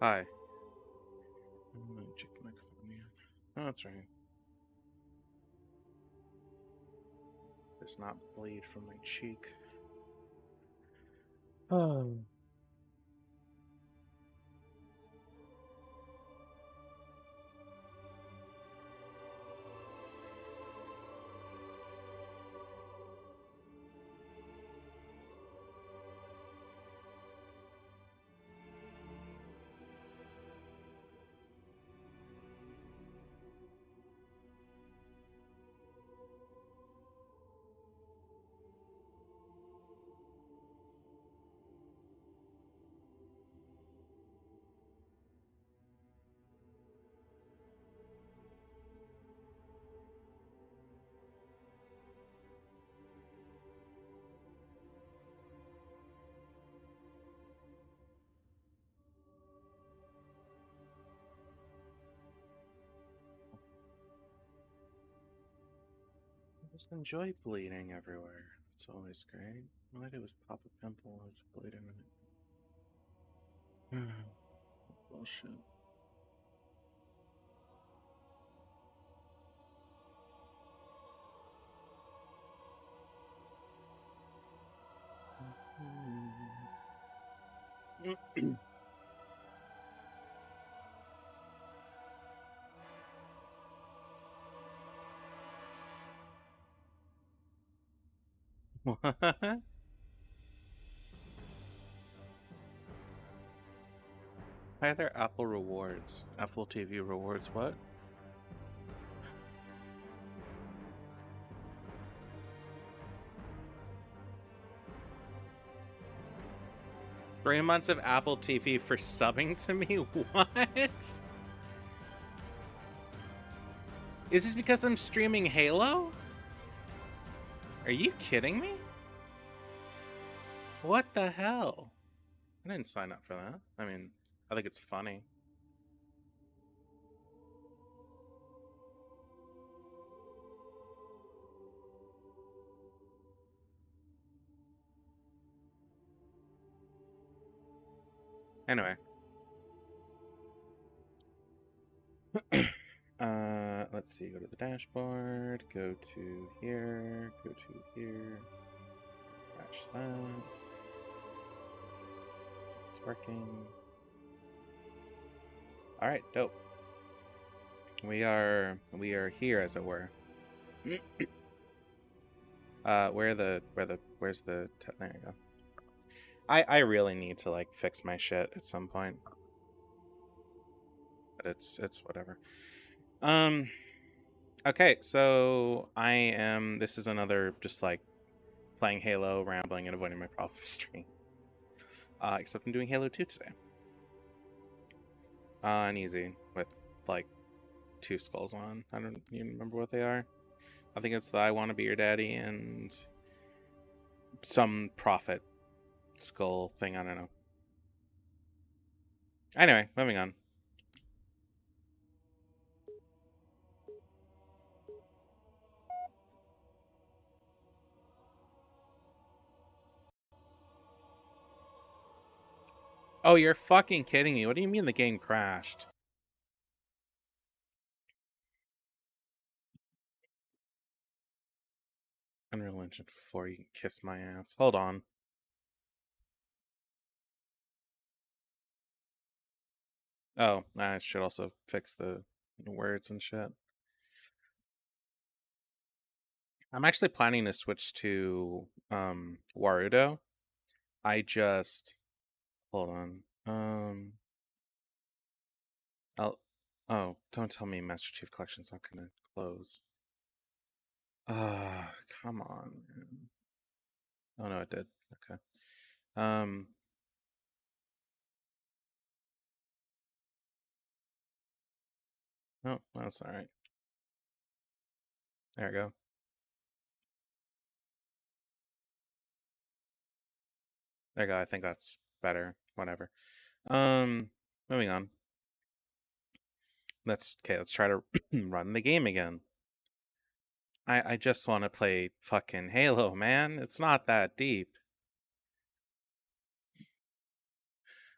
Hi. I'm gonna check the microphone here. Oh, that's right. Does not bleed from my cheek. Oh. I just enjoy bleeding everywhere. It's always great. All I did was pop a pimple. I was bleeding in it. Bullshit. What? Why are there Apple rewards? Apple TV rewards, what? 3 months of Apple TV for subbing to me? What? Is this because I'm streaming Halo? Are you kidding me? What the hell? I didn't sign up for that. I mean, I think it's funny. Anyway. Let's see, go to the dashboard, go to here, crash that. It's working. Alright, dope. We are here, as it were. Where's the there you go. I really need to like fix my shit at some point. But it's whatever. Okay, so this is another just like playing Halo, rambling, and avoiding my problem stream. Except I'm doing Halo 2 today. And easy with like 2 skulls on. I don't even remember what they are. I think it's the I Want to Be Your Daddy and some prophet skull thing. I don't know. Anyway, moving on. Oh, you're fucking kidding me. What do you mean the game crashed? Unreal Engine 4, you can kiss my ass. Hold on. Oh, I should also fix the words and shit. I'm actually planning to switch to Warudo. I just hold on. Don't tell me Master Chief Collection's not gonna close. Come on, man. Oh no, it did. Okay. No, that's all right. There we go. There we go. I think that's better. Whatever. Moving on. Let's try to run the game again. I just want to play fucking Halo, man. It's not that deep.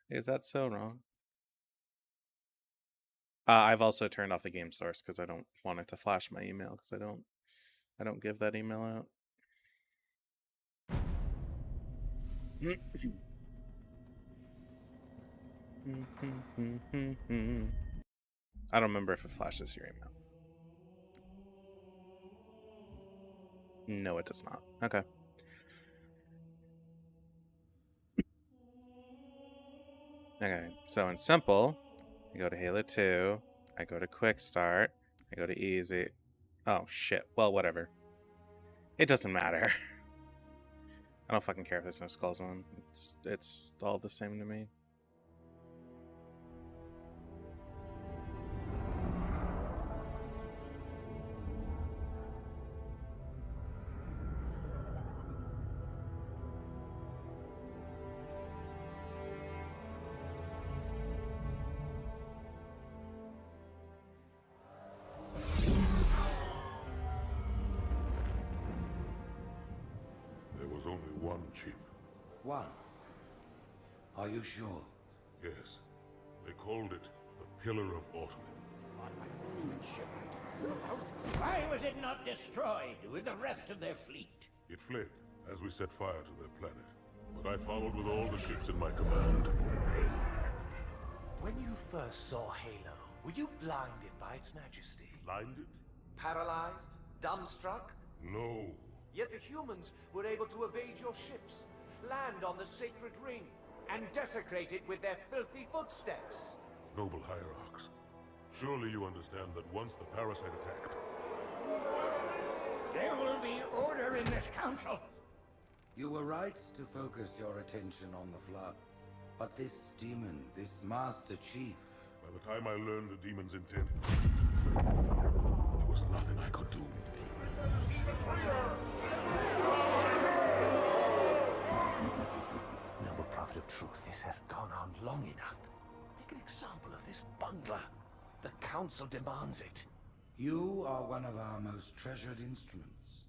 Is that so wrong? I've also turned off the game source because I don't want it to flash my email because I don't give that email out. I don't remember if it flashes your email. No, it does not. Okay. Okay, so in simple, I go to Halo 2, I go to Quick Start, I go to Easy. Oh shit, well whatever. It doesn't matter. I don't fucking care if there's no skulls on. It's all the same to me. There was only one chip. One? Are you sure? Yes. They called it the Pillar of Autumn. Why was it not destroyed with the rest of their fleet? It fled as we set fire to their planet. But I followed with all the ships in my command. When you first saw Halo, were you blinded by its majesty? Blinded? Paralyzed? Dumbstruck? No. Yet the humans were able to evade your ships, land on the sacred ring, and desecrate it with their filthy footsteps. Noble hierarchs. Surely you understand that once the parasite attacked... There will be order in this council. You were right to focus your attention on the Flood. But this demon, this Master Chief... By the time I learned the demon's intent, there was nothing I could do. Noble Prophet of Truth, this has gone on long enough. Make an example of this bungler. The Council demands it. You are one of our most treasured instruments.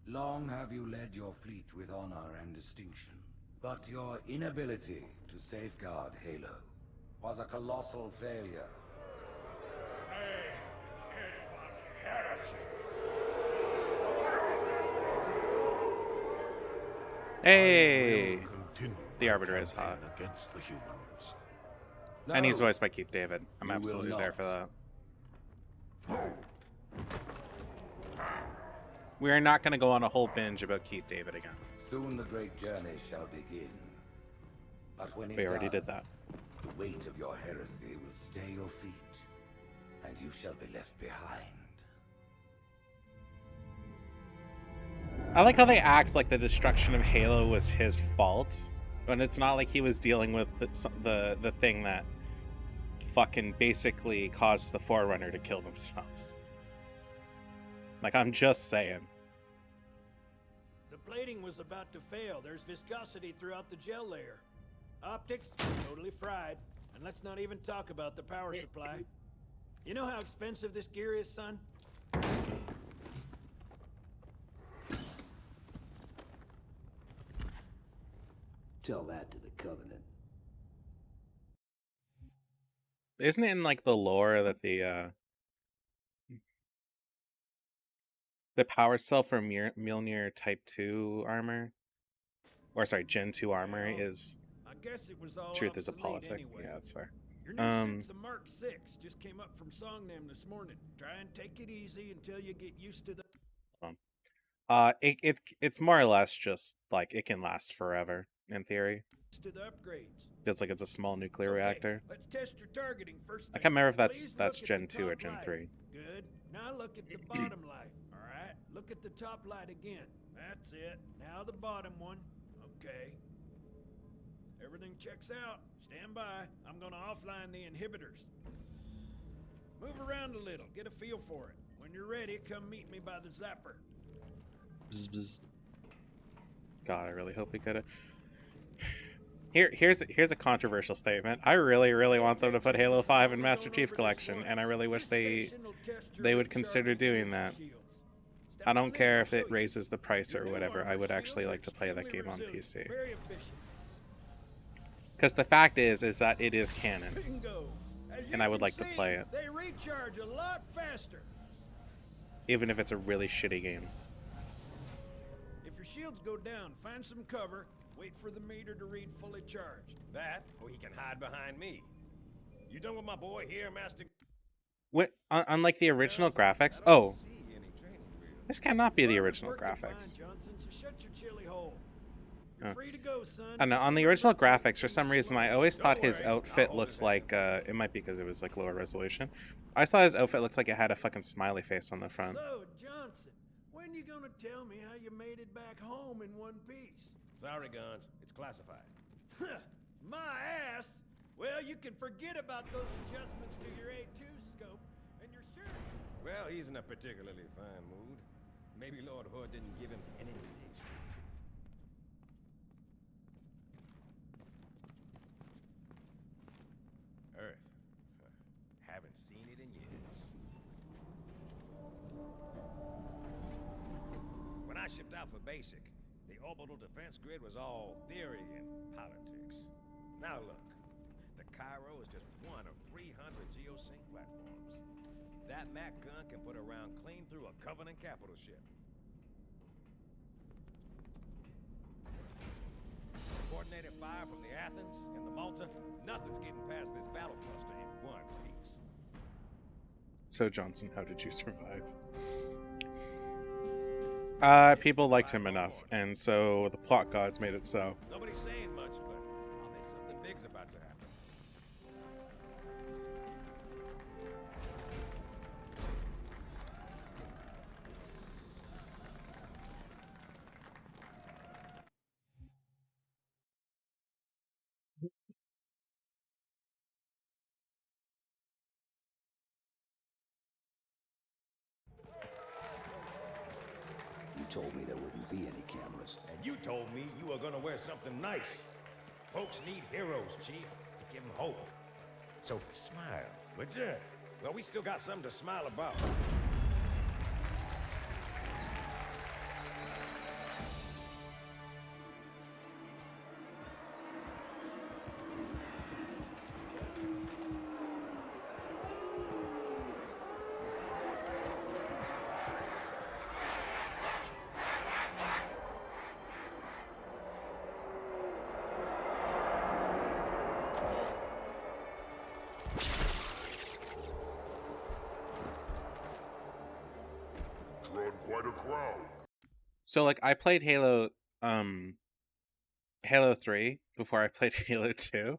Long have you led your fleet with honor and distinction. But your inability to safeguard Halo was a colossal failure. It was heresy. Hey! I will continue The my Arbiter is campaign hot. against the humans. And he's No, voiced by Keith David. I'm you will absolutely there not. for that. We are not going to go on a whole binge about Keith David again. Soon the great journey shall begin. But when it We already does, did that. the weight of your heresy will stay your feet, and you shall be left behind. I like how they act like the destruction of Halo was his fault, when it's not like he was dealing with the thing that fucking basically caused the Forerunner to kill themselves. Like, I'm just saying. The plating was about to fail. There's viscosity throughout the gel layer. Optics, totally fried. And let's not even talk about the power supply. You know how expensive this gear is, son? Tell that to the Covenant. Isn't it in, like, the lore that the power cell for Mjolnir Type 2 armor, or sorry, Gen 2 armor is I guess it was all truth is a obsolete politic. anyway. Yeah, that's fair. Your new ship's a Mark 6. Just came up from Songnam this morning. Try and take it easy until you get used to the... It's more or less just, like, it can last forever, in theory. to the upgrades. Feels like it's a small nuclear Okay, reactor. Let's test your targeting first. I can't remember if Please that's look at Gen the 2 or top Gen light. 3. Good. Now look at the bottom light. All right. Look at the top light again. That's it. Now the bottom one. Okay. Everything checks out. Stand by. I'm gonna offline the inhibitors. Move around a little. Get a feel for it. When you're ready, come meet me by the zapper. Bzz, bzz. God, I really hope we could have. Here's a controversial statement. I really want them to put Halo 5 in Master Chief Collection, and I really wish they would consider doing that. I don't care if it raises the price or whatever. I would actually like to play that game on PC. Very efficient. Because the fact is that it is canon. Bingo. As you and I would can like to see, play it, They recharge a lot faster. even if it's a really shitty game. If your shields go down, find some cover. Wait for the meter to read fully charged. That, or he can hide behind me. You done with my boy here, Master? What? Unlike the original graphics? I don't Oh, see any training wheels. this cannot be the Armor's original working graphics. fine, Johnson, so shut your chilly hole. You're Huh. free to go, son. I don't know. On the original graphics, for some reason, I always thought his Don't worry, outfit I'll looks hold like, it might be because it was like lower resolution. I saw his outfit looks like it had a fucking smiley face on the front. So, Johnson, when you gonna tell me how you made it back home in one piece? Sorry, Guns. It's classified. My ass! Well, you can forget about those adjustments to your A2 scope and your shirt. Well, he's in a particularly fine mood. Maybe Lord Hood didn't give him an invitation. Earth. Haven't seen it in years. When I shipped out for basic, the orbital defense grid was all theory and politics. Now look, the Cairo is just one of 300 geosync platforms. That Mac gun can put a round clean through a Covenant capital ship. Coordinated fire from the Athens and the Malta, nothing's getting past this battle cluster in one piece. So, Johnson, how did you survive? People liked him enough, and so the plot gods made it so. Nobody's saying much, but I'll bet something big's about to happen. You told me there wouldn't be any cameras. And you told me you were gonna wear something nice. Folks need heroes, Chief, to give them hope. So smile, would you? Well, we still got something to smile about. Drawn quite a crowd. So, like, I played Halo 3 before I played Halo 2.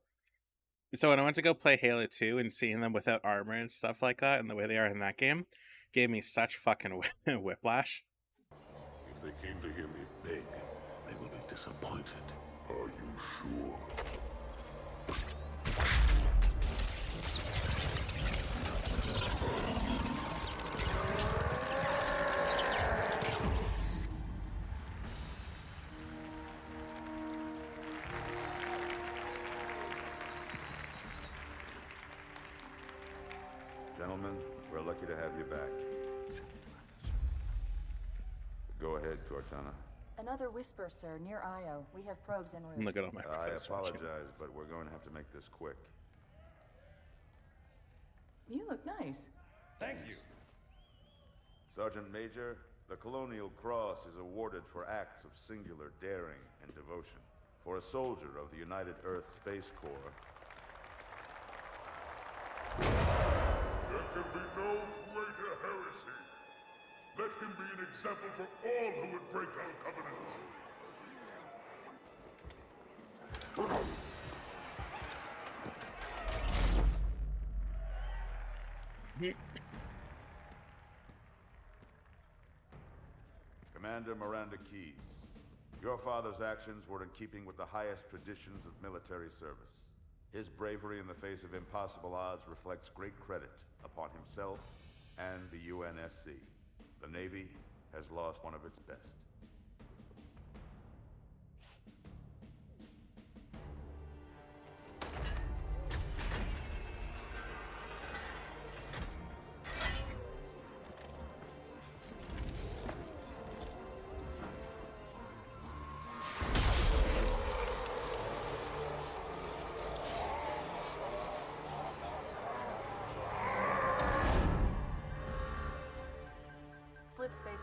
So when I went to go play Halo 2 and seeing them without armor and stuff like that, and the way they are in that game, gave me such fucking whiplash. If they came to hear me beg, they will be disappointed. Are you sure? Gentlemen, we're lucky to have you back. Go ahead, Cortana. Another whisper, sir, near Io. We have probes en route. Look at all my I professor apologize, achievements. but we're going to have to make this quick. You look nice. Thank you. Sergeant Major, the Colonial Cross is awarded for acts of singular daring and devotion. For a soldier of the United Earth Space Corps, There can be no greater heresy. Let him be an example for all who would break our covenant. Commander Miranda Keyes, your father's actions were in keeping with the highest traditions of military service. His bravery in the face of impossible odds reflects great credit upon himself and the UNSC. The Navy has lost one of its best.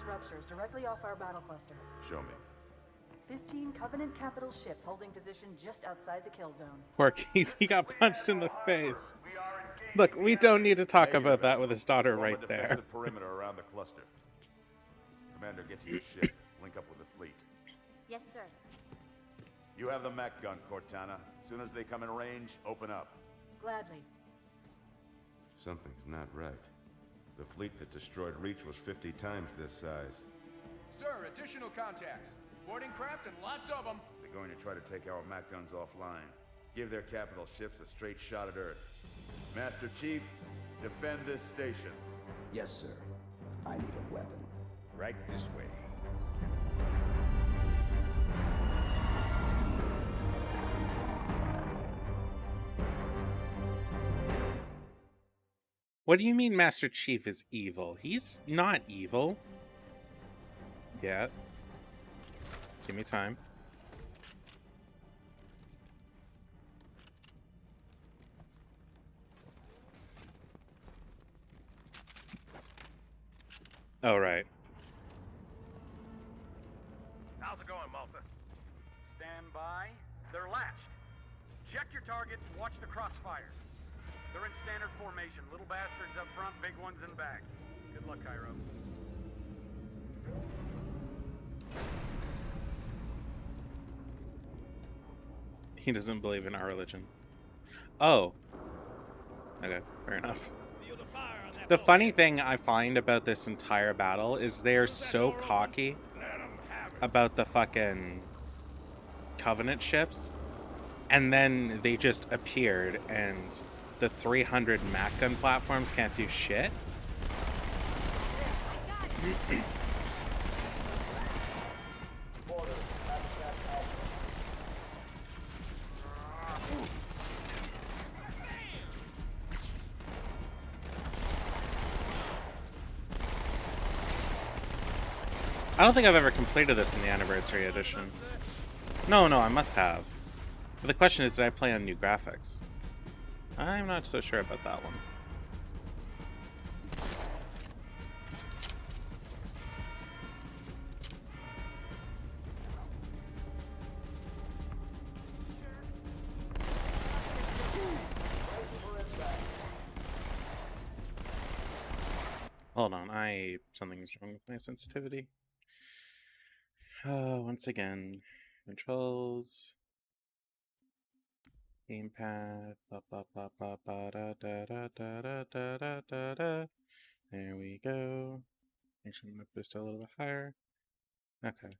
ruptures directly off our battle cluster. Show me. 15 Covenant capital ships holding position just outside the kill zone. Poor Keys, he got punched in the face. Look, we don't need to talk about that with his daughter Form a right there. defensive perimeter around the cluster. Commander, get to your ship. Link up with the fleet. Yes, sir. You have the mech gun, Cortana. As soon as they come in range, open up. Gladly. Something's not right. The fleet that destroyed Reach was 50 times this size. Sir, additional contacts. Boarding craft and lots of them. They're going to try to take our mech guns offline. Give their capital ships a straight shot at Earth. Master Chief, defend this station. Yes, sir. I need a weapon. Right this way. What do you mean Master Chief is evil? He's not evil. Yeah. Give me time. Oh, right. How's it going, Malta? Stand by. They're latched. Check your targets, watch the crossfires. They're in standard formation. Little bastards up front, big ones in back. Good luck, Cairo. He doesn't believe in our religion. Oh. Okay, fair enough. The funny thing I find about this entire battle is they're so cocky about the fucking Covenant ships, and then they just appeared and the 300 Mac gun platforms can't do shit. I don't think I've ever completed this in the Anniversary Edition. No, I must have. But the question is, did I play on new graphics? I'm not so sure about that one. Hold on, something's wrong with my sensitivity. Once again, controls, gamepad, there we go. Actually, I'm gonna boost it a little bit higher. Okay.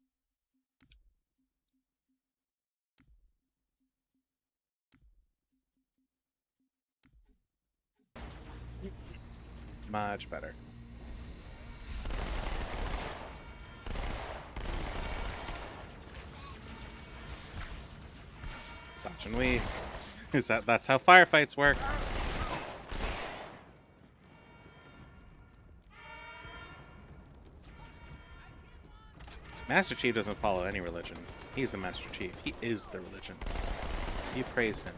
Much better. Dodge and weave. That's how firefights work. Master Chief doesn't follow any religion. He's the Master Chief. He is the religion. You praise him.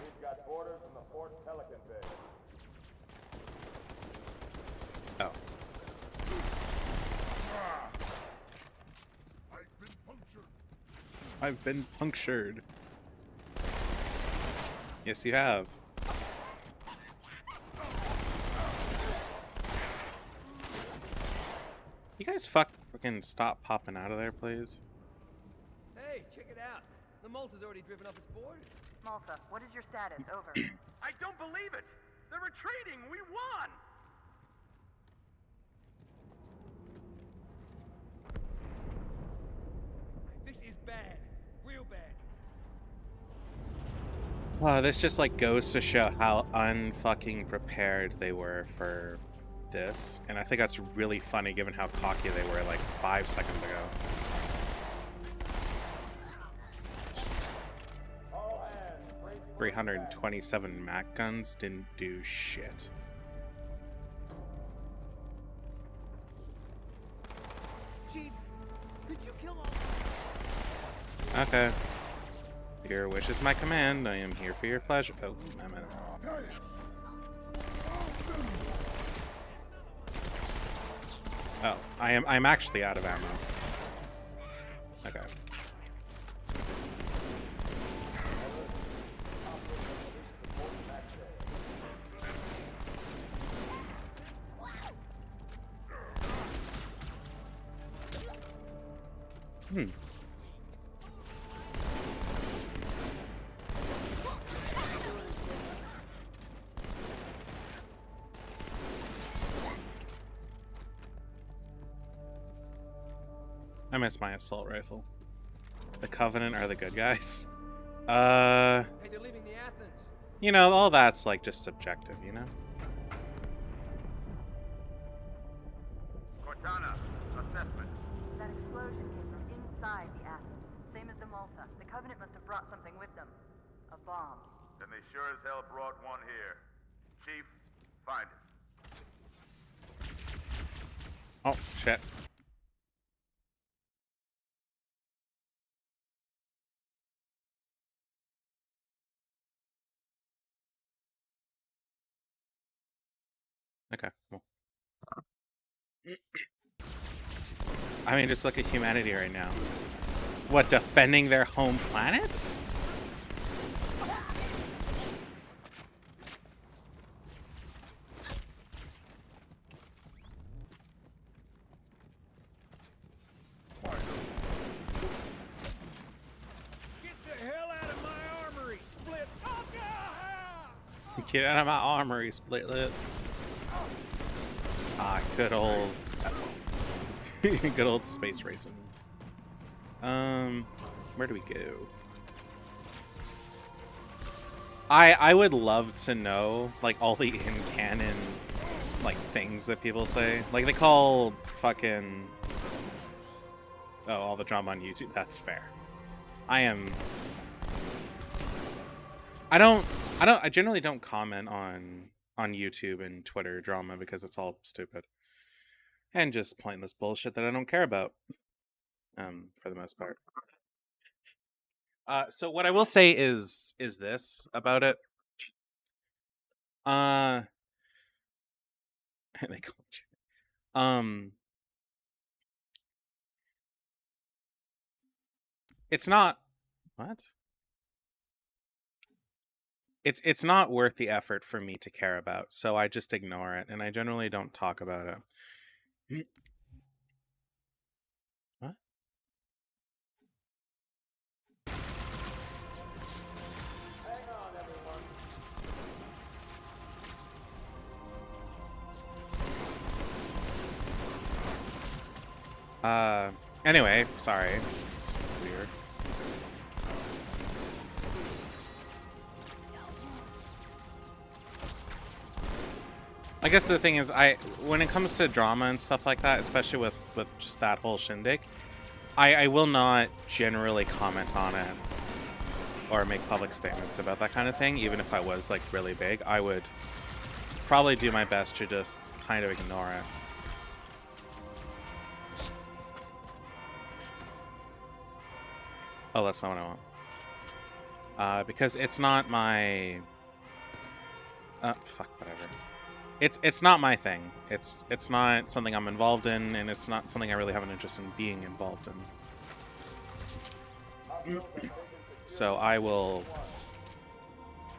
We've got orders from the Fort Pelican Bay. Oh. I've been punctured. Yes, you have. You guys fucking stop popping out of there, please. Hey, check it out. The Malta's already driven up its board. Malta, what is your status? Over. I don't believe it! They're retreating! We won! This is bad. Real bad. Wow, this just like goes to show how unfucking prepared they were for this. And I think that's really funny given how cocky they were like 5 seconds ago. All hands, brace for 327 Mac guns didn't do shit. Chief, could you kill all? Okay. Your wish is my command. I am here for your pleasure. Oh, I'm in. Oh, I'm actually out of ammo. Okay. Hmm. I miss my assault rifle. The Covenant are the good guys. Hey, they're leaving the Athens. You know, all that's like just subjective, you know? Cortana, assessment. That explosion came from inside the Athens. Same as the Malta. The Covenant must have brought something with them. A bomb. Then they sure as hell brought one here. Chief, find it. Oh, shit. Okay, cool. I mean, just look at humanity right now. What, defending their home planet? Get the hell out of my armory, Split! Oh, God! Get out of my armory, Split Lip. Ah, good old... good old space racing. Where do we go? I would love to know, like, all the in-canon, like, things that people say. Like, they call fucking... Oh, all the drama on YouTube. That's fair. I generally don't comment on YouTube and Twitter drama because it's all stupid. And just pointless bullshit that I don't care about. For the most part. So what I will say is this about it. They call it it's not what? It's not worth the effort for me to care about, so I just ignore it, and I generally don't talk about it. What? Hang on, everyone. Anyway, sorry. It's weird. I guess the thing is, when it comes to drama and stuff like that, especially with just that whole shindig, I will not generally comment on it or make public statements about that kind of thing, even if I was, like, really big. I would probably do my best to just kind of ignore it. Oh, that's not what I want. Because it's not my... fuck, whatever. It's not my thing. It's not something I'm involved in, and it's not something I really have an interest in being involved in. So I will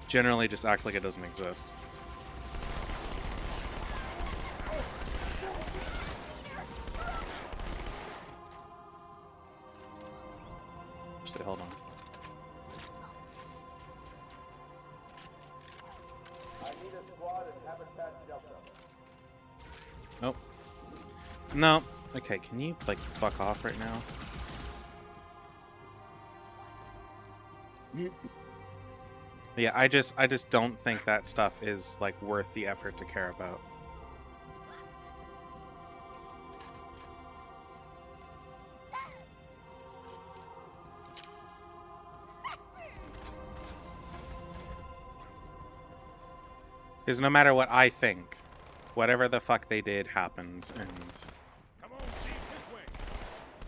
generally just act like it doesn't exist. Actually, hold on. Nope. No. Okay, can you, like, fuck off right now? Yeah, I just don't think that stuff is, like, worth the effort to care about. Because no matter what I think, whatever the fuck they did happened, and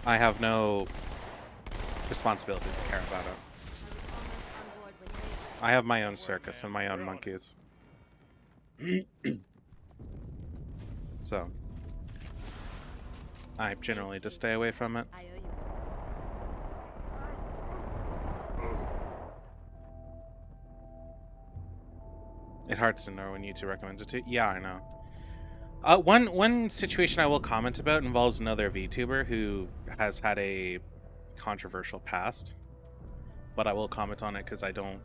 I have no responsibility to care about it. I have my own circus and my own monkeys. So. I generally just stay away from it. It hurts to know when YouTube recommends it to. Yeah, I know. One situation I will comment about involves another VTuber who has had a controversial past, but I will comment on it because I don't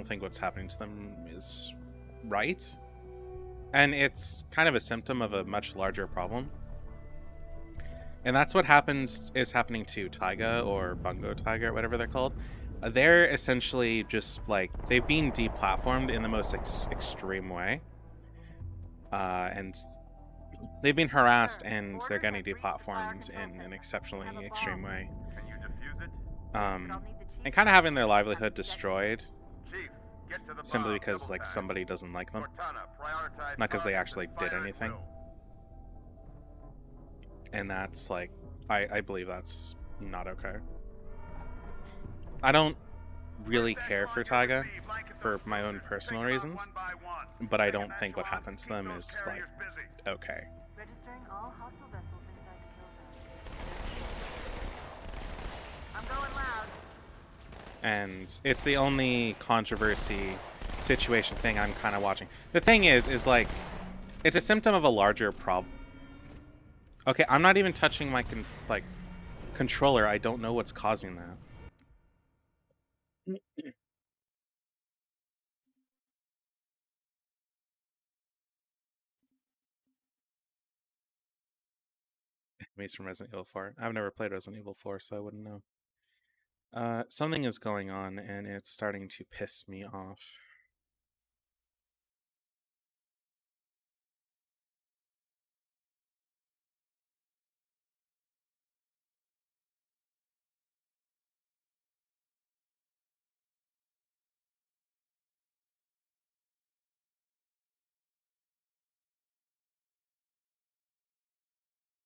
think what's happening to them is right, and it's kind of a symptom of a much larger problem. And that's what is happening to Taiga or Bungo Taiga or whatever they're called. They're essentially just like, they've been deplatformed in the most extreme way, and they've been harassed and they're getting deplatformed in an exceptionally extreme way. And kind of having their livelihood destroyed simply because like somebody doesn't like them, not because they actually did anything. And that's like, I believe that's not okay. I don't really care for Taiga for my own personal reasons, but I don't think what happened to them is like okay. Registering all hostile vessels inside the kill zone. I'm going loud. And it's the only controversy situation thing I'm kind of watching. The thing is like, it's a symptom of a larger problem. Okay, I'm not even touching my controller. I don't know what's causing that. Enemies from Resident Evil 4. I've never played Resident Evil 4, so I wouldn't know. Something is going on, and it's starting to piss me off.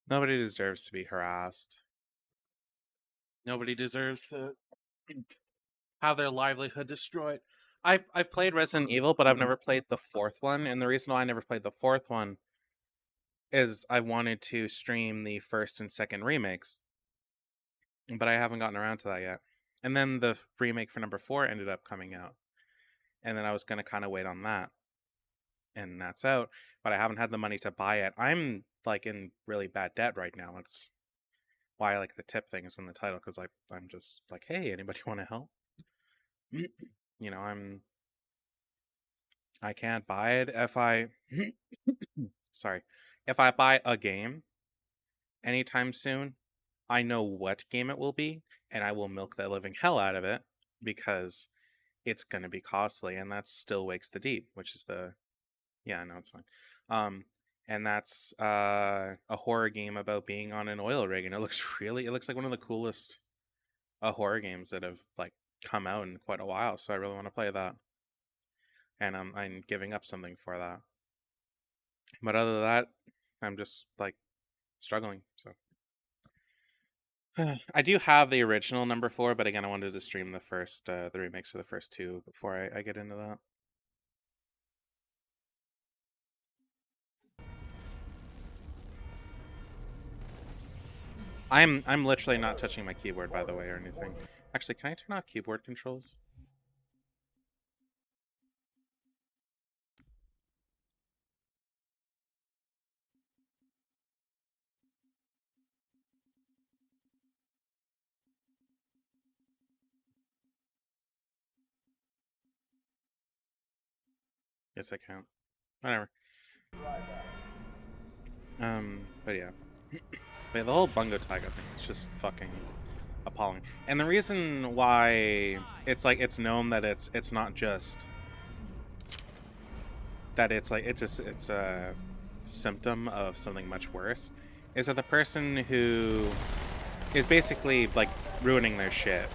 Nobody deserves to be harassed. Nobody deserves to have their livelihood destroyed. I've played Resident Evil, but I've never played the fourth one, and the reason why I never played the fourth one is I wanted to stream the first and second remakes, but I haven't gotten around to that yet. And then the remake for number 4 ended up coming out, and then I was going to kind of wait on that, and that's out, but I haven't had the money to buy it. I'm like in really bad debt right now. That's why like the tip thing is in the title, because I'm just like, hey, anybody want to help? You know, I can't buy it. If I sorry, if I buy a game anytime soon, I know what game it will be, and I will milk the living hell out of it because it's gonna be costly, and that's Still Wakes the Deep, which is the no, it's fine. And that's a horror game about being on an oil rig, and it looks like one of the coolest horror games that have like come out in quite a while. So I really want to play that, and I'm giving up something for that. But other than that, I'm just like struggling. So I do have the original number 4, but again, I wanted to stream the remakes for the first 2 before I get into that. I'm literally not touching my keyboard, by the way, or anything. Actually, can I turn off keyboard controls? Yes, I can. Whatever. But yeah. But yeah, the whole Bungo Taiga thing is just fucking appalling. And the reason why it's like it's known that it's not just that it's a symptom of something much worse is that the person who is basically like ruining their shit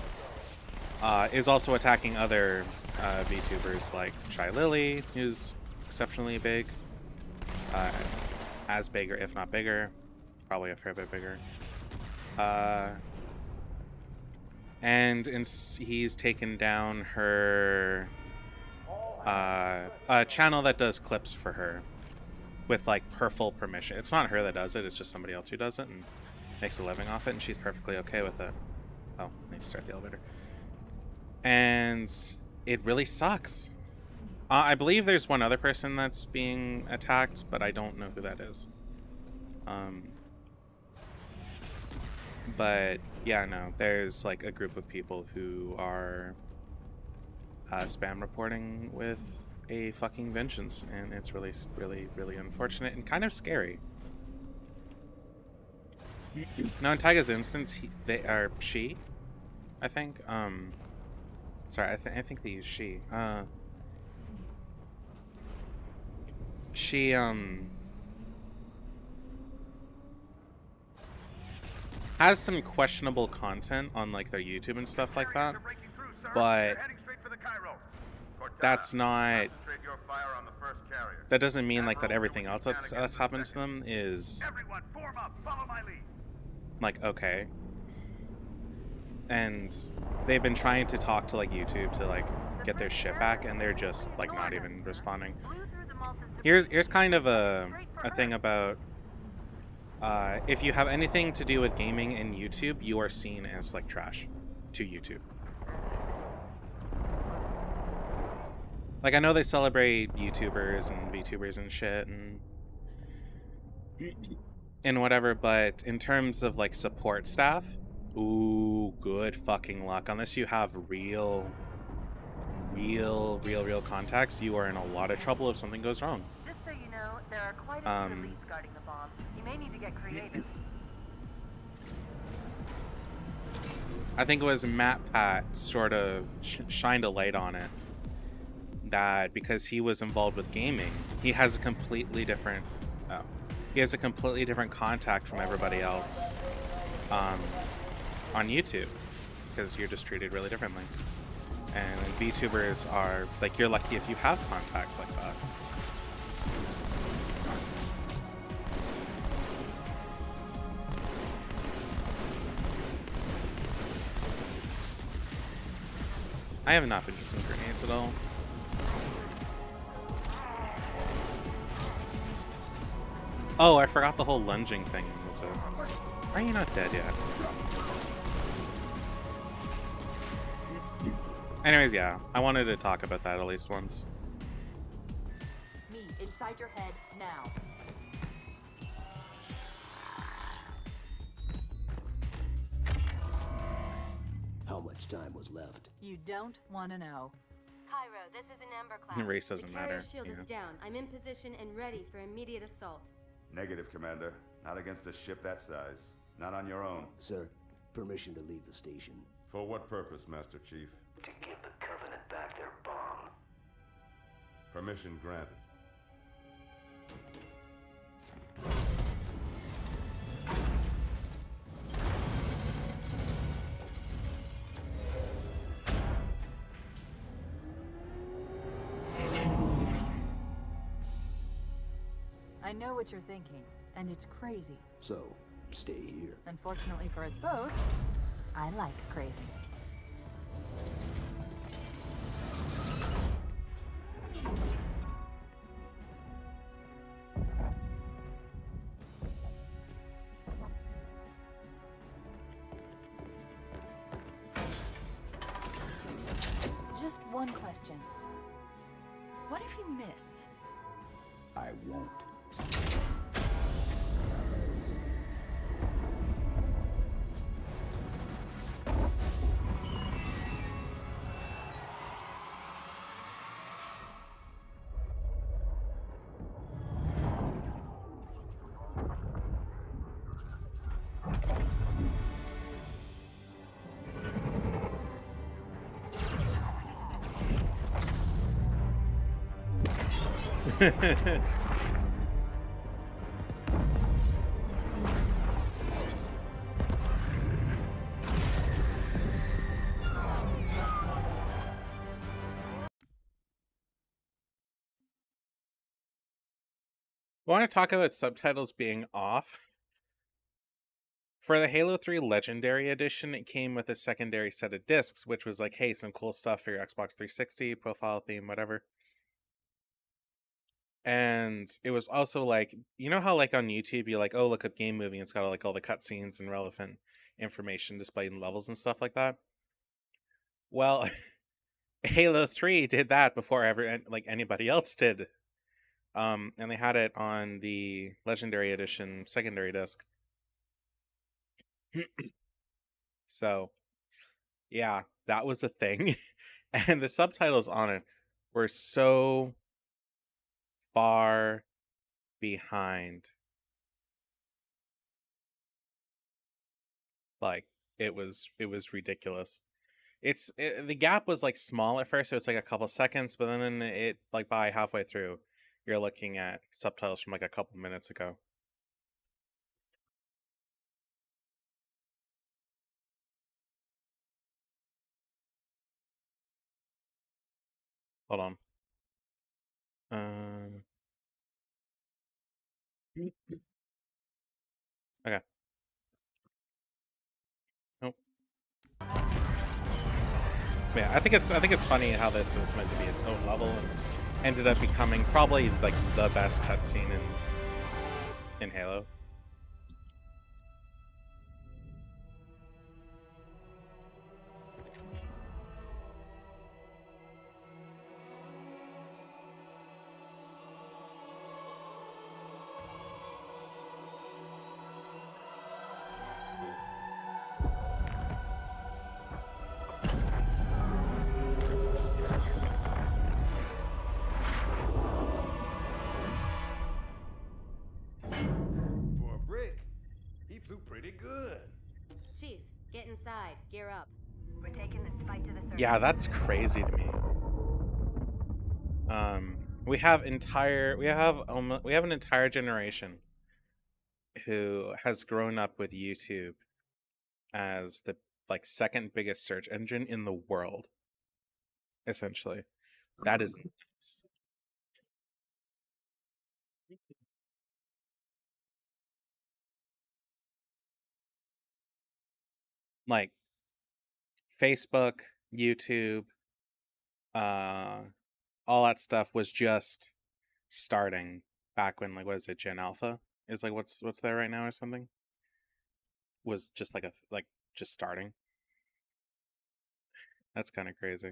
is also attacking other VTubers like Shy Lily, who's exceptionally big, as big or if not bigger, probably a fair bit bigger, and he's taken down her a channel that does clips for her with like her full permission. It's not her that does it, it's just somebody else who does it, and makes a living off it, and she's perfectly okay with it. Oh, I need to start the elevator. And it really sucks. I believe there's one other person that's being attacked, but I don't know who that is. But yeah, no, there's like a group of people who are spam reporting with a fucking vengeance, and it's really, really, really unfortunate and kind of scary. Now, in Taiga's instance, she, I think. Sorry, I think they use she. She has some questionable content on like their YouTube and stuff like that, but that's not. That doesn't mean like that everything else that's happened to them is like okay. And they've been trying to talk to like YouTube to like get their shit back, and they're just like not even responding. Here's kind of a thing about if you have anything to do with gaming and YouTube, you are seen as like trash to YouTube. Like, I know they celebrate YouTubers and VTubers and shit and whatever, but in terms of like support staff, ooh, good fucking luck. Unless you have real contacts, you are in a lot of trouble if something goes wrong. Just so you know, there are quite a few elites guarding the bomb. You may need to get creative. I think it was Matt Pat sort of shined a light on it, that because he was involved with gaming, he has a completely different contact from everybody else on YouTube, because you're just treated really differently. And VTubers are like, you're lucky if you have contacts like that. I have not been using grenades at all. Oh, I forgot the whole lunging thing was Are you not dead yet? Anyways, yeah, I wanted to talk about that at least once. Me inside your head now. How much time was left? You don't want to know. Cairo, this is an Ember class. Race doesn't matter. The carrier shield is down. I'm in position and ready for immediate assault. Negative, Commander. Not against a ship that size. Not on your own. Sir, permission to leave the station. For what purpose, Master Chief? To give the Covenant back their bomb. Permission granted. I know what you're thinking, and it's crazy. So, stay here. Unfortunately for us both, I like crazy. Just one question. What if you miss? I won't. Want to talk about subtitles being off? For the Halo 3 Legendary Edition, it came with a secondary set of discs, which was like, hey, some cool stuff for your Xbox 360, profile theme, whatever. And it was also like, you know how like on YouTube you like, oh, look at game movie, it's got like all the cutscenes and relevant information displayed in levels and stuff like that. Well, Halo 3 did that before anybody else did. And they had it on the Legendary Edition secondary disc. So, yeah, that was a thing. And the subtitles on it were so far behind. Like, it was ridiculous. The gap was like small at first. It was like a couple seconds, but then it like by halfway through, you're looking at subtitles from like a couple minutes ago. Hold on. Okay. Nope. Yeah, I think it's funny how this is meant to be its own level and ended up becoming probably like the best cutscene in Halo. Pretty good. Chief, get inside. Gear up. We're taking this fight to the surface. Yeah, that's crazy to me. We have an entire generation who has grown up with YouTube as the like second biggest search engine in the world. Essentially, that is nuts. Like Facebook, YouTube, all that stuff was just starting back when, like, what is it, Gen Alpha is like what's there right now or something, was just like just starting. That's kind of crazy.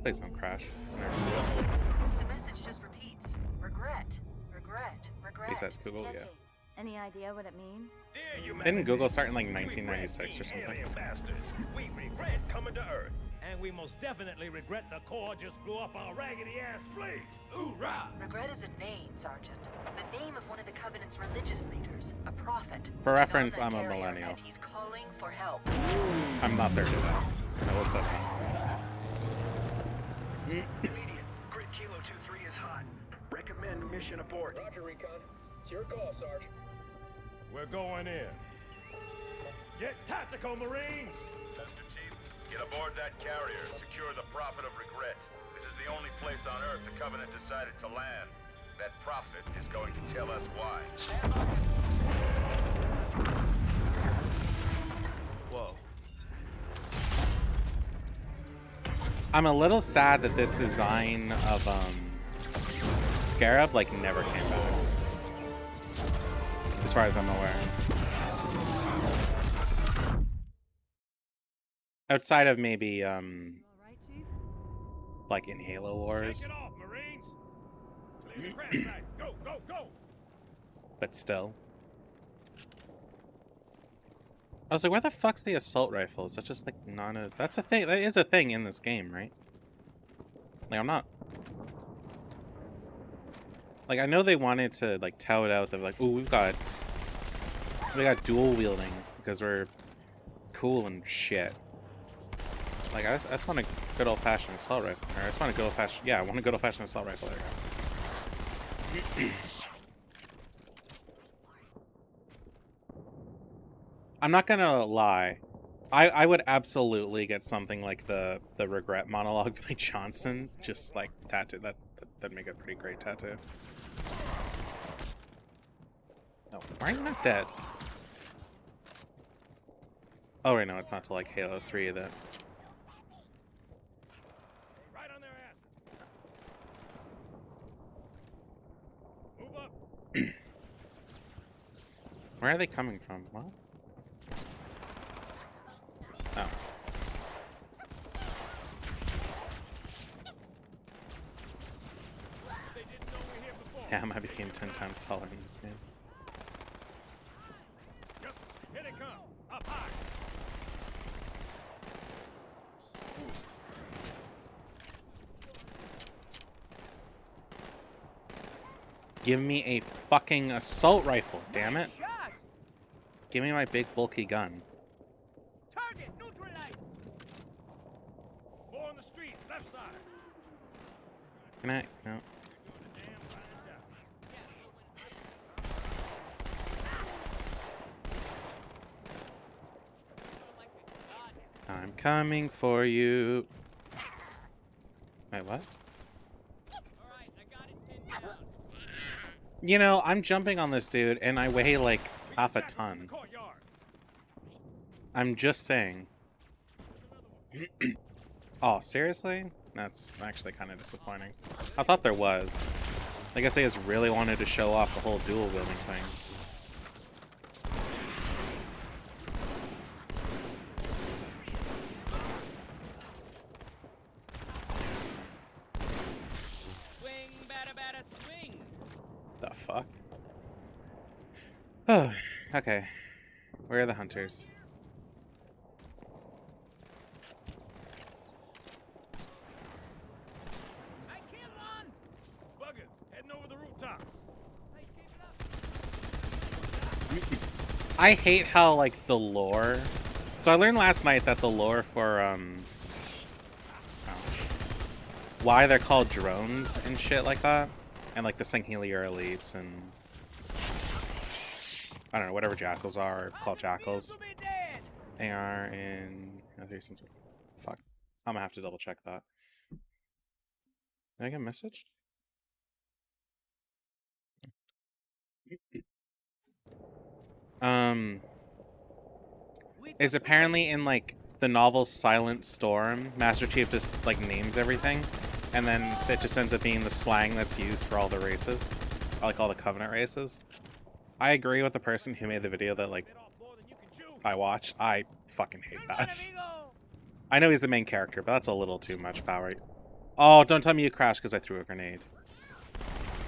Please don't crash. The message just repeats. Regret. Regret. Regret. At least that's Google, yeah. Any idea what it means? Didn't Google start in like 1996 or something? We regret coming to Earth. And we most definitely regret the Corps just blew up our raggedy-ass fleet. Hoorah! Regret is a name, Sergeant. The name of one of the Covenant's religious leaders, a prophet. For reference, I'm a millennial. And he's calling for help. I'm not there today. I will say Immediate. Grid Kilo 2-3 is hot. Recommend mission abort. Roger, Recon. It's your call, Sarge. We're going in. Get tactical, Marines! Chester, Chief, get aboard that carrier. Secure the Prophet of Regret. This is the only place on Earth the Covenant decided to land. That Prophet is going to tell us why. Whoa. I'm a little sad that this design of Scarab like never came back, as far as I'm aware. Outside of maybe like in Halo Wars. Take it off, Marines. Clear the crash site. Go, go, go. But still. I was like, where the fuck's the assault rifle? Is that just like not a... That's a thing. That is a thing in this game, right? Like, I'm not... Like, I know they wanted to, like, tout it out. They're like, ooh, we got dual wielding because we're cool and shit. Like, I just want a good old-fashioned assault rifle. Or I just want a good old-fashioned... Yeah, I want a good old-fashioned assault rifle. There you go. I'm not gonna lie. I would absolutely get something like the Regret monologue by Johnson, just like tattoo. That'd make a pretty great tattoo. No, why are you not dead? Oh, right, no, it's not till like Halo 3 that Where are they coming from? What? Oh. Damn, I became 10 times taller in this game. Yep, here they come. Up high. Give me a fucking assault rifle, damn it. Give me my big bulky gun. Target neutralized. More on the street, left side. Can I? No. I'm coming for you. Wait, what? You know, I'm jumping on this dude and I weigh like half a ton. I'm just saying. Oh, seriously? That's actually kind of disappointing. I thought there was. I guess they just really wanted to show off the whole dual wielding thing. Swing, batter, batter, swing. The fuck? Oh, okay. Where are the hunters? I killed one. Buggers heading over the rooftops. I hate how, like, the lore... So I learned last night that the lore for, why they're called drones and shit like that. And, like, the Singular Elites and... I don't know, whatever jackals are called jackals. They are in... Fuck. I'm gonna have to double check that. Did I get messaged? Is apparently in, like, the novel Silent Storm, Master Chief just, like, names everything, and then it just ends up being the slang that's used for all the races, or, like, all the Covenant races. I agree with the person who made the video that, like, I watched. I fucking hate that. I know he's the main character, but that's a little too much power. Oh, don't tell me you crashed because I threw a grenade.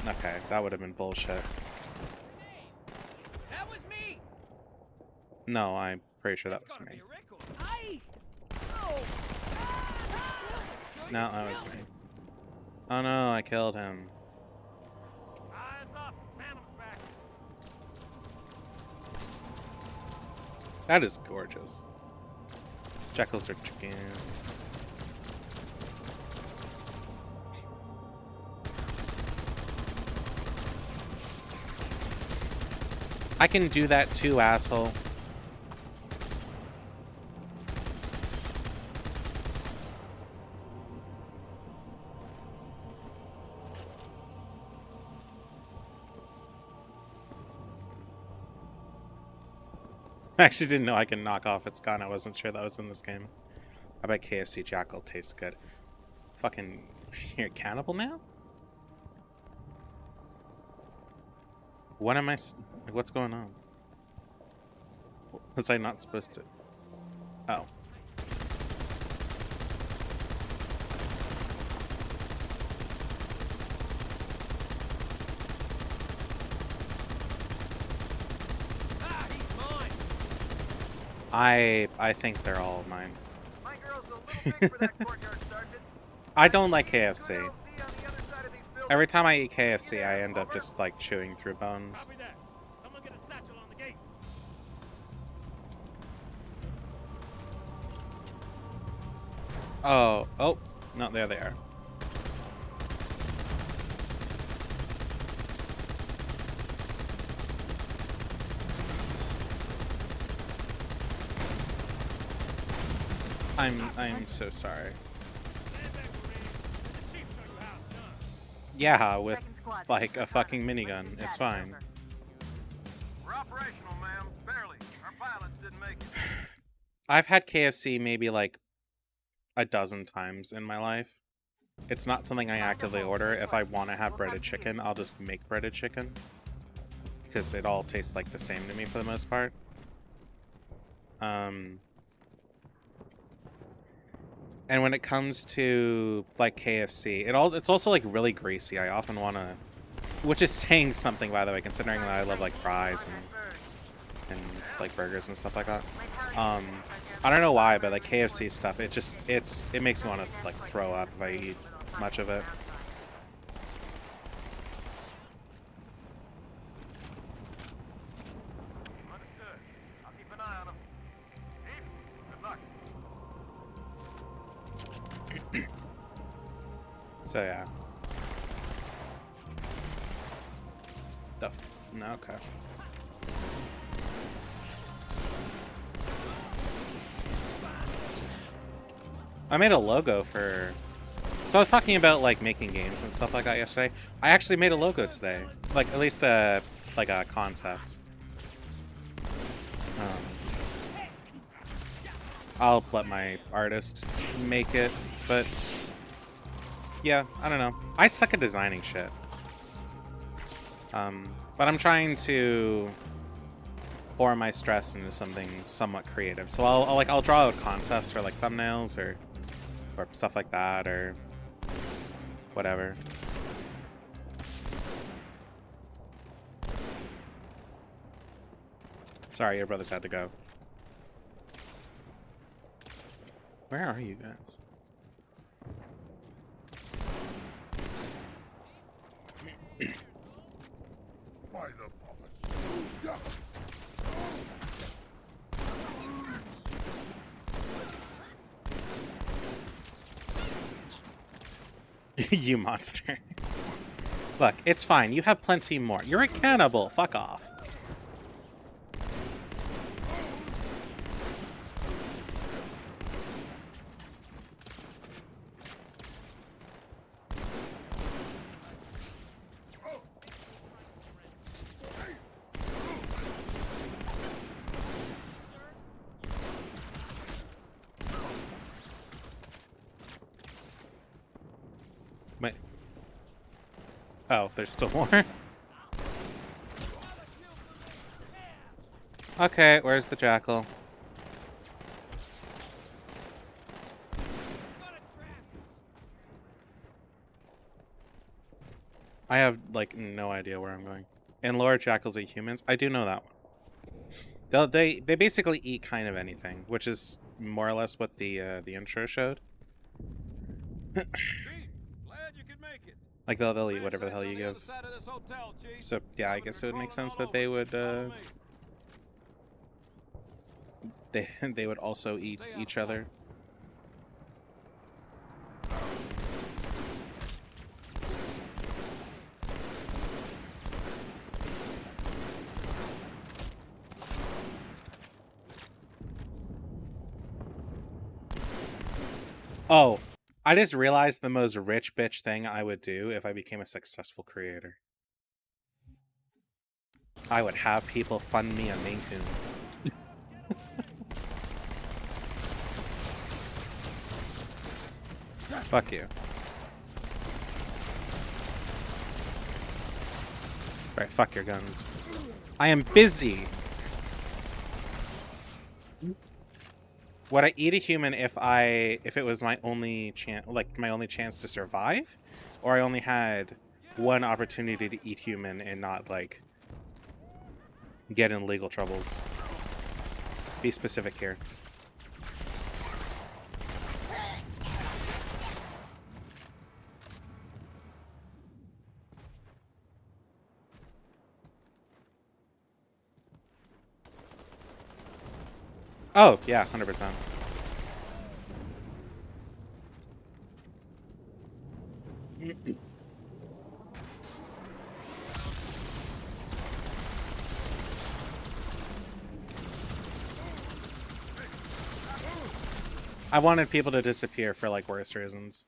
Okay, that would have been bullshit. That was me. No, I'm pretty sure that was me. No, that was me. Oh no, I killed him. Eyes up, Phantom's back. That is gorgeous. Jackals are chickens. I can do that too, asshole. I actually didn't know I could knock off its gun. I wasn't sure that was in this game. I bet KFC Jackal tastes good. Fucking, you're a cannibal now? What am I... Like, what's going on? Was I not supposed to... Oh. I think they're all mine. I don't like KFC. Every time I eat KFC, I end up just like chewing through bones. Oh, no, there they are. I'm so sorry. Yeah, with like a fucking minigun. It's fine. We're operational, ma'am. Barely. Our pilots didn't make it. I've had KFC maybe like a dozen times in my life. It's not something I actively order. If I want to have breaded chicken, I'll just make breaded chicken. because it all tastes like the same to me for the most part. And when it comes to like KFC, it's also like really greasy. I often want to, which is saying something, by the way, considering that I love like fries and like burgers and stuff like that. I don't know why, but like KFC stuff, it makes me want to like throw up if I eat much of it. Understood. I'll keep an eye on him. Good luck. So yeah. No, okay. I made a logo for... So I was talking about like making games and stuff like that yesterday. I actually made a logo today. Like at least like a concept. I'll let my artist make it, but yeah, I don't know. I suck at designing shit. But I'm trying to pour my stress into something somewhat creative. So I'll draw out concepts for like thumbnails or stuff like that or whatever. Sorry, your brothers had to go. Where are you guys? By the prophets. You monster. Look, it's fine. You have plenty more. You're a cannibal. Fuck off. Wait. Oh, there's still more? Okay, where's the jackal? I have, like, no idea where I'm going. And lore, jackals eat humans? I do know that one. They basically eat kind of anything, which is more or less what the intro showed. Like they'll eat whatever the hell you give. So yeah, I guess it would make sense that they would they would also eat each other. Oh, I just realized the most rich bitch thing I would do if I became a successful creator. I would have people fund me a Maine Coon. Fuck you. Alright, fuck your guns. I am busy. Would I eat a human if it was my only chance, like my only chance to survive, or I only had one opportunity to eat human and not like get in legal troubles? Be specific here. Oh, yeah, 100%. I wanted people to disappear for, like, worse reasons.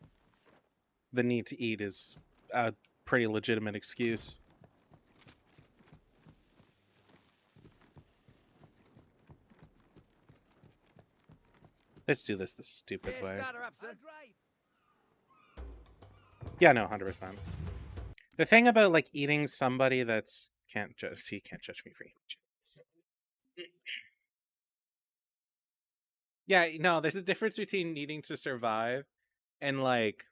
The need to eat is a pretty legitimate excuse. Let's do this the stupid way. Yeah, no, 100%. The thing about, like, eating somebody that's can't judge me for images. Yeah, no, there's a difference between needing to survive and like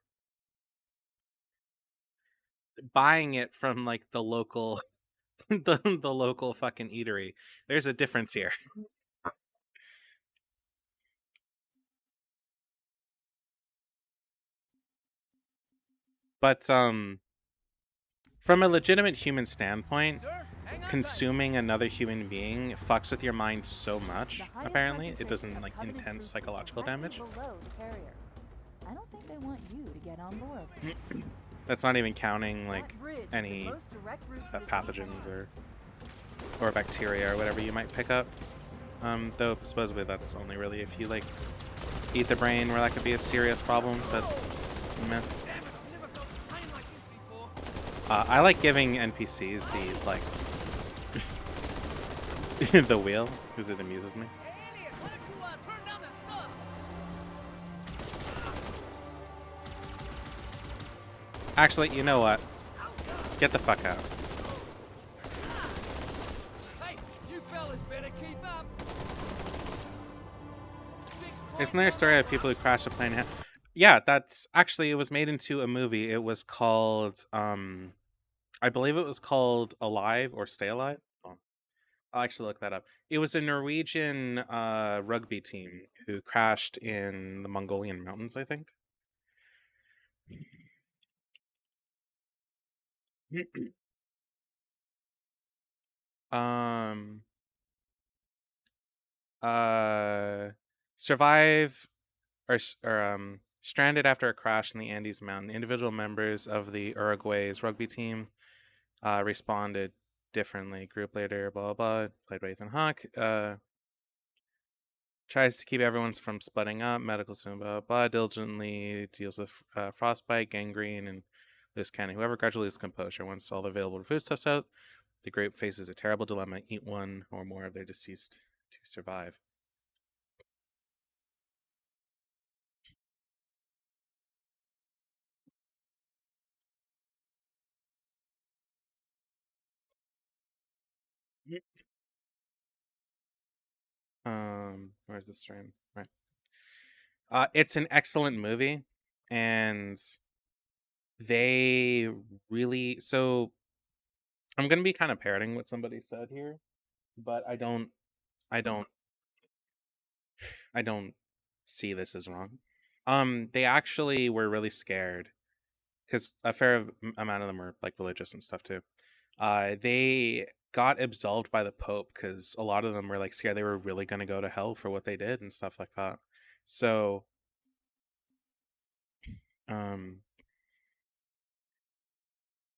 buying it from like the local the local fucking eatery. There's a difference here. But from a legitimate human standpoint, consuming another human being fucks with your mind so much, apparently. It doesn't like intense psychological damage. I don't think they want you to get on board. That's not even counting like any pathogens or bacteria or whatever you might pick up. Though supposedly that's only really if you like eat the brain, where that could be a serious problem. But meh. I like giving NPCs the like the wheel because it amuses me. Actually, you know what? Get the fuck out. Hey, you fellas better keep up. Isn't there a story of people who crashed a plane? Yeah, that's actually, it was made into a movie. It was called, I believe it was called Alive or Stay Alive. Oh, I'll actually look that up. It was a Norwegian rugby team who crashed in the Mongolian mountains, I think. Survive or stranded after a crash in the Andes Mountain. Individual members of the Uruguay's rugby team responded differently. Group leader, blah, blah, blah, played by Ethan Hawke, tries to keep everyone from splitting up. Medical student, blah, blah, blah, diligently deals with frostbite, gangrene, and loose cannon. Whoever gradually loses composure once all the available foodstuffs out, the group faces a terrible dilemma: eat one or more of their deceased to survive. Where's the stream? Right. It's an excellent movie, and they really, so I'm gonna be kind of parroting what somebody said here, but I don't see this as wrong. They actually were really scared because a fair amount of them were like religious and stuff too. They got absolved by the Pope because a lot of them were like scared they were really going to go to hell for what they did and stuff like that. So,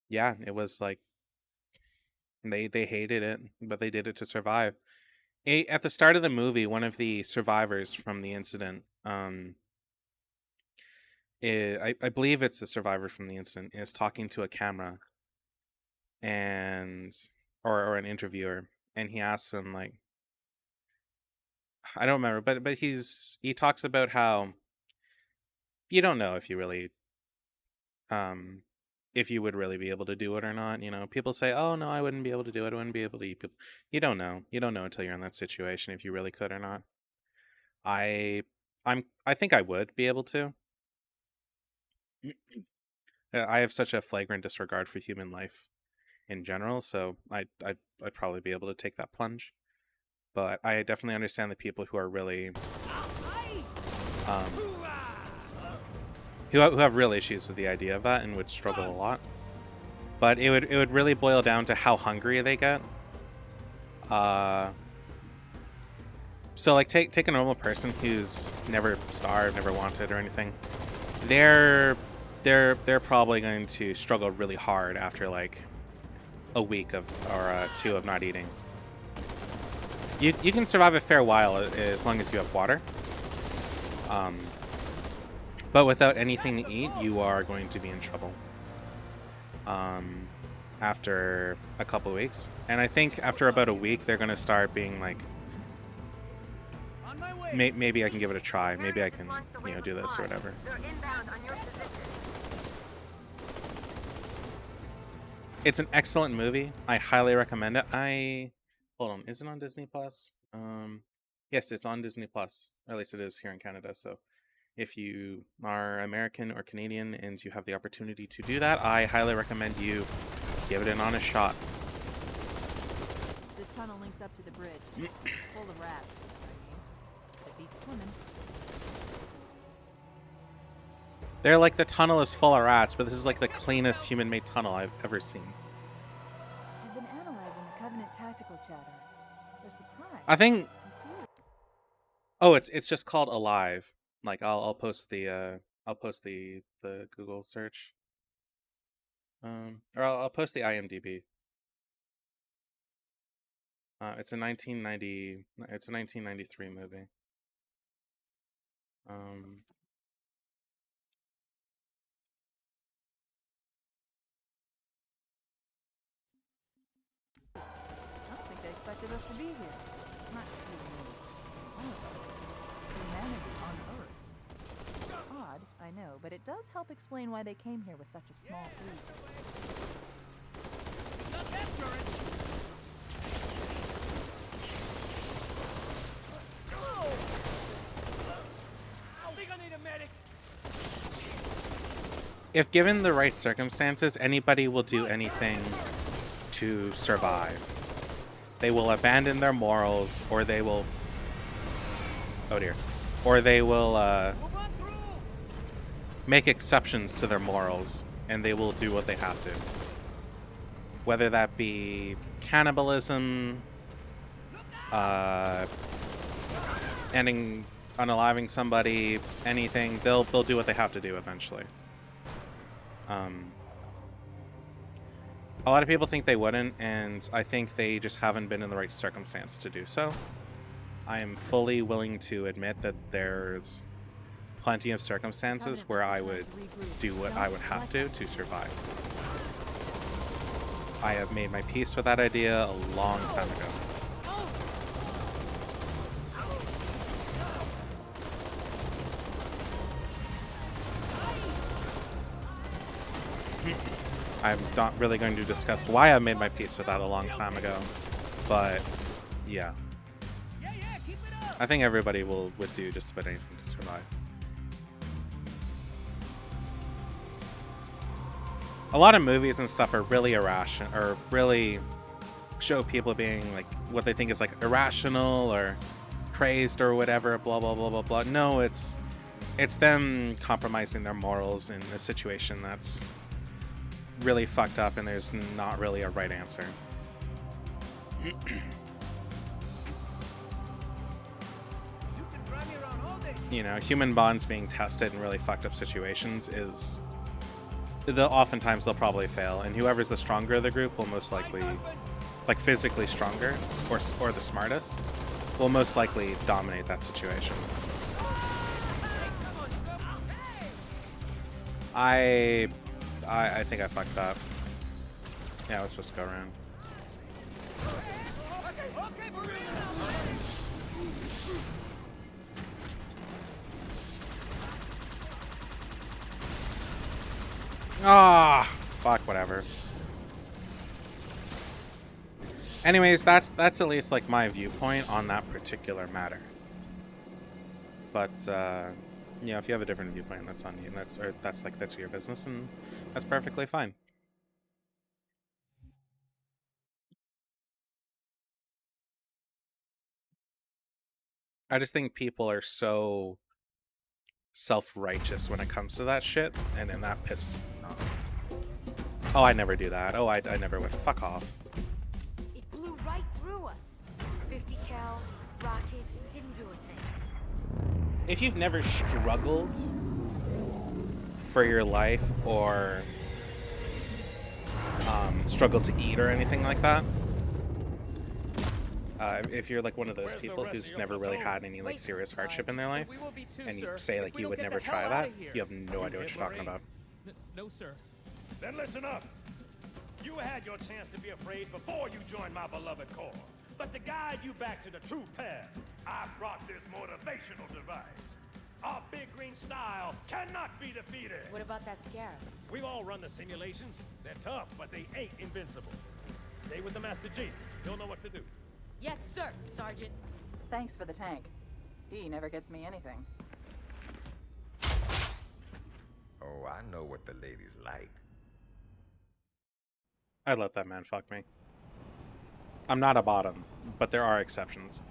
yeah, it was like they hated it, but they did it to survive. At the start of the movie, one of the survivors from the incident, I believe it's a survivor from the incident, is talking to a camera and or an interviewer, and he asks him like, I don't remember, but he talks about how you don't know if you really if you would really be able to do it or not. You know, people say, oh no, I wouldn't be able to do it, I wouldn't be able to eat people. You don't know until you're in that situation if you really could or not. I think I would be able to. I have such a flagrant disregard for human life in general, so I'd probably be able to take that plunge. But I definitely understand the people who are really who have real issues with the idea of that and would struggle a lot. But it would really boil down to how hungry they get. So like take a normal person who's never starved, never wanted or anything. They're probably going to struggle really hard after like a week of or 2 of not eating. You can survive a fair while as long as you have water. But without anything to eat, you are going to be in trouble. After a couple of weeks, and I think after about a week, they're going to start being like, maybe I can give it a try. Maybe I can, do this or whatever. It's an excellent movie. I highly recommend it. Hold on, is it on Disney Plus? Yes, it's on Disney Plus. Or at least it is here in Canada. So if you are American or Canadian and you have the opportunity to do that, I highly recommend you give it an honest shot. This tunnel links up to the bridge. Full of rats. It beats swimming. They're like, the tunnel is full of rats, but this is like the cleanest human-made tunnel I've ever seen. I've been analyzing the Covenant tactical chatter. They're surprised. I think. Oh, it's just called Alive. Like I'll post the Google search. Or I'll post the IMDb. It's a 1993 movie. I don't think they expected us to be here. Not you and me. All of us. Humanity on Earth. Odd, I know, but it does help explain why they came here with such a small fleet. Not that turret! I think I need a medic. If given the right circumstances, anybody will do anything to survive. They will abandon their morals, or they will... Oh dear. Or they will make exceptions to their morals, and they will do what they have to. Whether that be cannibalism, unaliving somebody, anything, they'll do what they have to do eventually. A lot of people think they wouldn't, and I think they just haven't been in the right circumstance to do so. I am fully willing to admit that there's plenty of circumstances where I would do what I would have to survive. I have made my peace with that idea a long time ago. I'm not really going to discuss why I made my peace with that a long time ago, but yeah. I think everybody would do just about anything to survive. A lot of movies and stuff are really irrational, or really show people being like what they think is like irrational or crazed or whatever, blah blah blah blah blah. No, it's them compromising their morals in a situation that's really fucked up, and there's not really a right answer. You know, human bonds being tested in really fucked up situations is... oftentimes they'll probably fail, and whoever's the stronger of the group will most likely, like physically stronger, or the smartest, will most likely dominate that situation. I think I fucked up. Yeah, I was supposed to go around. Ah, fuck, whatever. Anyways, that's at least like my viewpoint on that particular matter. But you know, if you have a different viewpoint, that's on you. That's your business, and that's perfectly fine. I just think people are so self-righteous when it comes to that shit, and then that pisses me off. Oh, I never do that. Oh, I never would. Fuck off. It blew right through us. 50 cal rockets didn't do a thing. If you've never struggled for your life, or struggled to eat or anything like that, if you're like one of those people who's never really had any like serious hardship in their life, and you say like you would never try that, you have no idea what you're talking about. No, sir. Then listen up. You had your chance to be afraid before you joined my beloved corps. But to guide you back to the true path, I brought this motivational device. Our big green style cannot be defeated. What about that Scarab? We've all run the simulations. They're tough, but they ain't invincible. Stay with the Master Chief. He'll know what to do. Yes, sir, Sergeant. Thanks for the tank. He never gets me anything. Oh, I know what the ladies like. I'd let that man fuck me. I'm not a bottom, but there are exceptions.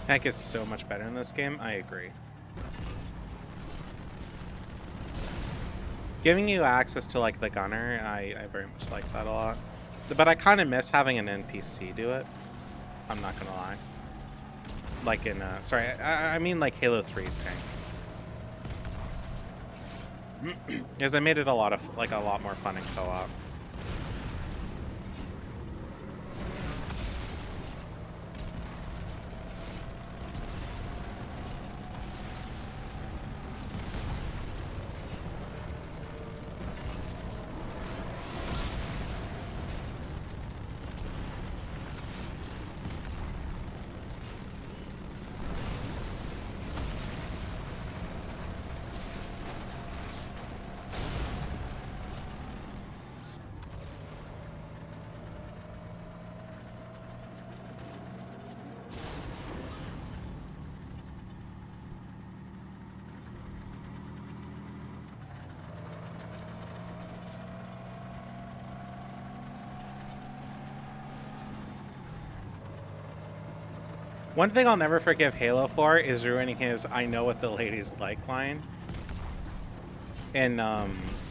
Tank is so much better in this game, I agree. Giving you access to like the gunner, I very much like that a lot. But I kind of miss having an NPC do it. I'm not gonna lie. Like in, sorry, I mean like Halo 3's tank. Because I made it a lot more fun in co-op. One thing I'll never forgive Halo for is ruining his "I know what the ladies like" line in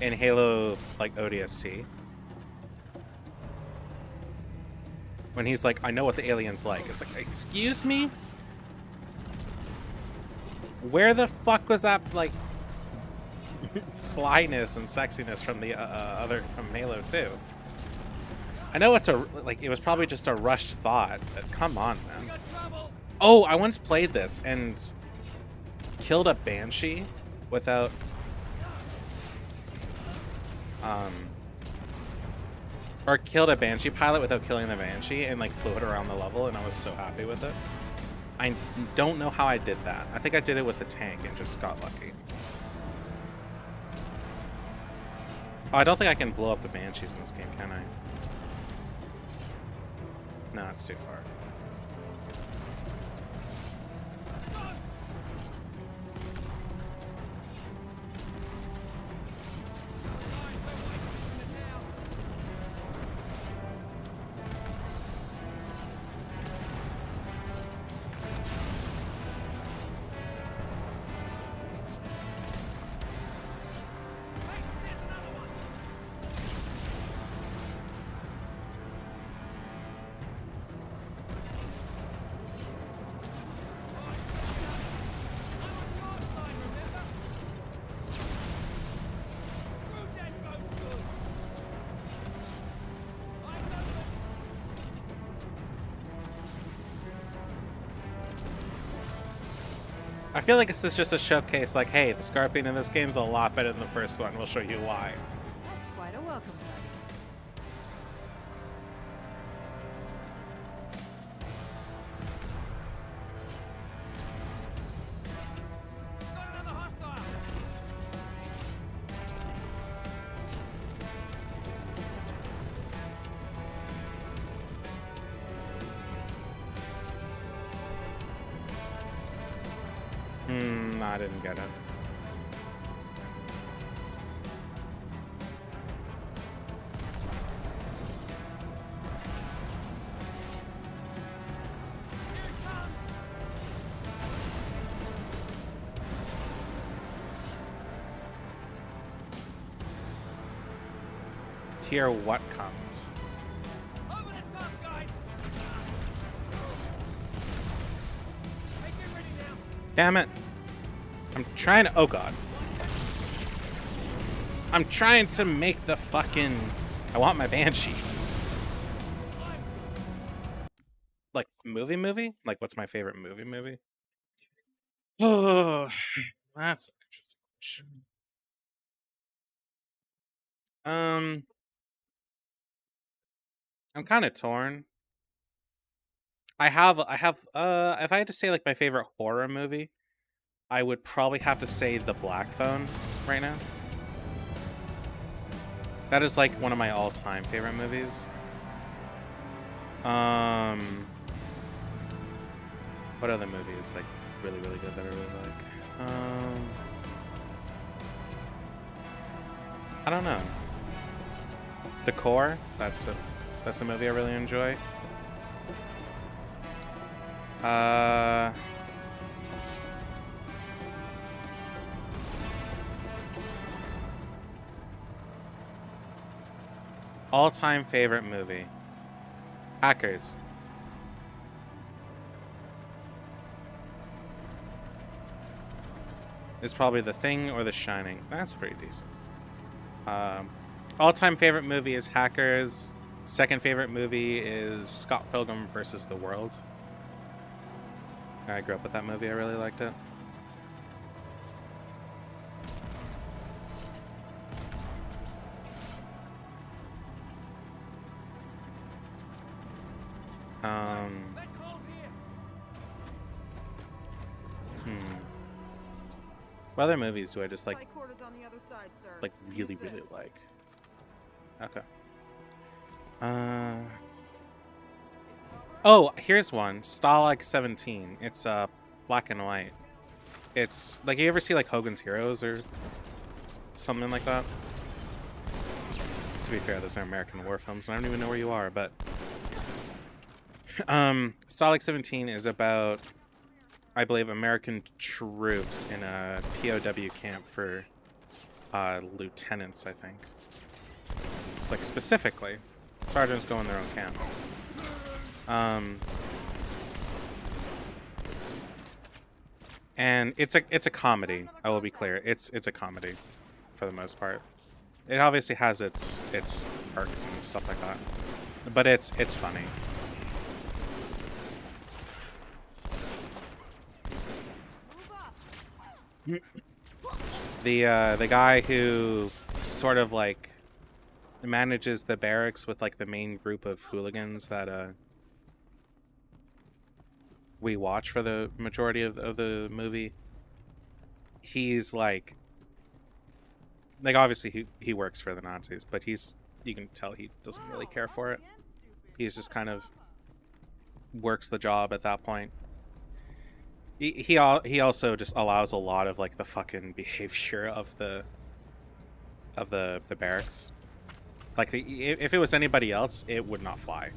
Halo like ODST. When he's like, "I know what the aliens like," it's like, excuse me? Where the fuck was that like slyness and sexiness from the from Halo 2? I know it's it was probably just a rushed thought, but come on, man. Oh, I once played this and killed a Banshee without or killed a Banshee pilot without killing the Banshee and like flew it around the level, and I was so happy with it. I don't know how I did that. I think I did it with the tank and just got lucky. Oh, I don't think I can blow up the Banshees in this game, can I? No, it's too far. I feel like this is just a showcase, like, hey, the Scorpion in this game's a lot better than the first one. We'll show you why. That's quite a welcome party. I didn't get it. Here what comes? Damn it. I'm trying to... Oh, God. I'm trying to make the fucking... I want my Banshee. Like, movie? Like, what's my favorite movie? Oh, that's an interesting question. I'm kind of torn. If I had to say, like, my favorite horror movie, I would probably have to say The Black Phone right now. That is, like, one of my all-time favorite movies. What other movies, like, really, really good that I really like? I don't know. The Core, that's a movie I really enjoy. All-time favorite movie. Hackers. It's probably The Thing or The Shining. That's pretty decent. All-time favorite movie is Hackers. Second favorite movie is Scott Pilgrim vs. the World. I grew up with that movie. I really liked it. What other movies do I just like really like? Okay. Oh, here's one. Stalag 17. It's black and white. It's like, you ever see like Hogan's Heroes or something like that? To be fair, those are American war films, and I don't even know where you are, but Stalag 17 is about, I believe, American troops in a POW camp for lieutenants, I think. It's like specifically, sergeants go in their own camp. And it's a comedy. I will be clear. It's a comedy for the most part. It obviously has its perks and stuff like that, but it's funny. The guy who sort of like manages the barracks with like the main group of hooligans that we watch for the majority of the movie, he's like obviously he works for the Nazis, but you can tell he doesn't really care for it. He's just kind of works the job at that point. He also just allows a lot of like the fucking behavior of the barracks. Like if it was anybody else, it would not fly,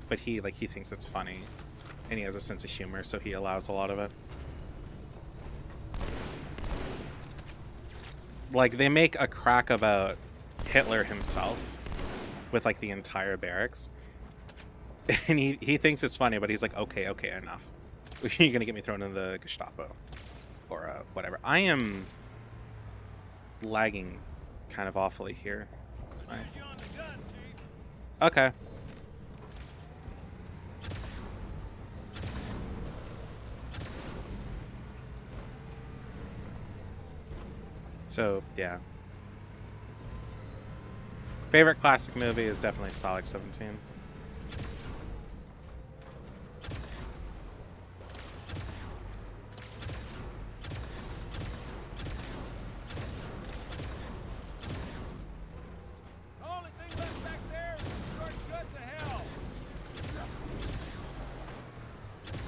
but he thinks it's funny, and he has a sense of humor, so he allows a lot of it. Like, they make a crack about Hitler himself with like the entire barracks, and he thinks it's funny, but he's like, okay, enough. You're gonna get me thrown in the Gestapo or whatever. I am lagging kind of awfully here. Okay. So, yeah. Favorite classic movie is definitely Stalag 17.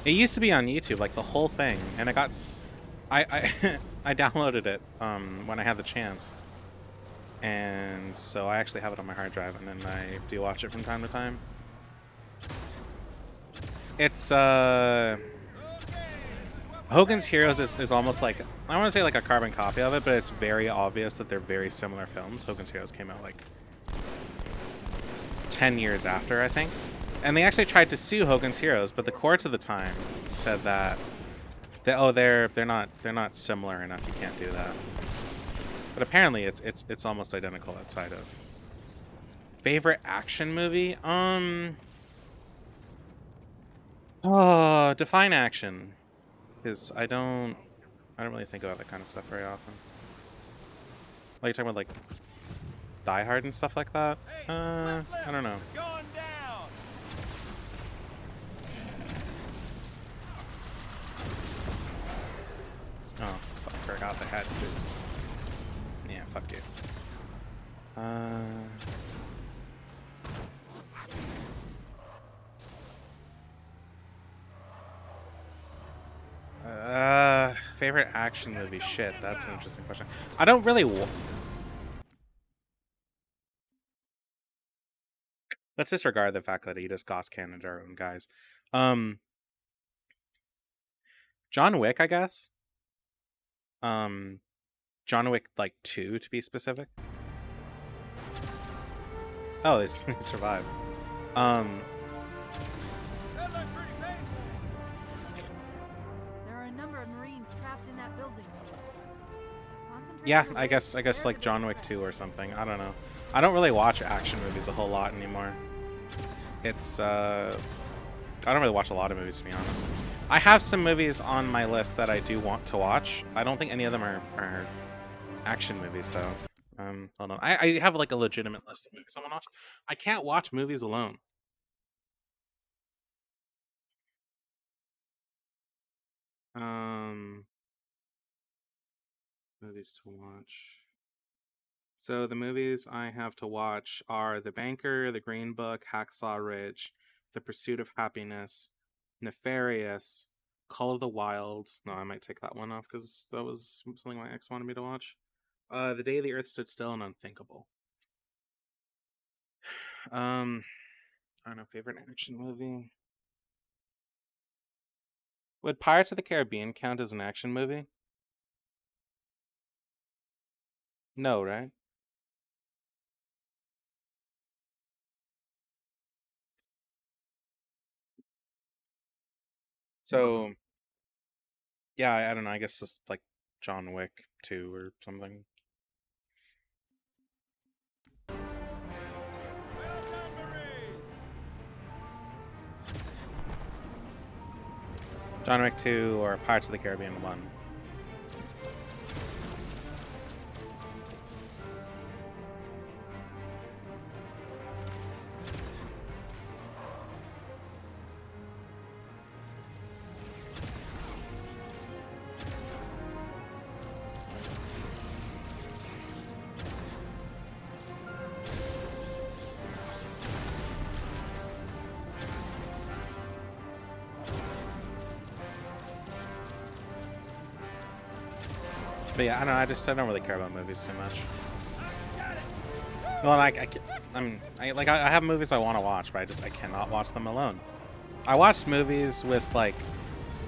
It used to be on YouTube, like the whole thing, and I downloaded it when I had the chance, and so I actually have it on my hard drive, and then I do watch it from time to time. It's Hogan's Heroes is almost like, I don't want to say like a carbon copy of it, but it's very obvious that they're very similar films. Hogan's Heroes came out like 10 years after, I think. And they actually tried to sue Hogan's Heroes, but the courts at the time said that They're not similar enough. You can't do that. But apparently it's almost identical outside of. Favorite action movie? Oh, define action. Because I don't really think about that kind of stuff very often. Like, you're talking about like Die Hard and stuff like that? I don't know. Oh, I forgot they had boosts. Yeah, fuck you. Favorite action movie? Shit, that's an interesting question. I don't really. Let's disregard the fact that Adidas, Goss Canada are own guys. John Wick, I guess. John Wick like 2 to be specific. Oh, they survived. Yeah, I guess like John Wick 2 or something. I don't know. I don't really watch action movies a whole lot anymore. It's I don't really watch a lot of movies, to be honest. I have some movies on my list that I do want to watch. I don't think any of them are action movies though. Hold on. I have like a legitimate list of movies I want to watch. I can't watch movies alone. Movies to watch. So the movies I have to watch are The Banker, The Green Book, Hacksaw Ridge, The Pursuit of Happiness, Nefarious, Call of the Wild. No, I might take that one off because that was something my ex wanted me to watch. The Day the Earth Stood Still and Unthinkable. I don't know, favorite action movie? Would Pirates of the Caribbean count as an action movie? No, right? So, yeah, I don't know. I guess just like John Wick 2 or something. John Wick 2 or Pirates of the Caribbean 1. But yeah, I don't know. I don't really care about movies too much. Well, I have movies I want to watch, but I cannot watch them alone. I watched movies with like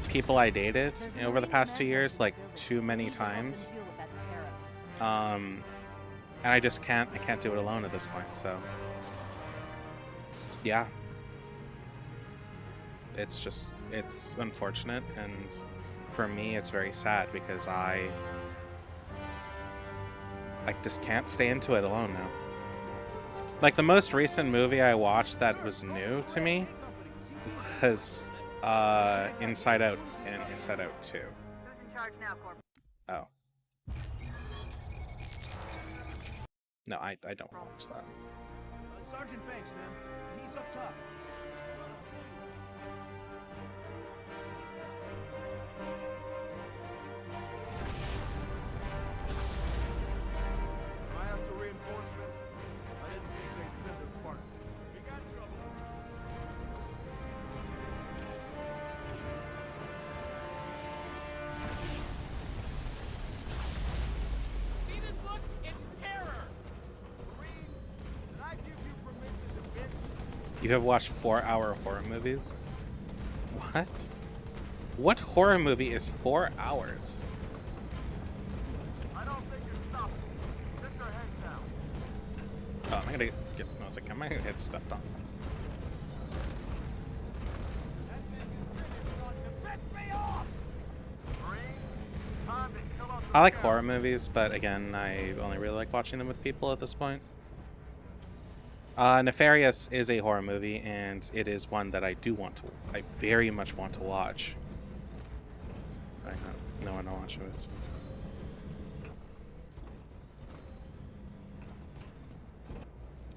people I dated over the past 2 years, like too many times. And I just can't do it alone at this point. So yeah, it's unfortunate, and for me, it's very sad because I just can't stay into it alone now. Like, the most recent movie I watched that was new to me was Inside Out and Inside Out 2. Who's in charge now, Corp? Oh. No, I don't watch that. Sergeant Banks, man. He's up top. You have watched 4-hour horror movies? What? What horror movie is 4 hours? I don't think it's stopping. Sit your heads down. Oh, am I gonna get... I was like, am I gonna get stepped on? That thing is really starting to piss me off! I like horror movies, but again, I only really like watching them with people at this point. Nefarious is a horror movie, and it is one that I very much want to watch. I know no one to watch it with.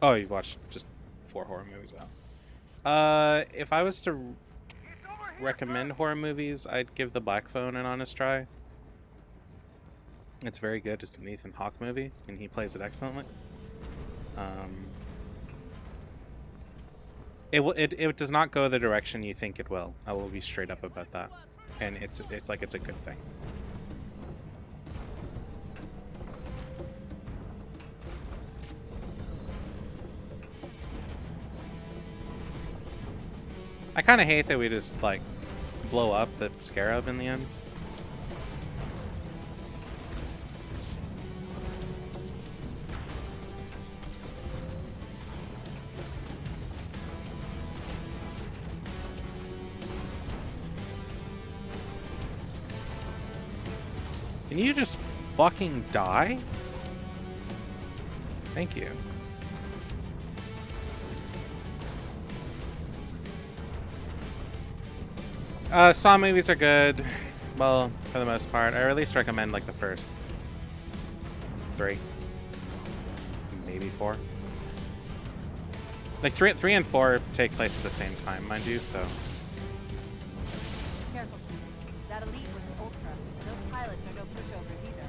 Oh, you've watched just 4 horror movies out. If I was to recommend horror movies, I'd give The Black Phone an honest try. It's very good. It's an Ethan Hawke movie, and he plays it excellently. It does not go the direction you think it will. I will be straight up about that, and it's a good thing. I kind of hate that we just like blow up the Scarab in the end. Can you just fucking die? Thank you. Saw movies are good. Well, for the most part. I at least recommend like the first 3. Maybe 4. Like 3 and 4 take place at the same time, mind you, so. Careful. That elite was an ultra. Those pilots are no pushovers either.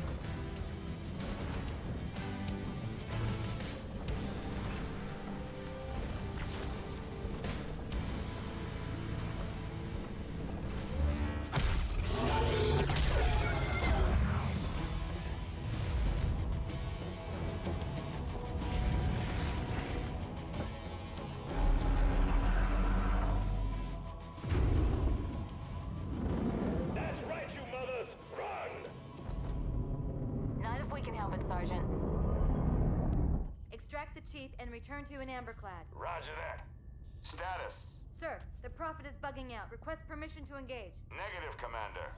Extract the chief and return to an amberclad. Roger that. Status. Sir, the Prophet is bugging out. Request permission to engage. Negative, Commander.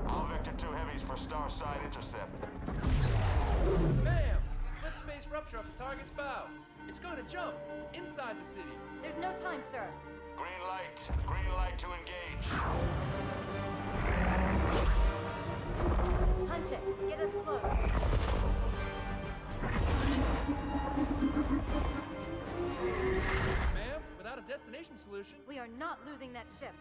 All Vector 2 heavies for Starside intercept. Bam! Slip space rupture off the target's bow. It's going to jump inside the city. There's no time, sir. Green light. Green light to engage. Punch it. Get us close. Ma'am, without a destination solution... We are not losing that ship.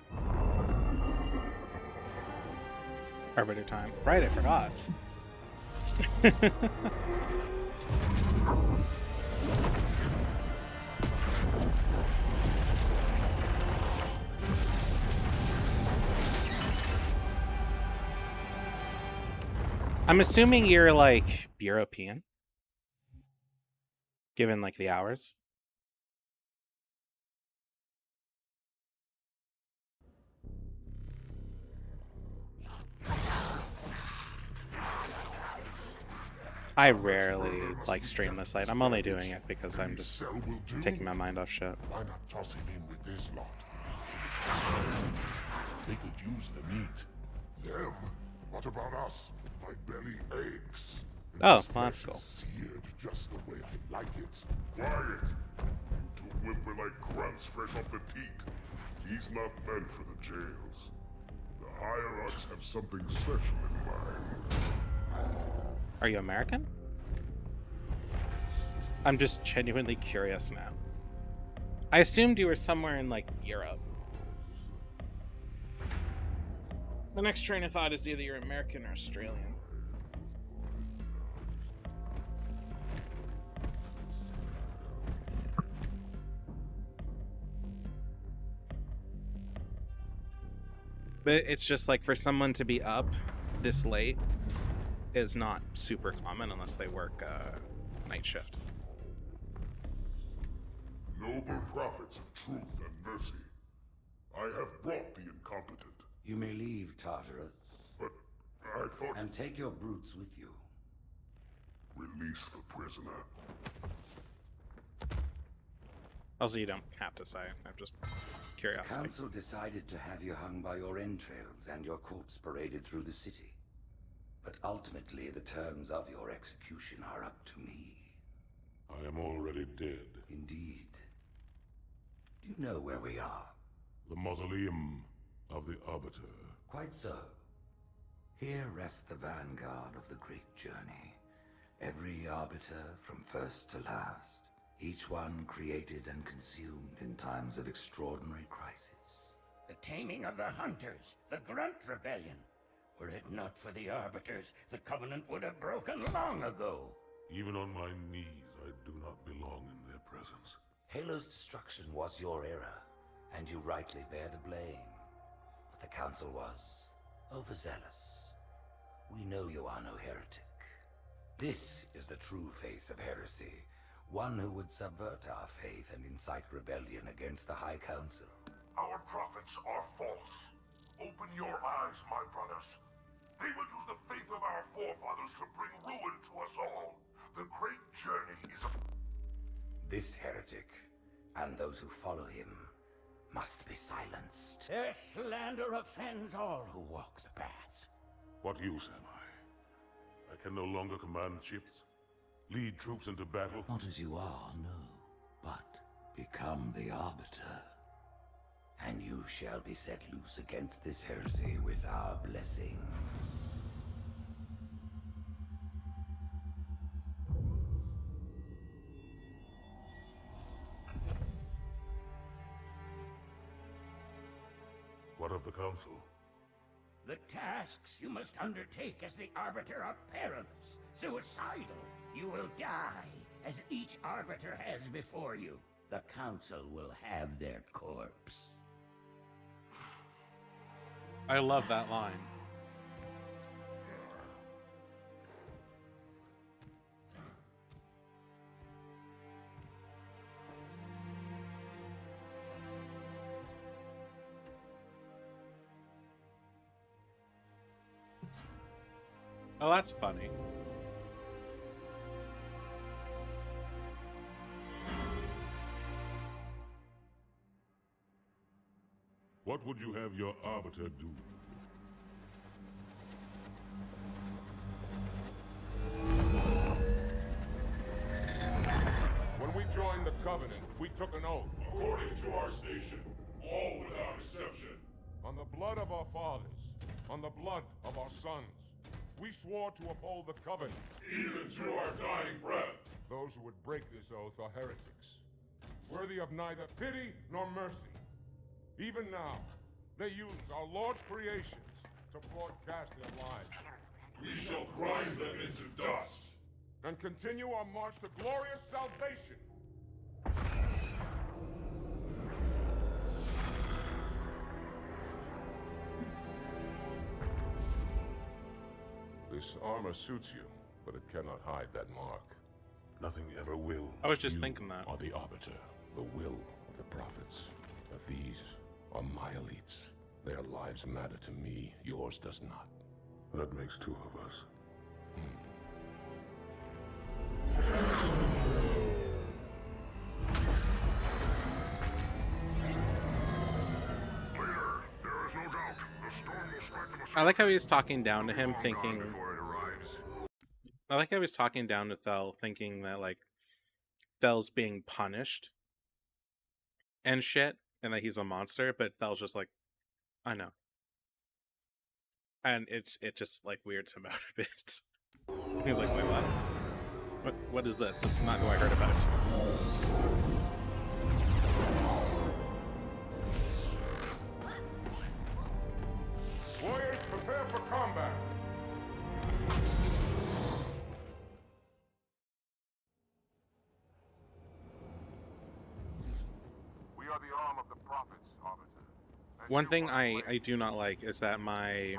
Arbiter time. Right, I forgot. I'm assuming you're like European, given like the hours. I rarely like stream this site. I'm only doing it because I'm just taking my mind off shit. Why not toss him in with this lot? They could use the meat. Them? What about us? My belly aches. Oh, well, that's cool. Seared just the way I like it. Quiet! You two whimper like grunts fresh off the teat. He's not meant for the jails. The hierarchs have something special in mind. Are you American? I'm just genuinely curious now. I assumed you were somewhere in like Europe. The next train of thought is either you're American or Australian. But it's just like for someone to be up this late is not super common unless they work night shift. Noble prophets of truth and mercy, I have brought the incompetent. You may leave, Tartarus. But I thought... And take your brutes with you. Release the prisoner. Also, you don't have to say. I'm just curious. The council decided to have you hung by your entrails and your corpse paraded through the city. but ultimately the terms of your execution are up to me. I am already dead. Indeed. Do you know where we are? The mausoleum of the Arbiter. Quite so. Here rests the vanguard of the great journey. Every Arbiter from first to last. Each one created and consumed in times of extraordinary crisis. The taming of the Hunters, the Grunt Rebellion. Were it not for the Arbiters, the Covenant would have broken long ago. Even on my knees, I do not belong in their presence. Halo's destruction was your error, and you rightly bear the blame. But the Council was overzealous. We know you are no heretic. This is the true face of heresy, one who would subvert our faith and incite rebellion against the High Council. Our prophets are false. Open your eyes, my brothers. They will use the faith of our forefathers to bring ruin to us all. The great journey is... This heretic, and those who follow him, must be silenced. Their slander offends all who walk the path. What use am I? I can no longer command ships, lead troops into battle. Not as you are, no, but become the Arbiter. And you shall be set loose against this heresy with our blessing. What of the Council? The tasks you must undertake as the Arbiter are perilous, suicidal. You will die, as each Arbiter has before you. The Council will have their corpse. I love that line. Oh, that's funny. What would you have your Arbiter do? When we joined the Covenant, we took an oath. According to our station, all without exception. On the blood of our fathers, on the blood of our sons, we swore to uphold the Covenant. Even to our dying breath. Those who would break this oath are heretics, worthy of neither pity nor mercy. Even now, they use our Lord's creations to broadcast their lies. We shall grind them into dust. And continue our march to glorious salvation. This armor suits you, but it cannot hide that mark. Nothing ever will. I was just thinking that. Are the Arbiter, the will of the prophets. But these are my elites. Their lives matter to me, yours does not. That makes two of us. Later, there is no doubt the storm will strike them. I like how he's talking down to him, thinking... Before it arrives. I like how he's talking down to Thel, thinking that, like, Thel's being punished and shit, and that he's a monster, but Thel's just like, I know. And it just, like, weirds him out a bit. He's like, wait, what? What is this? This is not who I heard about. Warriors, prepare for combat. We are the arm of the prophets, Arbiter. One thing I do not like is that my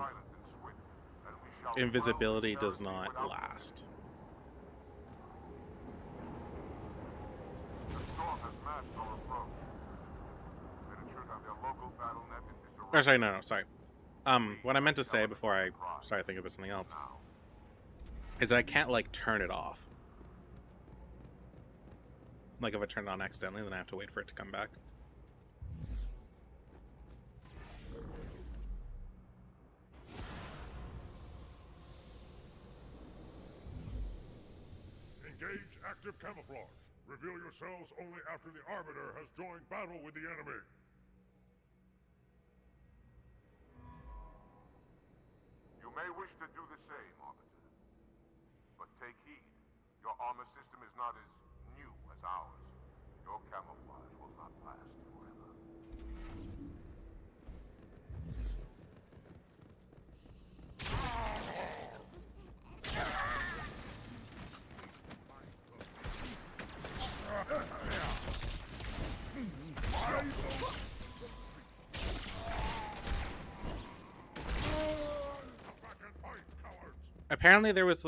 invisibility does not last. Or sorry, no, sorry. What I meant to say before I started thinking about something else is that I can't, like, turn it off. Like, if I turn it on accidentally, then I have to wait for it to come back. Engage active camouflage. Reveal yourselves only after the Arbiter has joined battle with the enemy. You may wish to do the same, Arbiter. But take heed. Your armor system is not as new as ours. Your camouflage will not last forever. Apparently there's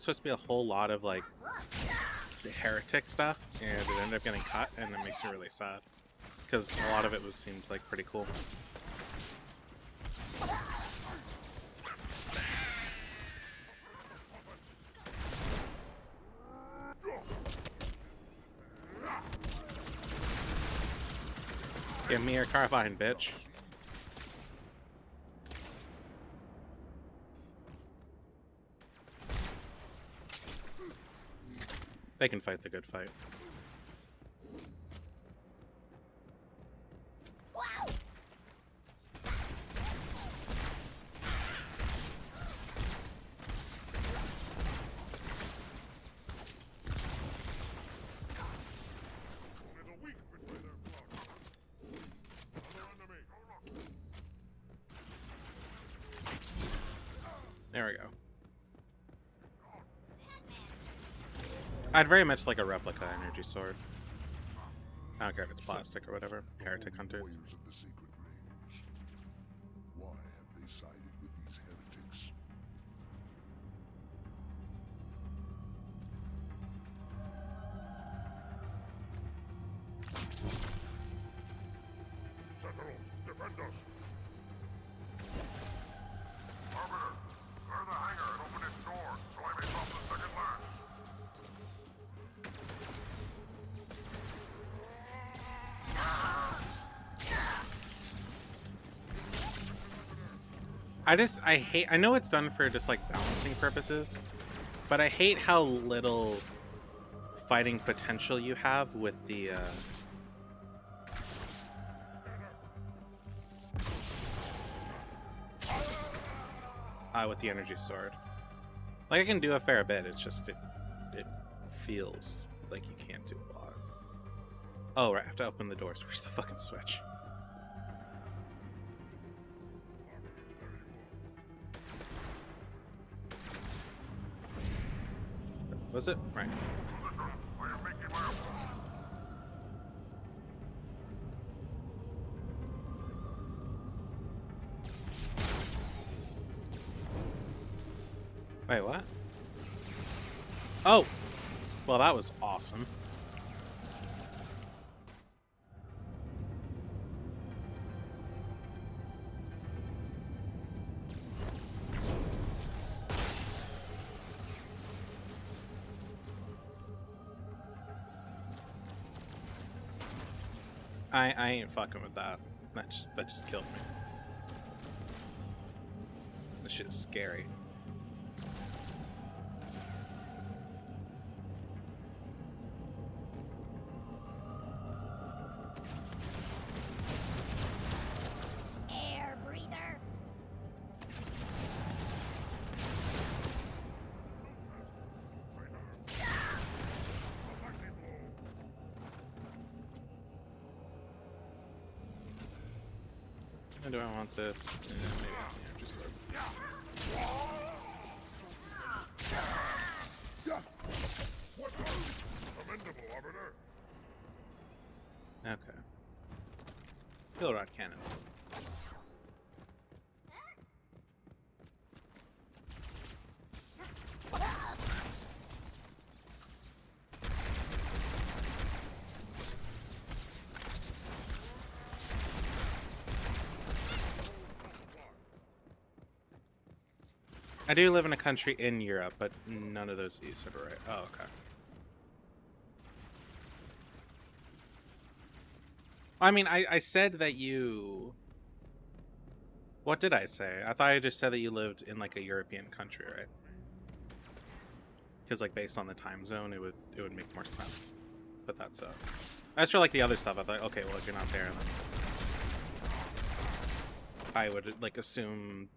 supposed to be a whole lot of like heretic stuff, and it ended up getting cut, and it makes me really sad because a lot of it seems like pretty cool. Give me your carbine, bitch. They can fight the good fight. There we go. I'd very much like a replica energy sword. I don't care if it's plastic or whatever. Heretic hunters. Warriors of the Sacred Rings. Why have they sided with these heretics? Sentinels, defend us! Arbiter, clear the hangar and open its door so I may drop the second latch. I know it's done for just like balancing purposes, but I hate how little fighting potential you have with the energy sword. Like I can do a fair bit, it's just it feels like you can't do a lot. Oh right, I have to open the doors. Where's the fucking switch? Was it? Right. Wait, what? Oh! Well, that was awesome. I ain't fucking with that. That just killed me. This shit is scary. Air breather. Do I want this? Yeah, maybe. Yeah, just Commendable, Arbiter. okay. Kill rod cannon. I do live in a country in Europe, but none of those East are right. Oh, okay. I mean, I said that you... What did I say? I thought I just said that you lived in, like, a European country, right? because like based on the time zone, it would make more sense. But that's as for like the other stuff, I thought, okay, well if you're not there, then I would like assume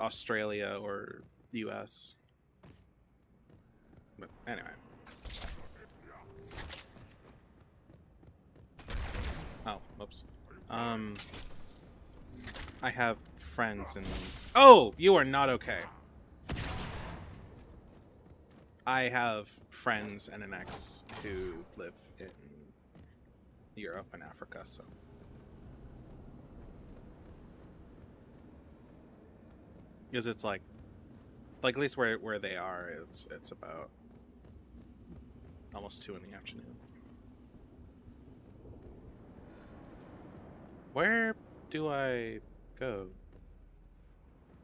Australia or US. But anyway. Oh, whoops. I have friends in... Oh! You are not okay. I have friends and an ex who live in Europe and Africa, so... Because it's like at least where they are, it's about almost 2 in the afternoon. Where do I go?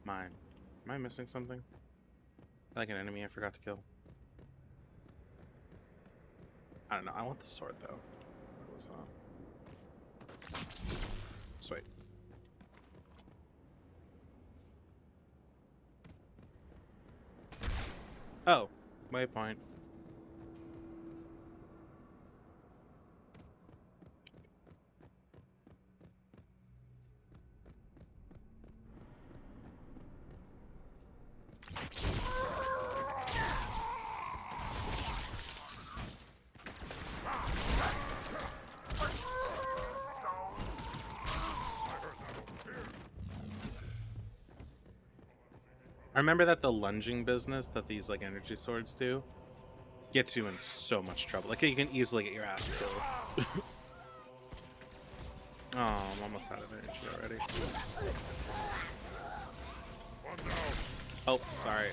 Mine. Am I missing something? Like an enemy I forgot to kill? I don't know. I want the sword though. What was that? Sweet. Oh, waypoint. I remember that the lunging business that these like energy swords do gets you in so much trouble. Like you can easily get your ass killed. Oh, I'm almost out of energy already. Oh, sorry.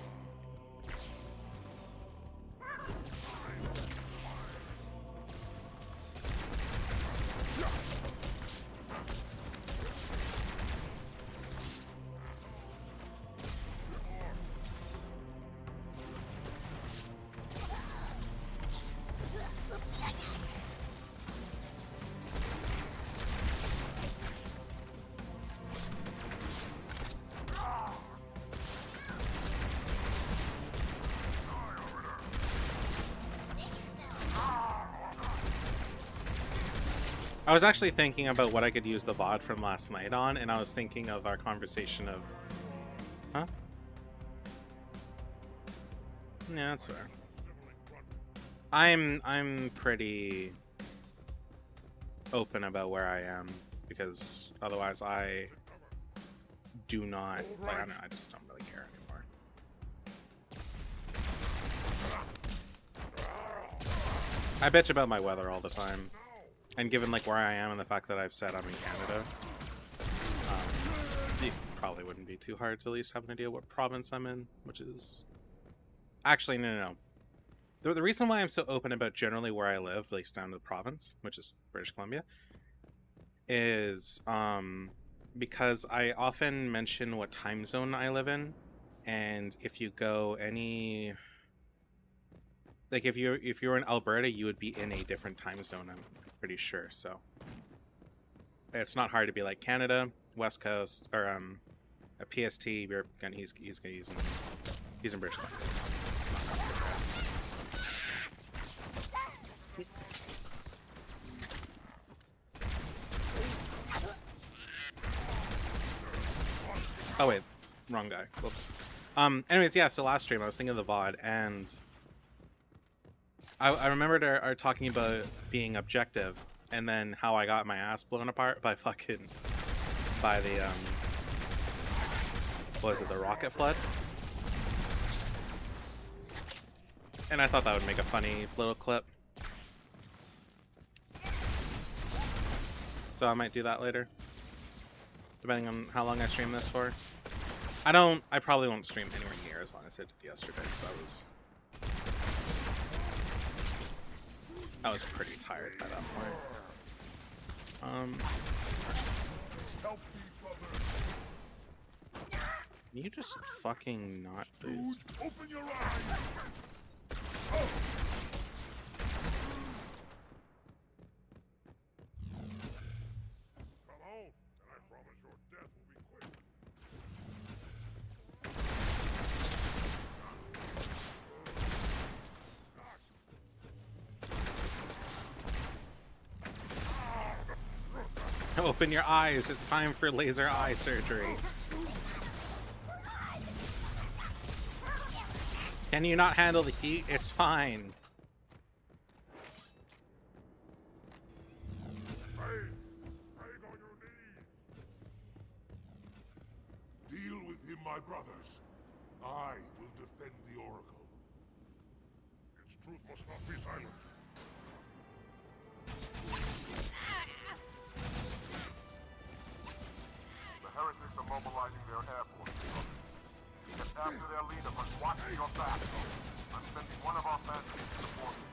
I was actually thinking about what I could use the VOD from last night on, and I was thinking of our conversation of... Huh? Yeah, that's fair. I'm pretty open about where I am, because otherwise I do not... Like, I don't know, I just don't really care anymore. I bitch about my weather all the time. And given like where I am and the fact that I've said I'm in Canada, it probably wouldn't be too hard to at least have an idea what province I'm in, which is... Actually, no. The reason why I'm so open about generally where I live, at least down to the province, which is British Columbia, is because I often mention what time zone I live in, and if you go any... Like if you're in Alberta, you would be in a different time zone, I'm pretty sure. So it's not hard to be like Canada, West Coast, or a PST. Europe, and he's in British Columbia. Oh wait, wrong guy. Whoops. Anyways, yeah. So last stream I was thinking of the VOD and. I remembered our talking about being objective, and then how I got my ass blown apart by the what is it, the rocket flood? And I thought that would make a funny little clip. So I might do that later, depending on how long I stream this for. I probably won't stream anywhere near as long as I did yesterday, because I was pretty tired by that point. Can you just fucking not, please? Open your eyes! Come home, and I promise your death will be quick. Open your eyes. It's time for laser eye surgery. Can you not handle the heat? It's fine. Deal with him, my brothers. I will defend the Oracle. Its truth must not be silenced. The heretics are mobilizing their air forces. Get after their leader, but watch your back. I'm sending one of our bandits to support you.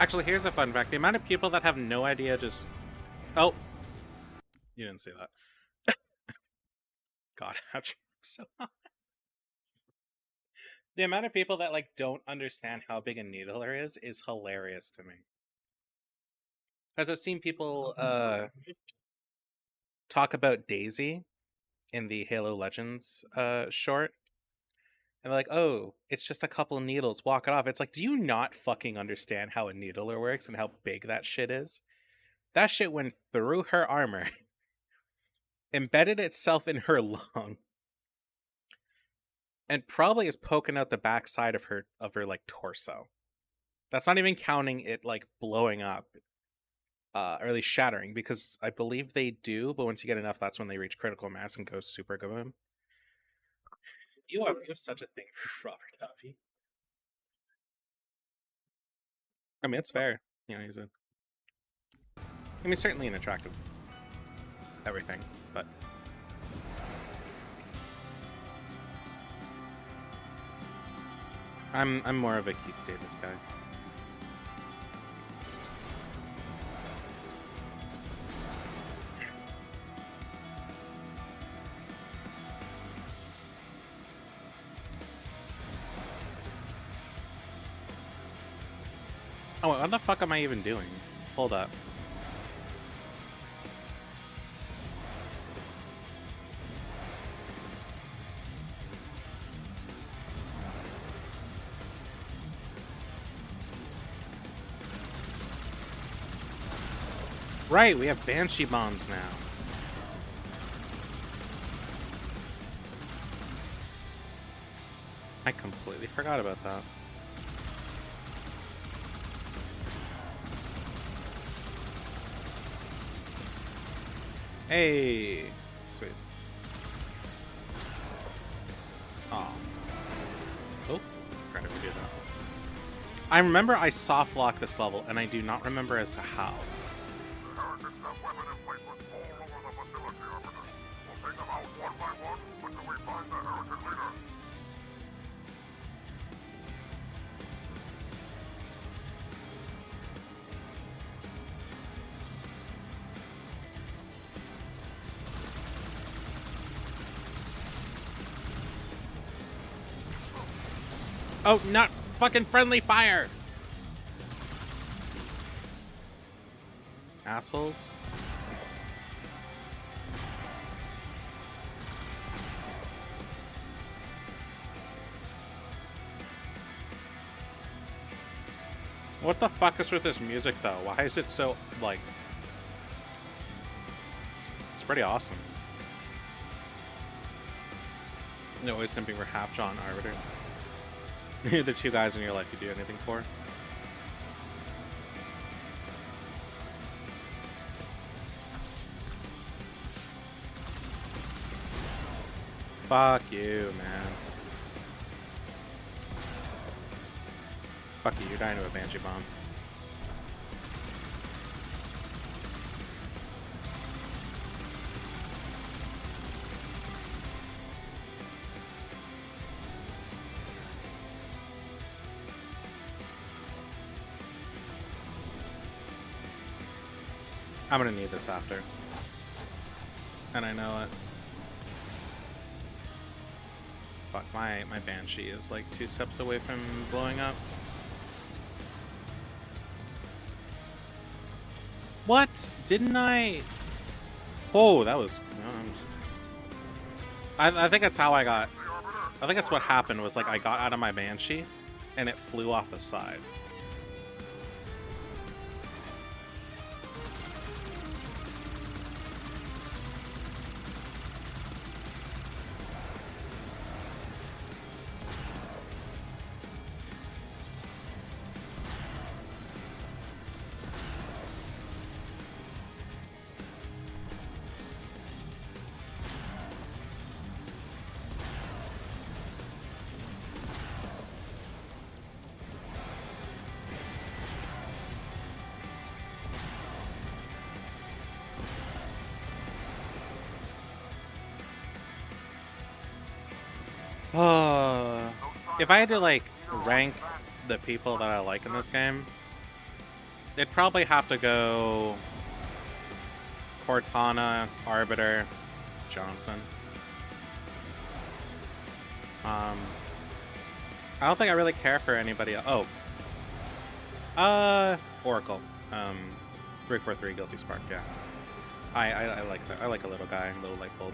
Actually, here's a fun fact. The amount of people that have no idea just... Oh. You didn't see that. God, ouch. So the amount of people that, like, don't understand how big a needler is hilarious to me. Because I've seen people, talk about Daisy in the Halo Legends, short. And they're like, oh, it's just a couple needles, walk it off. It's like, do you not fucking understand how a needler works and how big that shit is? That shit went through her armor, embedded itself in her lung, and probably is poking out the backside of her like torso. That's not even counting it like blowing up, or at least shattering, because I believe they do, but once you get enough, that's when they reach critical mass and go super kaboom. You have such a thing for Robert Duffy. I mean, it's fair. You know, he's certainly an attractive everything, but I'm more of a Keith David guy. Oh, what the fuck am I even doing? Hold up. Right, we have Banshee bombs now. I completely forgot about that. Hey, sweet. Oh. Oh, forgot to do that. I remember I soft locked this level, and I do not remember as to how. The heretics have weapon emplacements all over the facility, Arbiter. We'll take them out one by one until we find the heretic leader. Oh, not fucking friendly fire! Assholes. What the fuck is with this music, though? Why is it so, like... It's pretty awesome. No, always simping for half John Arbiter. The two guys in your life you do anything for. Fuck you, man. Fuck you, you're dying to a Banshee bomb. I'm gonna need this after. And I know it. Fuck, my Banshee is like 2 steps away from blowing up. What? Didn't I? Oh, that was... I think that's how I got. I think that's what happened. Was like I got out of my Banshee, and it flew off the side. If I had to like rank the people that I like in this game, it'd probably have to go Cortana, Arbiter, Johnson. I don't think I really care for anybody else. Oh, Oracle. 343 Guilty Spark. Yeah, I like that. I like a little guy, a little light bulb.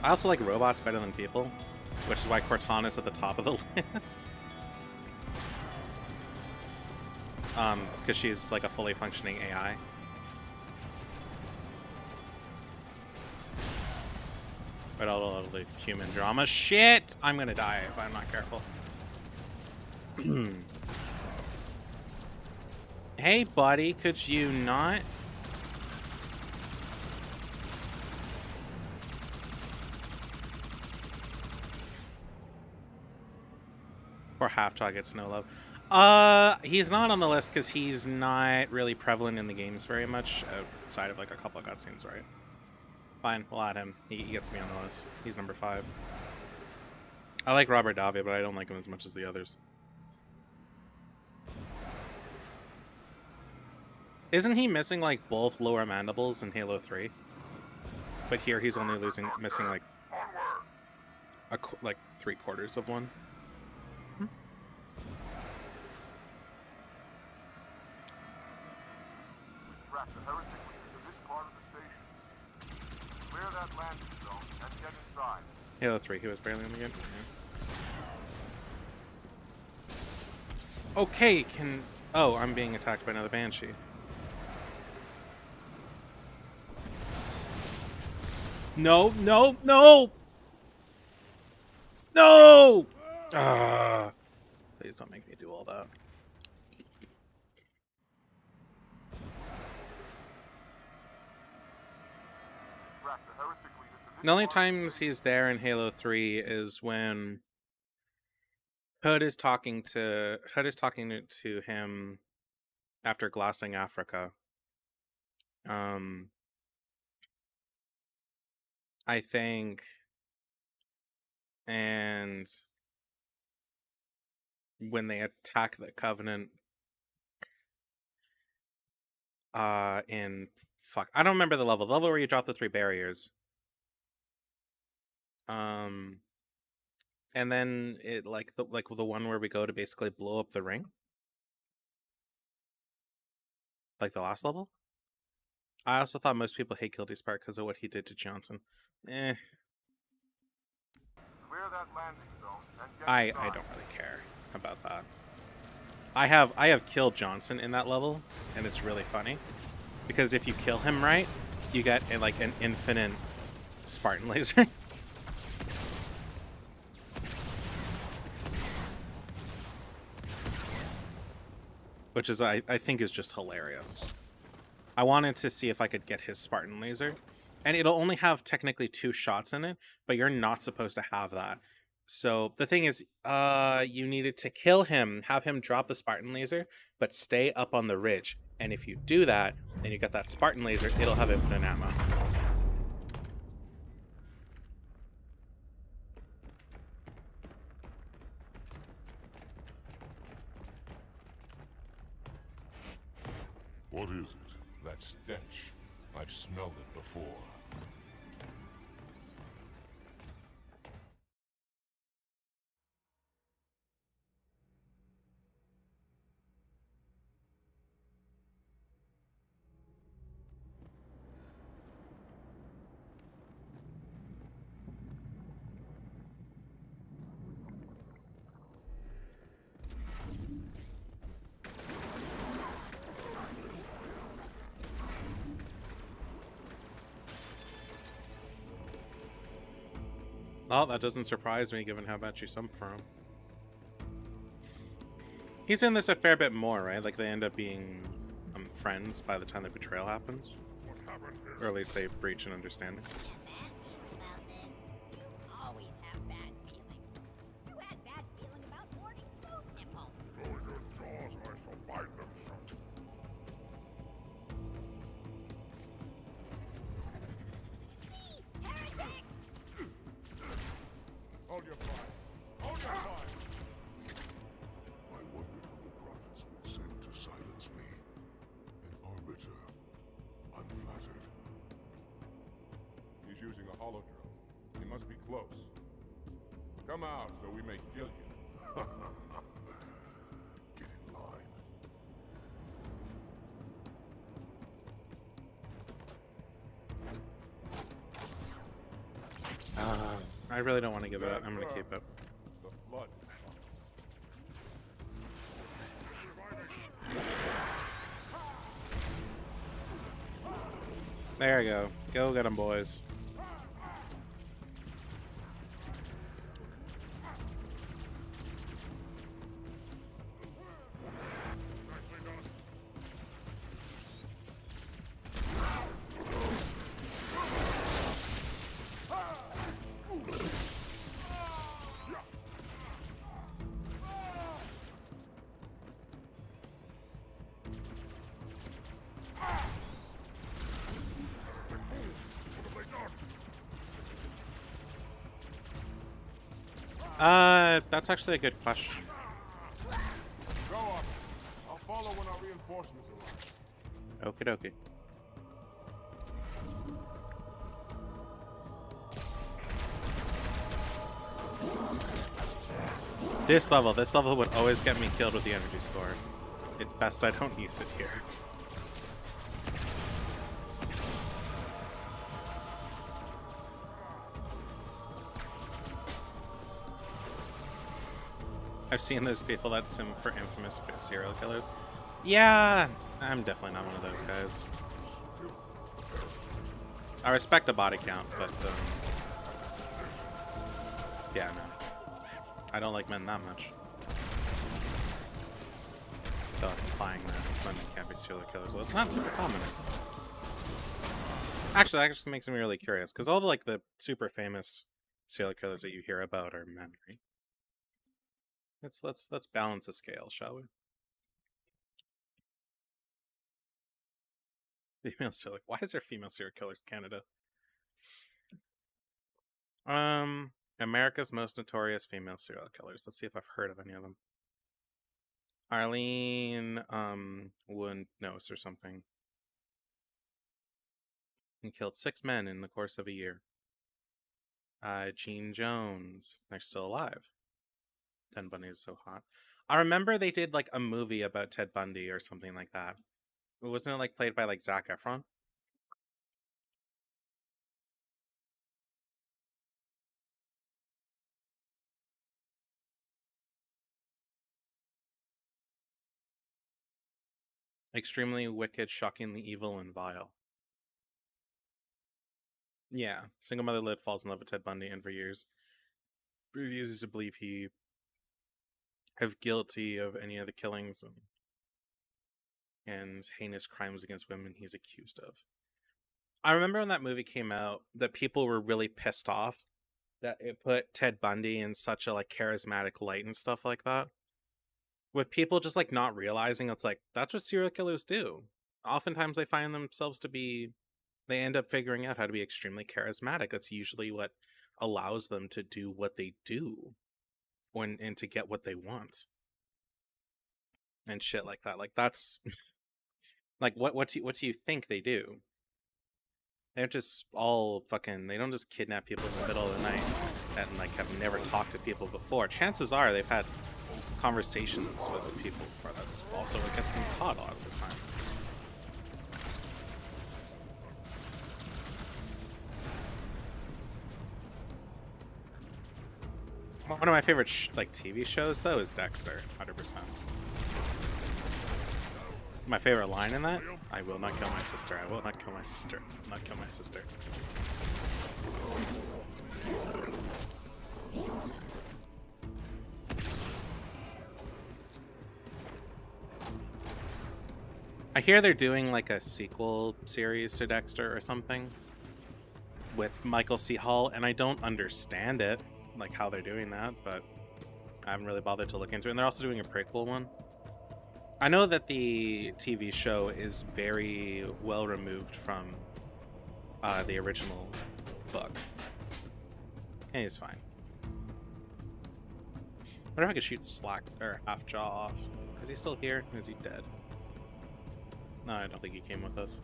I also like robots better than people, which is why Cortana's at the top of the list. Because she's like a fully functioning AI. But all the human drama. Shit! I'm gonna die if I'm not careful. Hey, buddy, could you not? Or Half-Jaw gets no love. He's not on the list because he's not really prevalent in the games very much, outside of like a couple of cutscenes, right? Fine, we'll add him. He gets me on the list. He's number 5. I like Robert Davi, but I don't like him as much as the others. Isn't he missing like both lower mandibles in Halo 3? But here he's only missing like like 3/4 of one. Halo 3, he was barely in the game. Yeah. Okay, oh, I'm being attacked by another Banshee. No, no, no! No! Please don't make me do all that. The only times he's there in Halo 3 is when Hood is talking to him after glassing Africa. I think, and when they attack the Covenant I don't remember the level where you drop the 3 barriers. And then it like the one where we go to basically blow up the ring, like the last level. I also thought most people hate Guilty Spark because of what he did to Johnson. I don't really care about that. I have killed Johnson in that level, and it's really funny because if you kill him right, you get like an infinite Spartan laser. Which is, I think, is just hilarious. I wanted to see if I could get his Spartan laser. And it'll only have technically 2 shots in it, but you're not supposed to have that. So the thing is, you needed to kill him, have him drop the Spartan laser, but stay up on the ridge. And if you do that, and you get that Spartan laser, it'll have infinite ammo. What is it? That stench. I've smelled it before. Well, that doesn't surprise me given how much you sump for him. He's in this a fair bit more, right? Like they end up being friends by the time the betrayal happens. Or at least they breach an understanding. Hold your fire. Hold your fire. I wondered who the prophets would send to silence me. An arbiter. I'm flattered. He's using a hollow drill. He must be close. Come out so we may kill you. Get in line. I really don't want to give it up. I'm going to keep it. The flood. There you go. Go get them, boys. That's actually a good question. Go up. I'll follow when our reinforcements arrive. Okie dokie. This level would always get me killed with the energy sword. It's best I don't use it here. I've seen those people that sim for infamous serial killers. Yeah, I'm definitely not one of those guys. I respect a body count, but yeah, no. I don't like men that much. So it's implying that women can't be serial killers. Well, it's not super common, is it? Actually, that actually makes me really curious, because all the, like, the super famous serial killers that you hear about are men, right? Let's balance the scale, shall we? Female serial. Why is there female serial killers in Canada? America's most notorious female serial killers. Let's see if I've heard of any of them. Arlene Wuntnos or something. He killed 6 men in the course of a year. Gene Jones. They're still alive. Ted Bundy is so hot. I remember they did like a movie about Ted Bundy or something like that. Wasn't it like played by like Zac Efron? Extremely wicked, shockingly evil, and vile. Yeah, single mother Liv falls in love with Ted Bundy, and for years refuses to believe he is guilty of any of the killings and heinous crimes against women he's accused of. I remember when that movie came out that people were really pissed off that it put Ted Bundy in such a like charismatic light and stuff like that. With people just like not realizing it's like that's what serial killers do. Oftentimes they find themselves to be, they end up figuring out how to be extremely charismatic. That's usually what allows them to do what they do and to get what they want. And shit like that. Like that's like what do you think they do? They're just all fucking, they don't just kidnap people in the middle of the night and like have never talked to people before. Chances are they've had conversations with people before. That's also what gets them caught a lot of the time. One of my favorite like TV shows though is Dexter, 100%. My favorite line in that: "I will not kill my sister. I will not kill my sister. I will not kill my sister." I hear they're doing like a sequel series to Dexter or something with Michael C. Hall, and I don't understand it, like how they're doing that, but I haven't really bothered to look into it. And they're also doing a prequel one. I know that the TV show is very well removed from the original book. And it's fine. I wonder if I could shoot Slack or Halfjaw off. Is he still here? Is he dead? No, I don't think he came with us.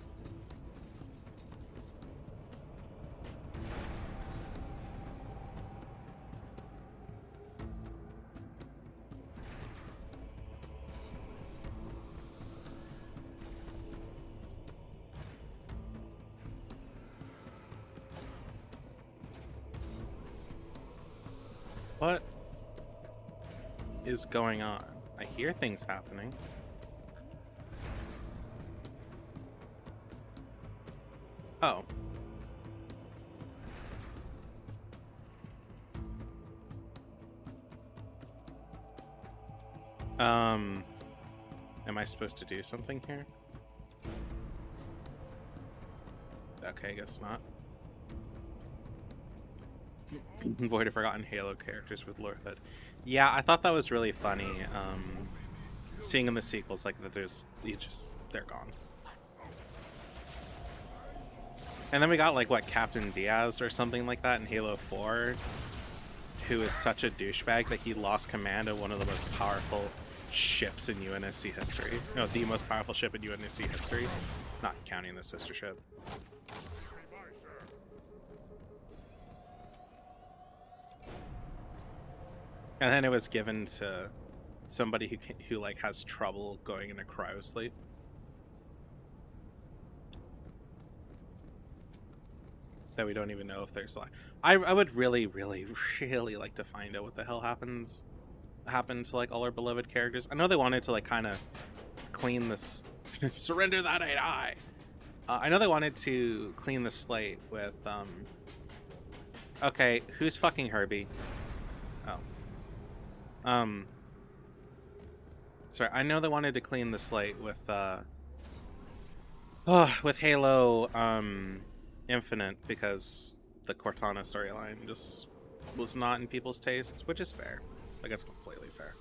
What is going on? I hear things happening. Oh. Am I supposed to do something here? Okay, I guess not. Void of Forgotten Halo characters with Lord Hood. Yeah, I thought that was really funny. Seeing in the sequels like that, they're gone. And then we got like what, Captain Diaz or something like that in Halo 4, who is such a douchebag that he lost command of one of the most powerful ships in UNSC history. No, the most powerful ship in UNSC history, not counting the sister ship. And then it was given to somebody who like has trouble going into cryo sleep. That we don't even know if there's like. I would really like to find out what the hell happened to like all our beloved characters. I know they wanted to like kind of clean this surrender that AI. I know they wanted to clean the slate with okay, who's fucking Herbie? Oh. Sorry, I know they wanted to clean the slate with Halo Infinite because the Cortana storyline just was not in people's tastes, which is fair. Like, it's completely fair.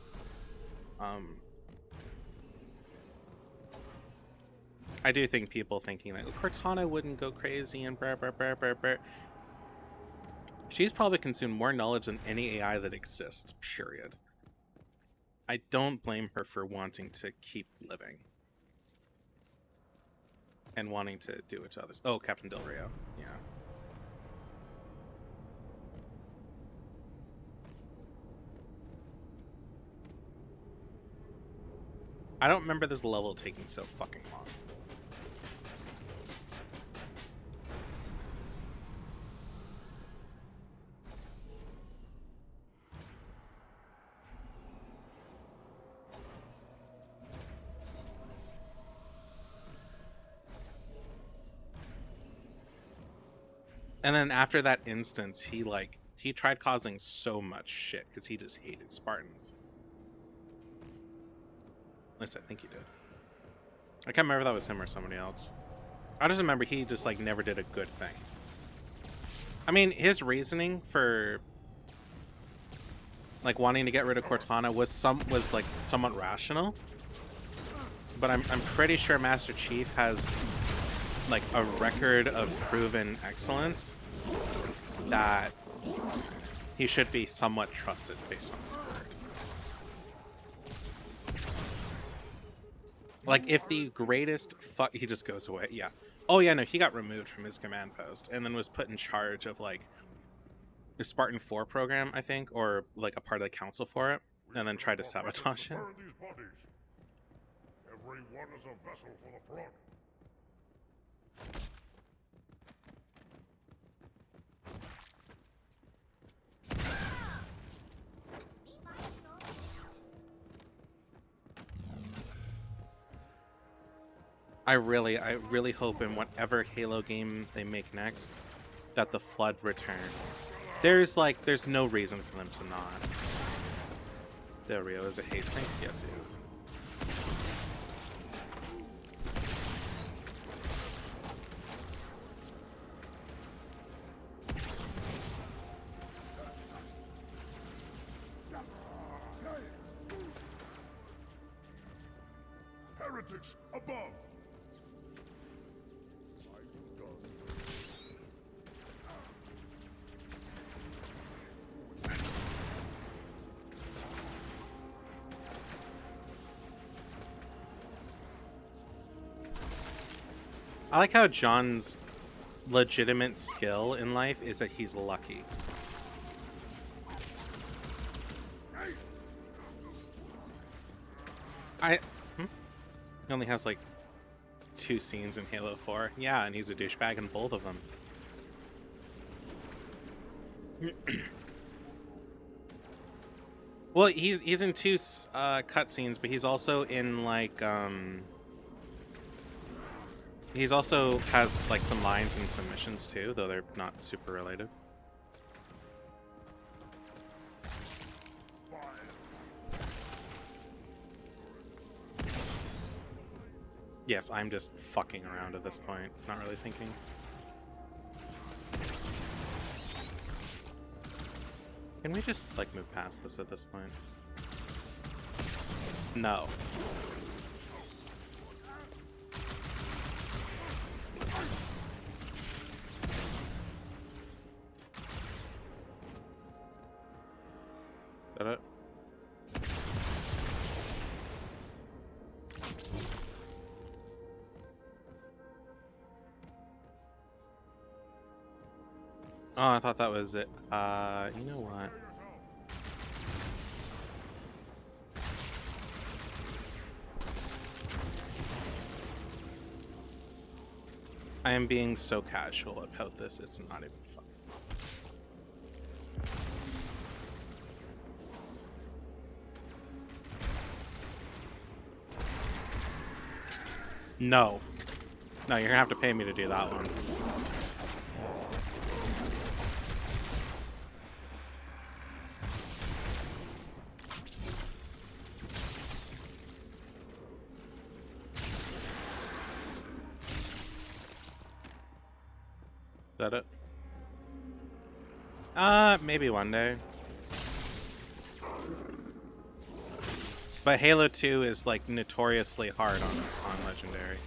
I do think people thinking that Cortana wouldn't go crazy and brr. She's probably consumed more knowledge than any AI that exists, period. I don't blame her for wanting to keep living. And wanting to do it to others. Oh, Captain Del Rio. Yeah. I don't remember this level taking so fucking long. And then after that instance, he tried causing so much shit because he just hated Spartans. At least I think he did. I can't remember if that was him or somebody else. I just remember he just like never did a good thing. I mean, his reasoning for like wanting to get rid of Cortana was like somewhat rational. But I'm pretty sure Master Chief has like a record of proven excellence that he should be somewhat trusted based on his word. Like, if the greatest he just goes away. Yeah. Oh yeah, no, he got removed from his command post and then was put in charge of like the Spartan 4 program, I think, or like a part of the council for it, and then tried to sabotage it. Every one is a vessel for the front. I really hope in whatever Halo game they make next that the Flood return. There's no reason for them to not. Del Rio is a hate sink? Yes, he is. heretics above! I like how John's legitimate skill in life is that he's lucky. He only has like 2 scenes in Halo 4. Yeah, and he's a douchebag in both of them. Well, he's in 2 cutscenes, but he's also in like he's also has like some lines in some missions too, though they're not super related. Yes, I'm just fucking around at this point, not really thinking. Can we just like move past this at this point? No. Is that it? Oh, I thought that was it. You know what? I am being so casual about this, it's not even fun. No. No, you're gonna have to pay me to do that one. Is that it? Maybe one day. But Halo 2 is like notoriously hard on Legendary.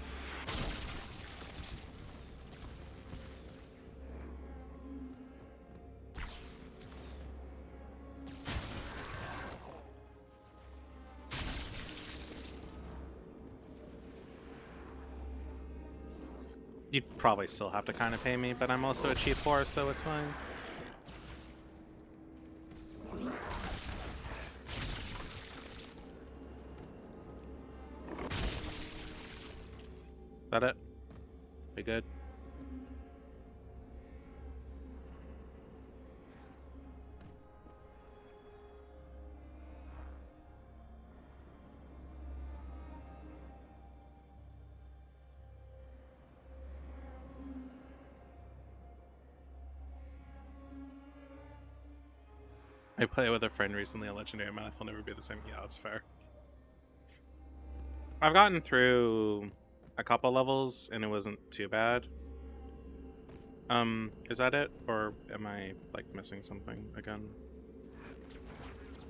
You'd probably still have to kind of pay me, but I'm also a cheap whore, so it's fine. Is that it? We good? I played with a friend recently on Legendary. My life will never be the same. Yeah, it's fair. I've gotten through a couple levels and it wasn't too bad. Is that it? Or am I like missing something again?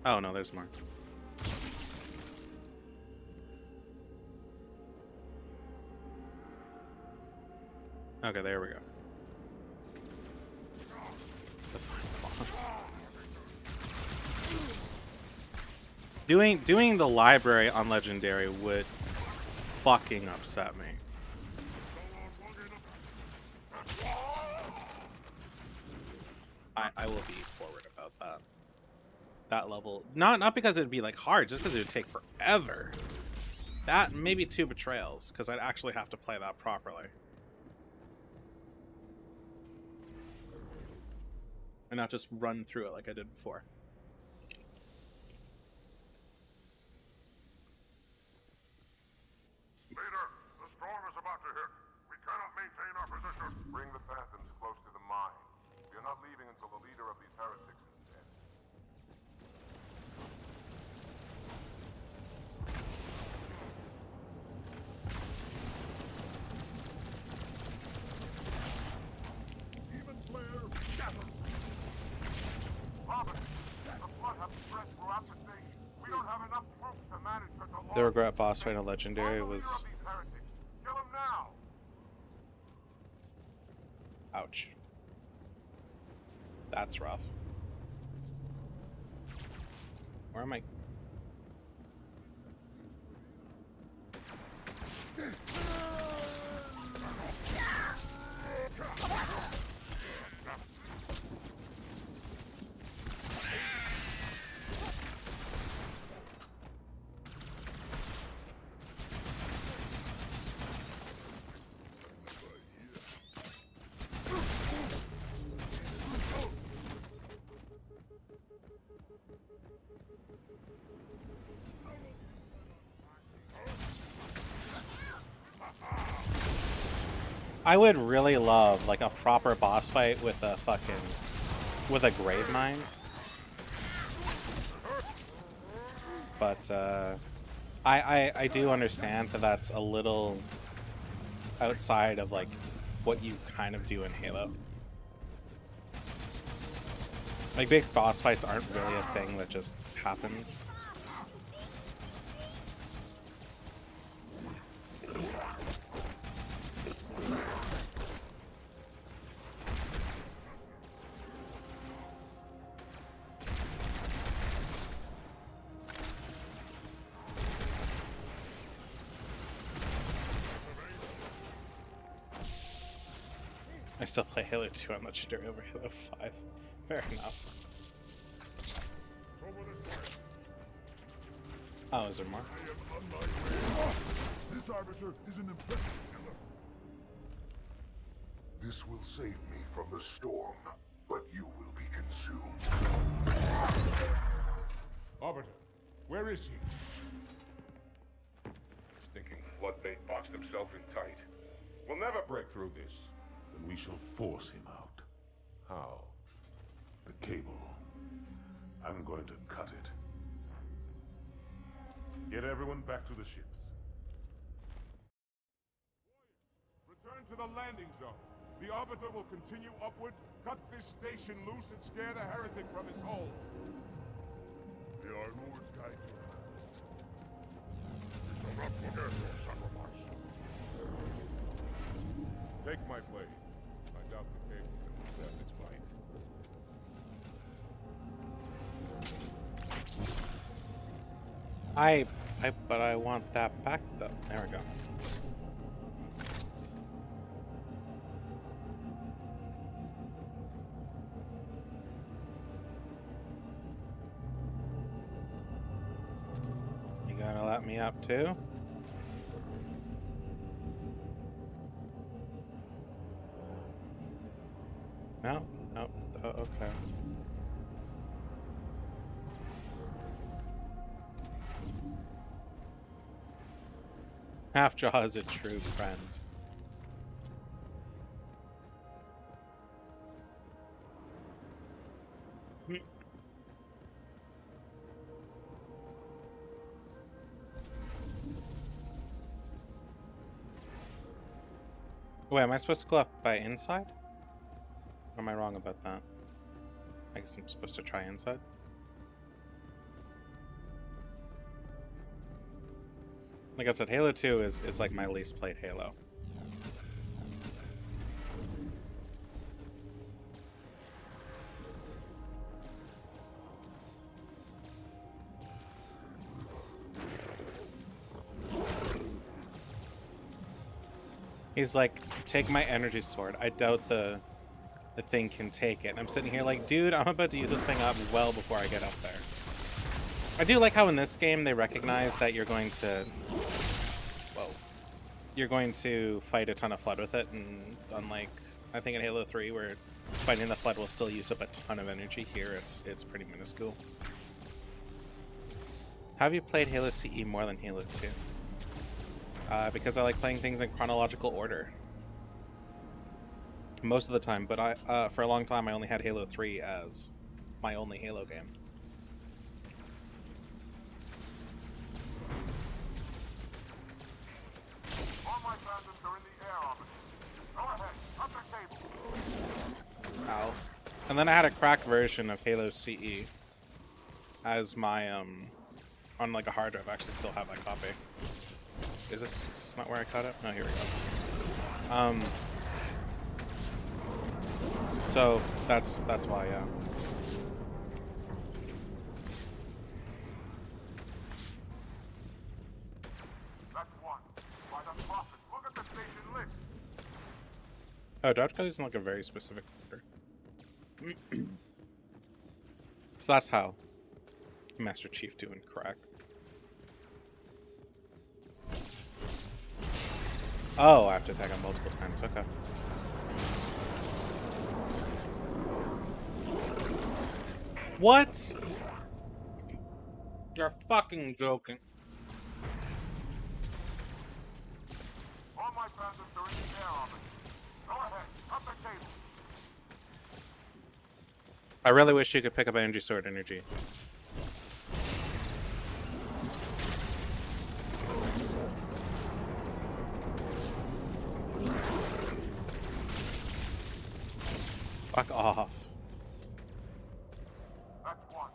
Oh no, there's more. Okay, there we go. The final boss. Doing the library on Legendary would fucking upset me. I will be forward about that. That level, not because it'd be like hard, just because it would take forever. That maybe 2 betrayals, because I'd actually have to play that properly. And not just run through it like I did before. Leader, the storm is about to hit. We cannot maintain our position. Bring the Phantoms close to the mine. We are not leaving until the leader of these heretics is dead. Demon Slayer, scatter! Robert, the flood has spread throughout the station. We don't have enough troops to manage such a The regret boss fight in Legendary was... Ouch. That's rough. Where am I? I would really love like a proper boss fight with a grave mind. But I do understand that that's a little outside of like what you kind of do in Halo. Like big boss fights aren't really a thing that just happens. I still play Halo 2 on Legendary over Halo 5. Fair enough. Oh, is there more? This arbiter is an impressive killer. This will save me from the storm, but you will be consumed. Arbiter, where is he? Stinking floodbait boxed himself in tight. We'll never break through this. Then we shall force him out. How? The cable. I'm going to cut it. Get everyone back to the ships. Return to the landing zone. The Arbiter will continue upward, cut this station loose, and scare the heretic from his hole. May our lords guide your hands. We shall not forget your sacrifice. Take my blade. I doubt the cable can withstand its might. But I want that back though. There we go. You gonna let me up too? No? No. Oh, okay. Halfjaw is a true friend. Wait, am I supposed to go up by inside? Or am I wrong about that? I guess I'm supposed to try inside. Like I said, Halo 2 is like my least played Halo. He's like, take my energy sword. I doubt the thing can take it. And I'm sitting here like, dude, I'm about to use this thing up well before I get up there. I do like how in this game they recognize that you're going to, well, you're going to fight a ton of Flood with it, and unlike, I think in Halo 3, where fighting the Flood will still use up a ton of energy, here it's pretty minuscule. Have you played Halo CE more than Halo 2? Because I like playing things in chronological order. Most of the time, but for a long time I only had Halo 3 as my only Halo game. Ow. And then I had a cracked version of Halo CE as my on like a hard drive, I actually still have that copy. Is this not where I cut it? No, here we go. So that's why, yeah. That's one. By the prophet, look at the station list. Oh, Dodge Code isn't like a very specific order. So that's how Master Chief doing crack. Oh, I have to attack him multiple times. Okay. What? You're fucking joking. All my panthers are in the air, Armin. Go ahead, cut the cable. I really wish you could pick up energy sword energy. Fuck off. That's one.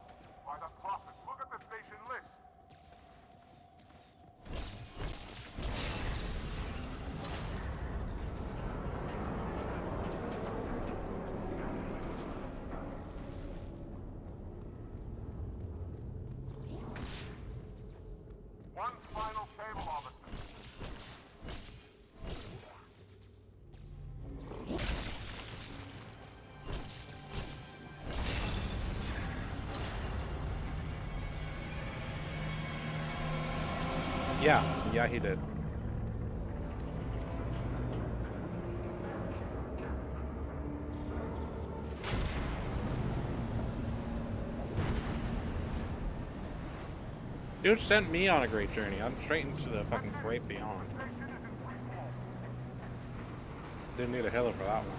By the prophet, look at the station list. One final cable, officer. Yeah, he did. Dude sent me on a great journey. I'm straight into the fucking great beyond. Didn't need a healer for that one.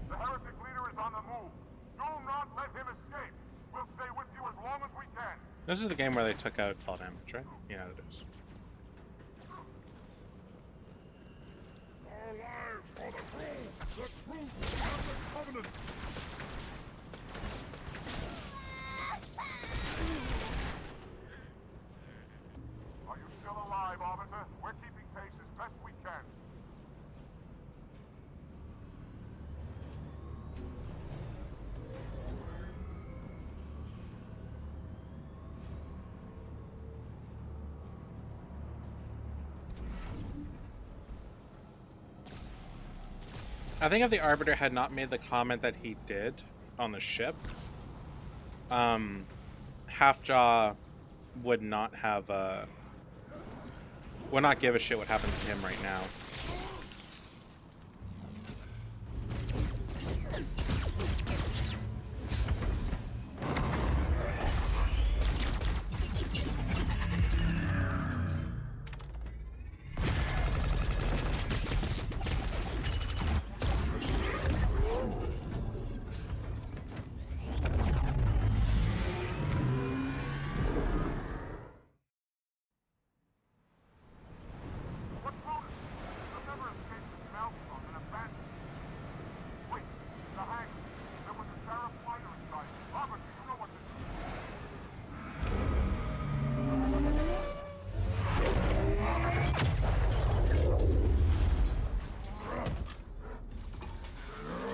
The heretic leader is on the move. Do not let him escape. We'll stay with you as long as we can. This is the game where they took out fall damage, right? Yeah, it is. Our lives for the crew! The truth of the Covenant! Are you still alive, Arbiter? We're keeping pace as best we can. I think if the Arbiter had not made the comment that he did on the ship, Halfjaw would not have, would not give a shit what happens to him right now.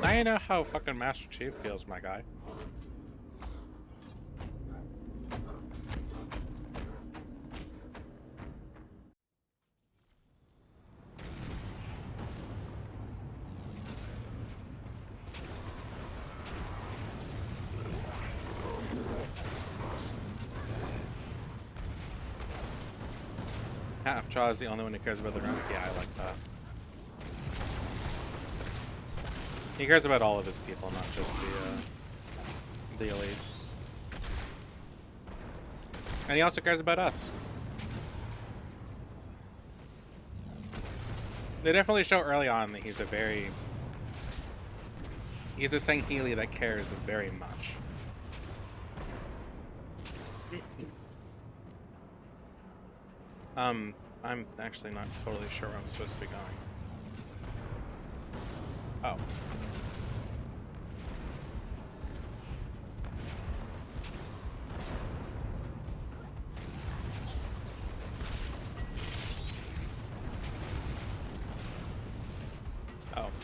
Now you know how fucking Master Chief feels, my guy. Halfjaw is the only one who cares about the runs. Yeah, I like that. He cares about all of his people, not just the elites. And he also cares about us. They definitely show early on that he's a Sangheili that cares very much. I'm actually not totally sure where I'm supposed to be going. Oh.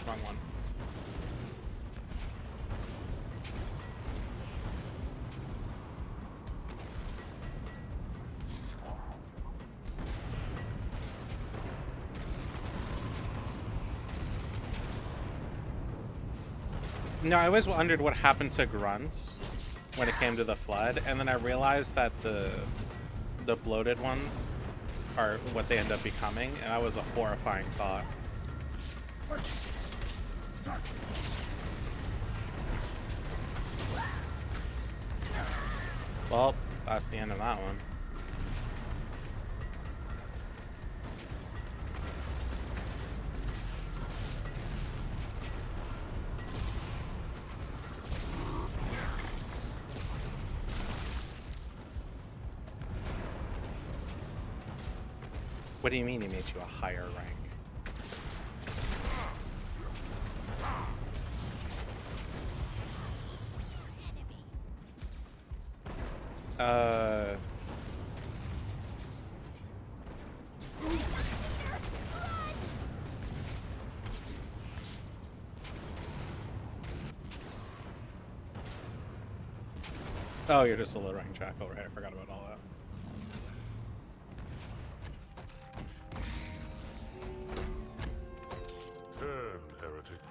wrong one. No, I always wondered what happened to grunts when it came to the flood, and then I realized that the bloated ones are what they end up becoming, and that was a horrifying thought. Well, that's the end of that one. What do you mean he made you a higher rank? Oh, you're just a low rank jackal, right? I forgot about all that. Turn, heretic.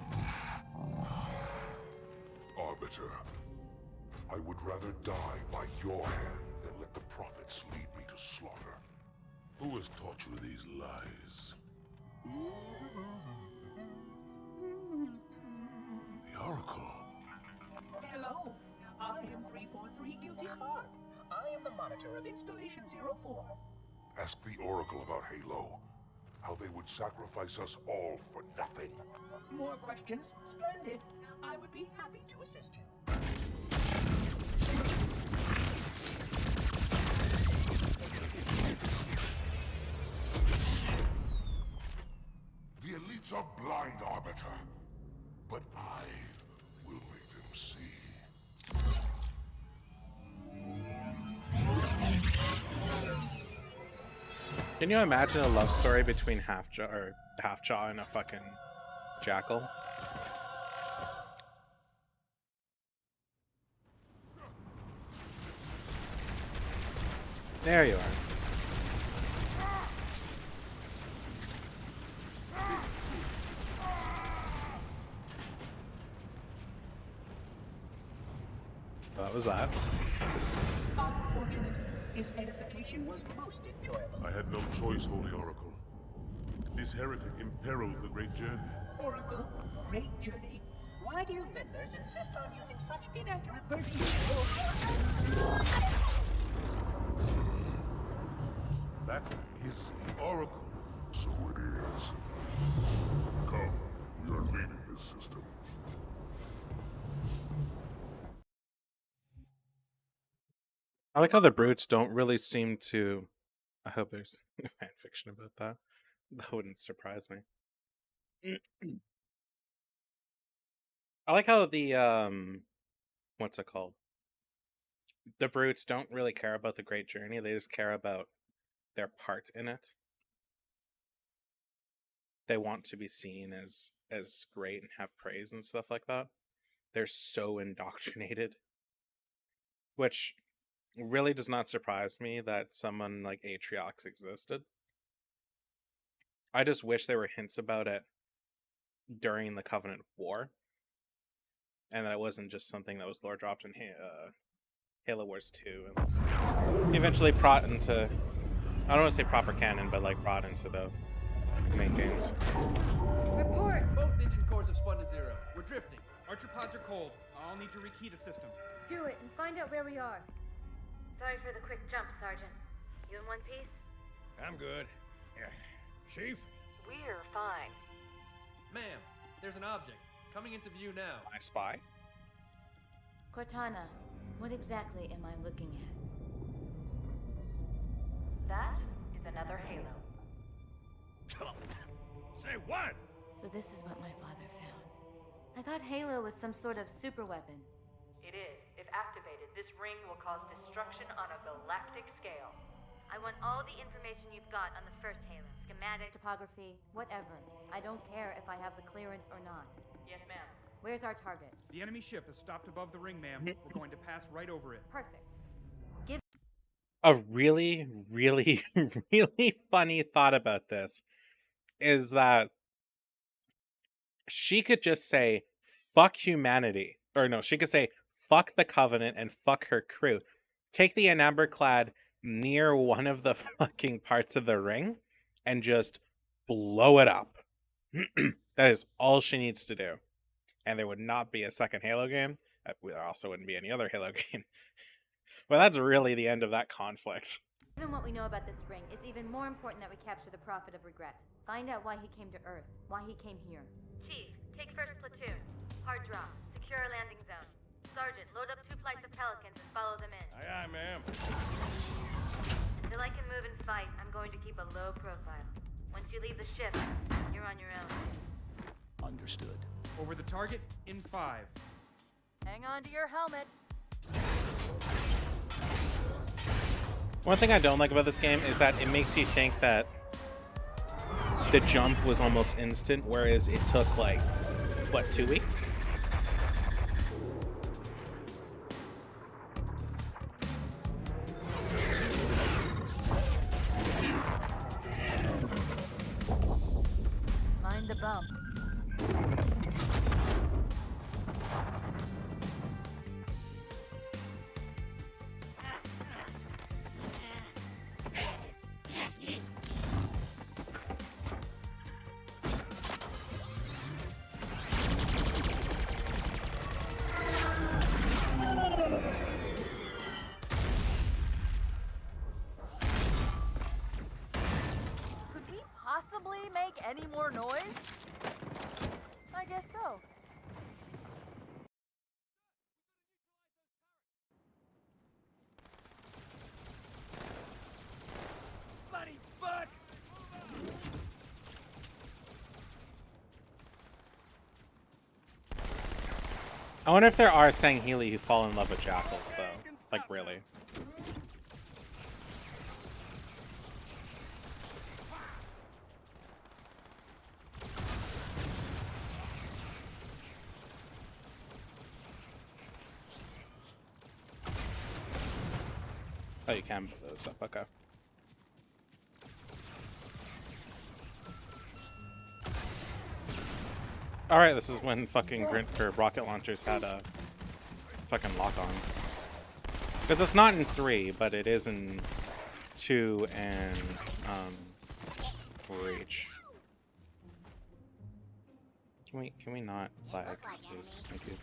Arbiter, I would rather die by your hand than let the prophets lead me to slaughter. Who has taught you these lies? The Oracle. Hello, I am 343 Guilty Spark. I am the monitor of Installation 04. Ask the Oracle about Halo. How they would sacrifice us all for nothing. More questions? Splendid. I would be happy to assist you. The elites are blind, Arbiter. But I will make them see. Can you imagine a love story between Halfjaw and a fucking jackal? There you are. What was that? Unfortunate. His edification was most enjoyable. I had no choice, Holy Oracle. This heretic imperiled the great journey. Oracle, great journey. Why do you meddlers insist on using such inaccurate verbiage? That is the Oracle. So it is. Come, we are leaving this system. I like how the brutes don't really seem to... I hope there's fan fiction about that. That wouldn't surprise me. I like how the, what's it called? The brutes don't really care about the Great Journey. They just care about their part in it. They want to be seen as great and have praise and stuff like that. They're so indoctrinated. Which really does not surprise me that someone like Atriox existed. I just wish there were hints about it during the Covenant War. And that it wasn't just something that was lore dropped in Halo Wars 2. And eventually brought into, I don't want to say proper canon, but like brought into the main games. Report! Both engine cores have spun to zero. We're drifting. Archer pods are cold. I'll need to rekey the system. Do it and find out where we are. Sorry for the quick jump, Sergeant. You in one piece? I'm good. Chief? We're fine. Ma'am, there's an object coming into view now. I spy? Cortana, what exactly am I looking at? That is another Halo. Say what? So this is what my father found. I thought Halo was some sort of super weapon. It is. If activated, this ring will cause destruction on a galactic scale. I want all the information you've got on the first Halo. Schematic, topography, whatever. I don't care if I have the clearance or not. Yes, ma'am. Where's our target? The enemy ship is stopped above the ring, ma'am. We're going to pass right over it. Perfect. A really, really, really funny thought about this is that she could just say, fuck humanity. Or no, she could say, fuck the Covenant and fuck her crew. Take the Enamber-clad near one of the fucking parts of the ring and just blow it up. That is all she needs to do. And there would not be a second Halo game. There also wouldn't be any other Halo game. But that's really the end of that conflict. Given what we know about this ring, it's even more important that we capture the Prophet of Regret. Find out why he came to Earth, why he came here. Chief, take first platoon. Hard drop. Secure our landing zone. Sergeant, load up 2 flights of Pelicans and follow them in. Aye, aye, ma'am. Until I can move and fight, I'm going to keep a low profile. Once you leave the ship, you're on your own. Understood. Over the target in 5. Hang on to your helmet. One thing I don't like about this game is that it makes you think that the jump was almost instant, whereas it took, like, what, 2 weeks? Mind the bump. Possibly make any more noise? I guess so. Bloody fuck! I wonder if there are Sangheili who fall in love with jackals, though. Like, really. Oh, you can put those up, okay. Alright, this is when fucking rocket launchers had a fucking lock-on. Because it's not in 3, but it is in 2 and Reach. Can we not lag, please? Thank you.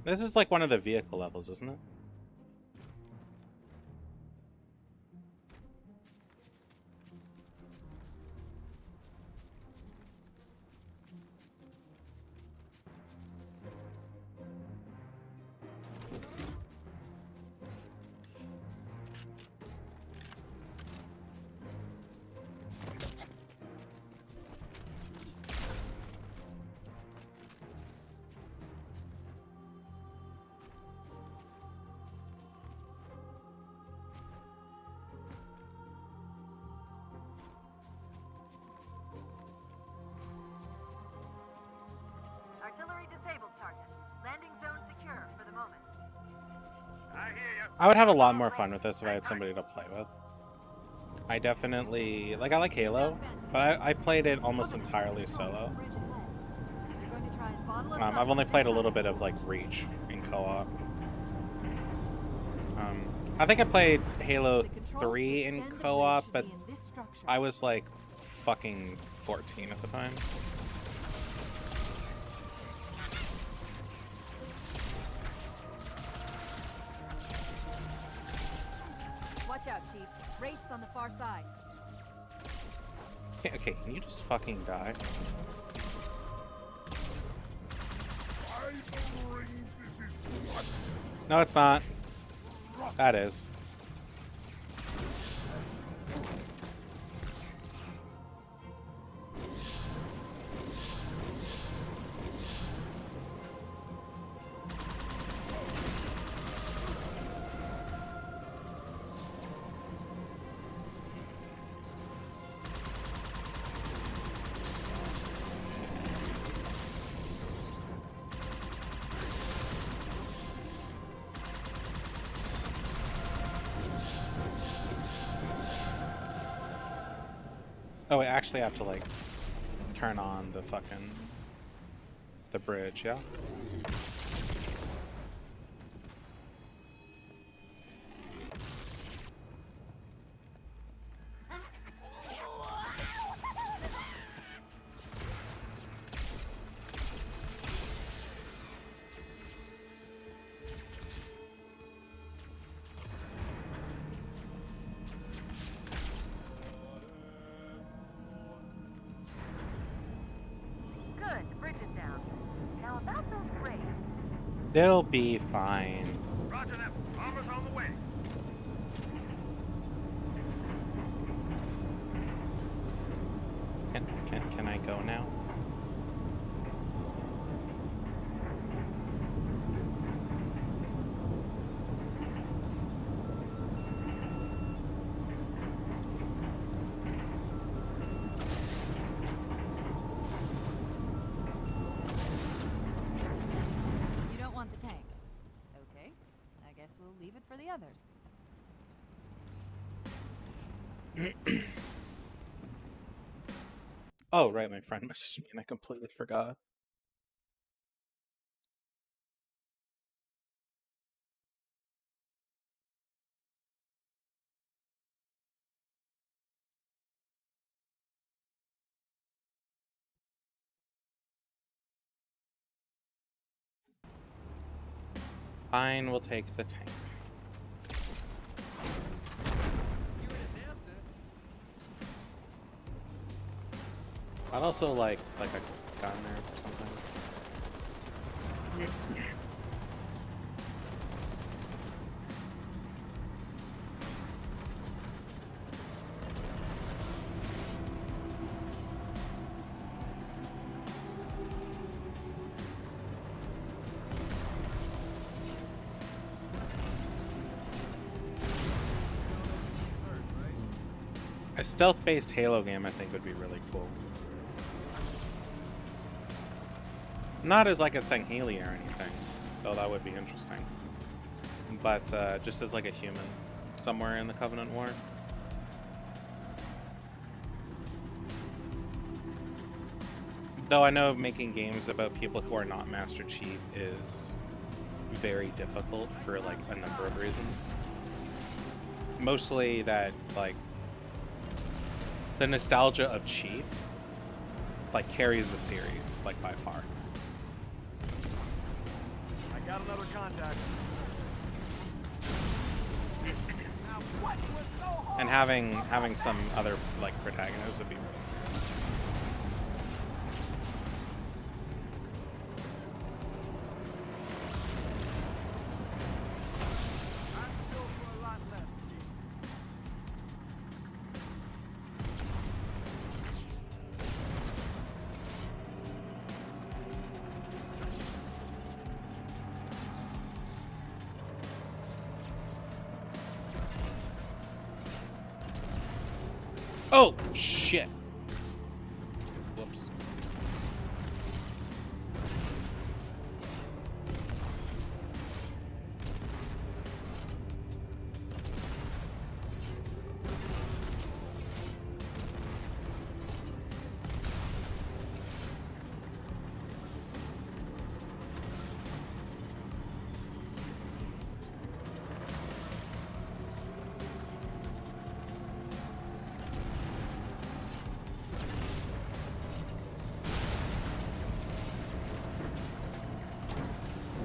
This is like one of the vehicle levels, isn't it? Artillery disabled, Sergeant. Landing zone secure for the moment. I hear you. I would have a lot more fun with this if I had somebody to play with. I definitely... Like, I like Halo, but I played it almost entirely solo. I've only played a little bit of, like, Reach in co-op. I think I played Halo 3 in co-op, but I was, like, fucking 14 at the time. Watch out, Chief. Wraiths on the far side. Okay, can you just fucking die? No, it's not. That is. Oh, I actually have to like turn on the bridge, yeah? Good, the bridge is down. Now about those crates. It'll be fine. Roger that. Armor's on the way. Can I go now? You don't want the tank. Okay, I guess we'll leave it for the others. Oh, right, my friend messaged me and I completely forgot. Fine, we'll take the tank. I'd also like a gun or something. A stealth-based Halo game, I think, would be really cool. Not as like a Sangheili or anything, though that would be interesting. But just as like a human somewhere in the Covenant War. Though I know making games about people who are not Master Chief is very difficult for like a number of reasons. Mostly that like the nostalgia of Chief like carries the series like by far. I got another contact. And having some other like protagonists would be really cool. Oh, shit. Whoops.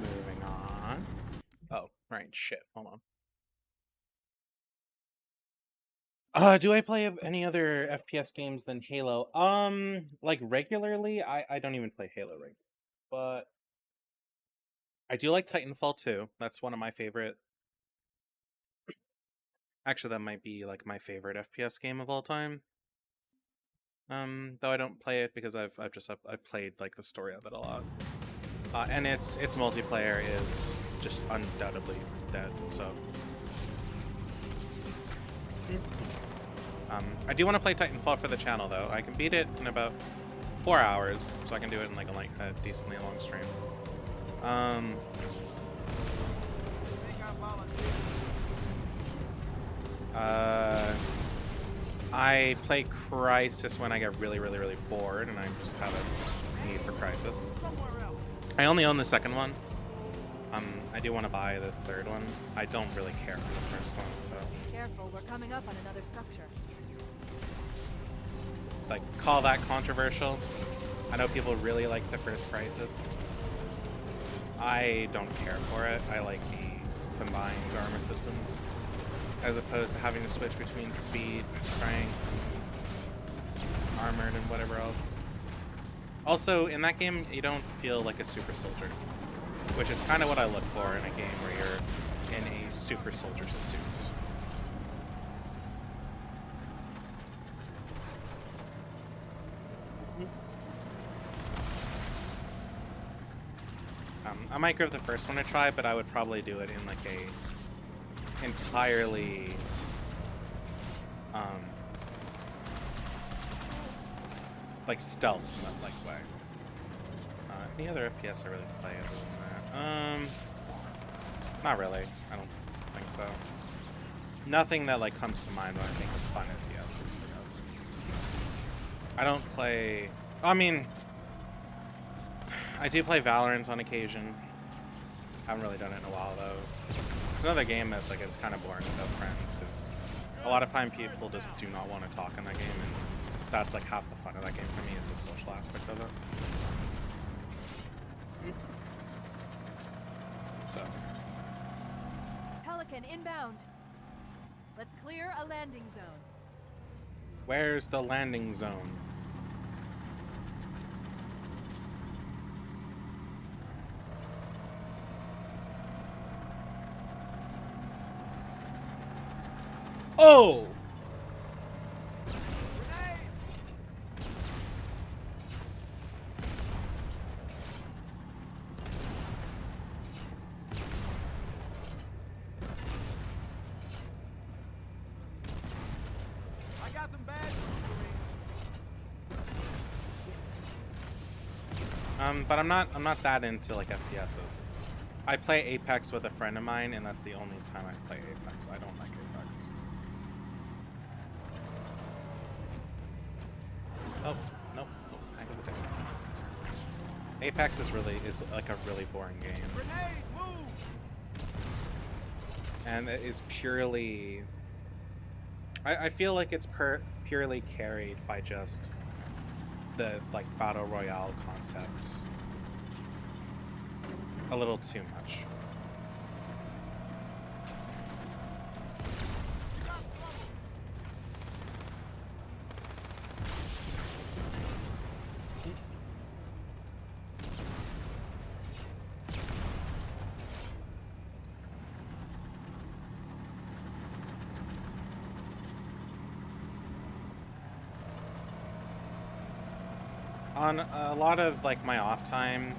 Moving on. Oh, right, shit. Hold on. Do I play any other FPS games than Halo? Like regularly? I don't even play Halo regularly. But I do like Titanfall 2. That's one of my favorite. Actually, that might be like my favorite FPS game of all time. Though I don't play it because I've played like the story of it a lot. And its multiplayer is just undoubtedly dead, so. I do want to play Titanfall for the channel though. I can beat it in about 4 hours, so I can do it in like a decently long stream. I play Crisis when I get really bored and I just have a need for Crisis. I only own the second one. I do want to buy the third one. I don't really care for the first one, so. Careful, we're coming up on another structure. Like, call that controversial. I know people really like the first Crisis. I don't care for it. I like the combined armor systems, as opposed to having to switch between speed, strength, armored, and whatever else. Also, in that game, you don't feel like a super soldier, which is kind of what I look for in a game where you're in a super soldier suit. I might give the first one a try, but I would probably do it in like a entirely like stealth like way. Any other FPS I really play other than that? Not really. I don't think so. Nothing that like comes to mind when I think of fun FPSs, I guess. I don't play. I mean, I do play Valorant on occasion. Haven't really done it in a while though. It's another game that's like it's kind of boring without friends because a lot of time people just do not want to talk in that game, and that's like half the fun of that game for me is the social aspect of it. So. Pelican inbound. Let's clear a landing zone. Where's the landing zone? Oh! I got some bad news for me. But I'm not that into like FPSs. I play Apex with a friend of mine, and that's the only time I play Apex. I don't like Apex. Oh, nope. Back of the day. Apex is like a really boring game. Grenade, move! And it is purely. I feel like it's purely carried by just the like battle royale concepts. A little too much. On a lot of like my off time,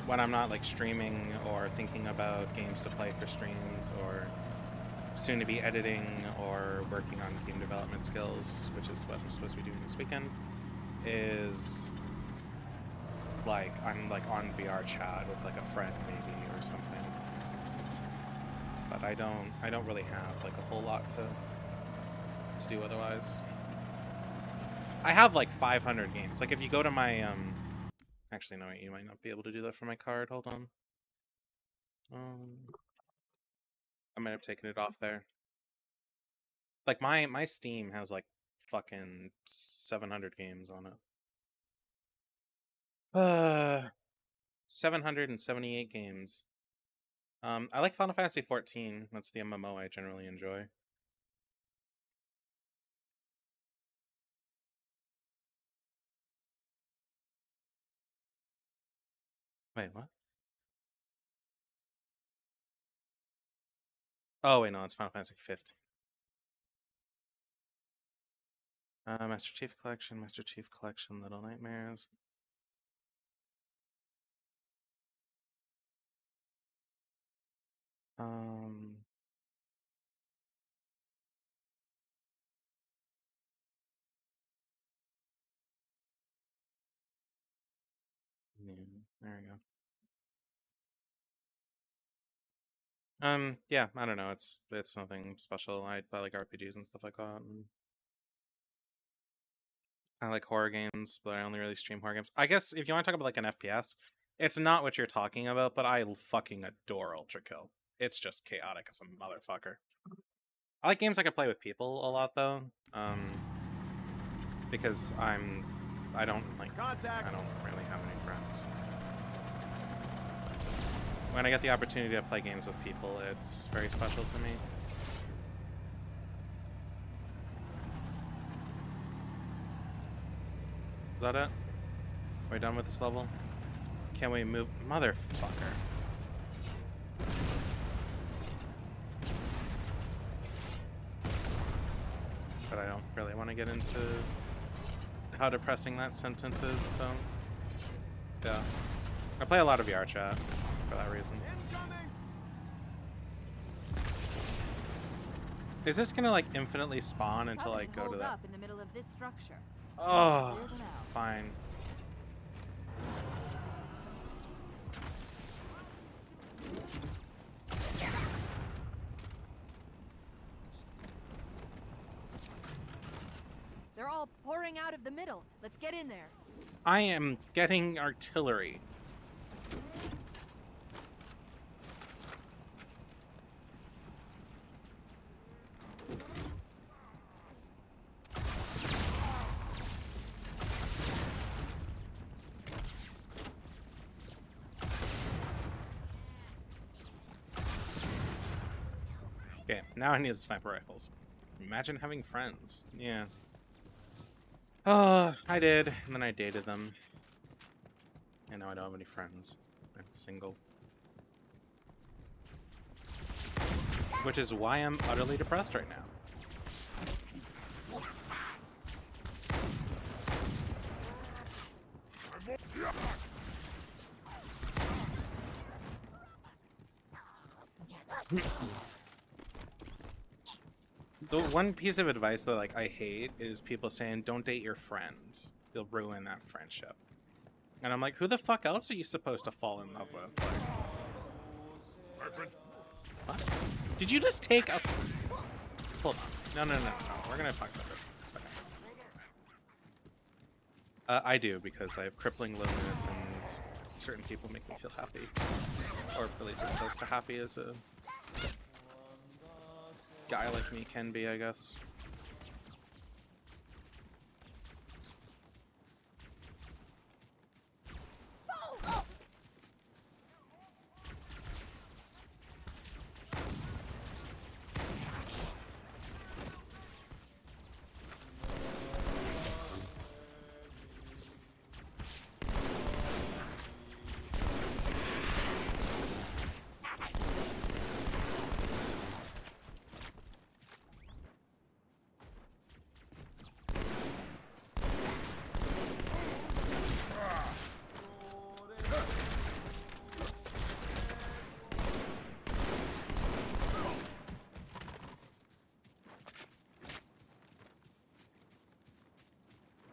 when I'm not like streaming or thinking about games to play for streams or soon to be editing or working on game development skills, which is what I'm supposed to be doing this weekend, is like I'm like on VR chat with like a friend maybe or something. But I don't really have like a whole lot to do otherwise. I have like 500 games. Like if you go to my actually no, you might not be able to do that for my card. Hold on. I might have taken it off there. Like my Steam has like fucking 700 games on it. 778 games. I like Final Fantasy 14. That's the MMO I generally enjoy. Wait, what? Oh wait, no, it's Final Fantasy 15. Master Chief Collection, Little Nightmares. There we go. Yeah, I don't know. It's nothing special. I like RPGs and stuff like that. And I like horror games, but I only really stream horror games. I guess if you want to talk about like an FPS, it's not what you're talking about, but I fucking adore Ultra Kill. It's just chaotic as a motherfucker. I like games I can play with people a lot though, because I don't really have any friends. When I get the opportunity to play games with people, it's very special to me. Is that it? Are we done with this level? Can we move? Motherfucker. But I don't really want to get into how depressing that sentence is, so yeah. I play a lot of VR chat for that reason. Is this gonna like infinitely spawn until I go to that? Up in the middle of this structure. Oh, fine. They're all pouring out of the middle. Let's get in there. I am getting artillery. Okay, now I need the sniper rifles. Imagine having friends. Yeah. Oh, I did, and then I dated them. And now I don't have any friends. I'm single. Which is why I'm utterly depressed right now. The one piece of advice that like I hate is people saying don't date your friends. You'll ruin that friendship. And I'm like, who the fuck else are you supposed to fall in love with? Like, what? Did you just take a... Hold on. No. We're gonna talk about this in a second. I do, because I have crippling loneliness and certain people make me feel happy. Or at least as close to happy as a guy like me can be, I guess.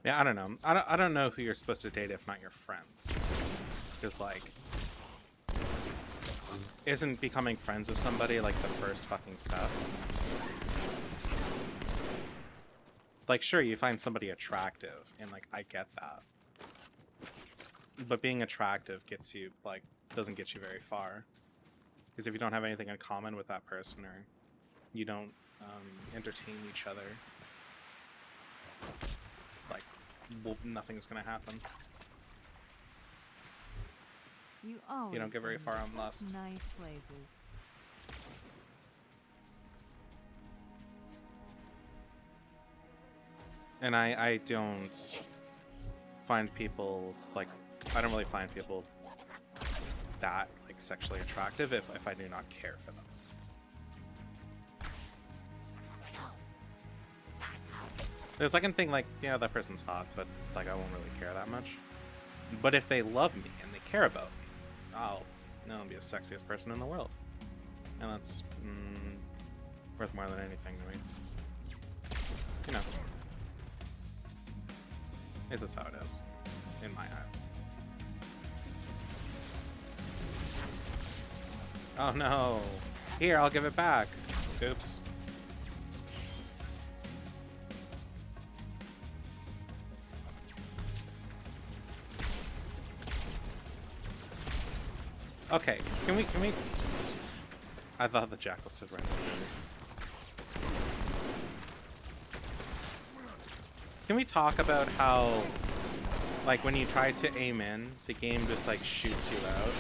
Yeah, I don't know. I don't know who you're supposed to date if not your friends. Because, like, isn't becoming friends with somebody, like, the first fucking step? Like, sure, you find somebody attractive, and, like, I get that. But being attractive gets you, like, doesn't get you very far. Because if you don't have anything in common with that person, or you don't entertain each other, like, well, nothing's gonna happen. You don't get very far on lust. Nice places. And I don't find people, like, I don't really find people that, like, sexually attractive if I do not care for them. There's, like, a thing like, yeah, that person's hot, but, like, I won't really care that much. But if they love me and they care about me, I'll be the sexiest person in the world. And that's worth more than anything to me. You know. At least that's how it is, in my eyes. Oh no! Here, I'll give it back! Oops. Okay, can we... I thought the jackal stood right next to me. Can we talk about how, like, when you try to aim in, the game just, like, shoots you out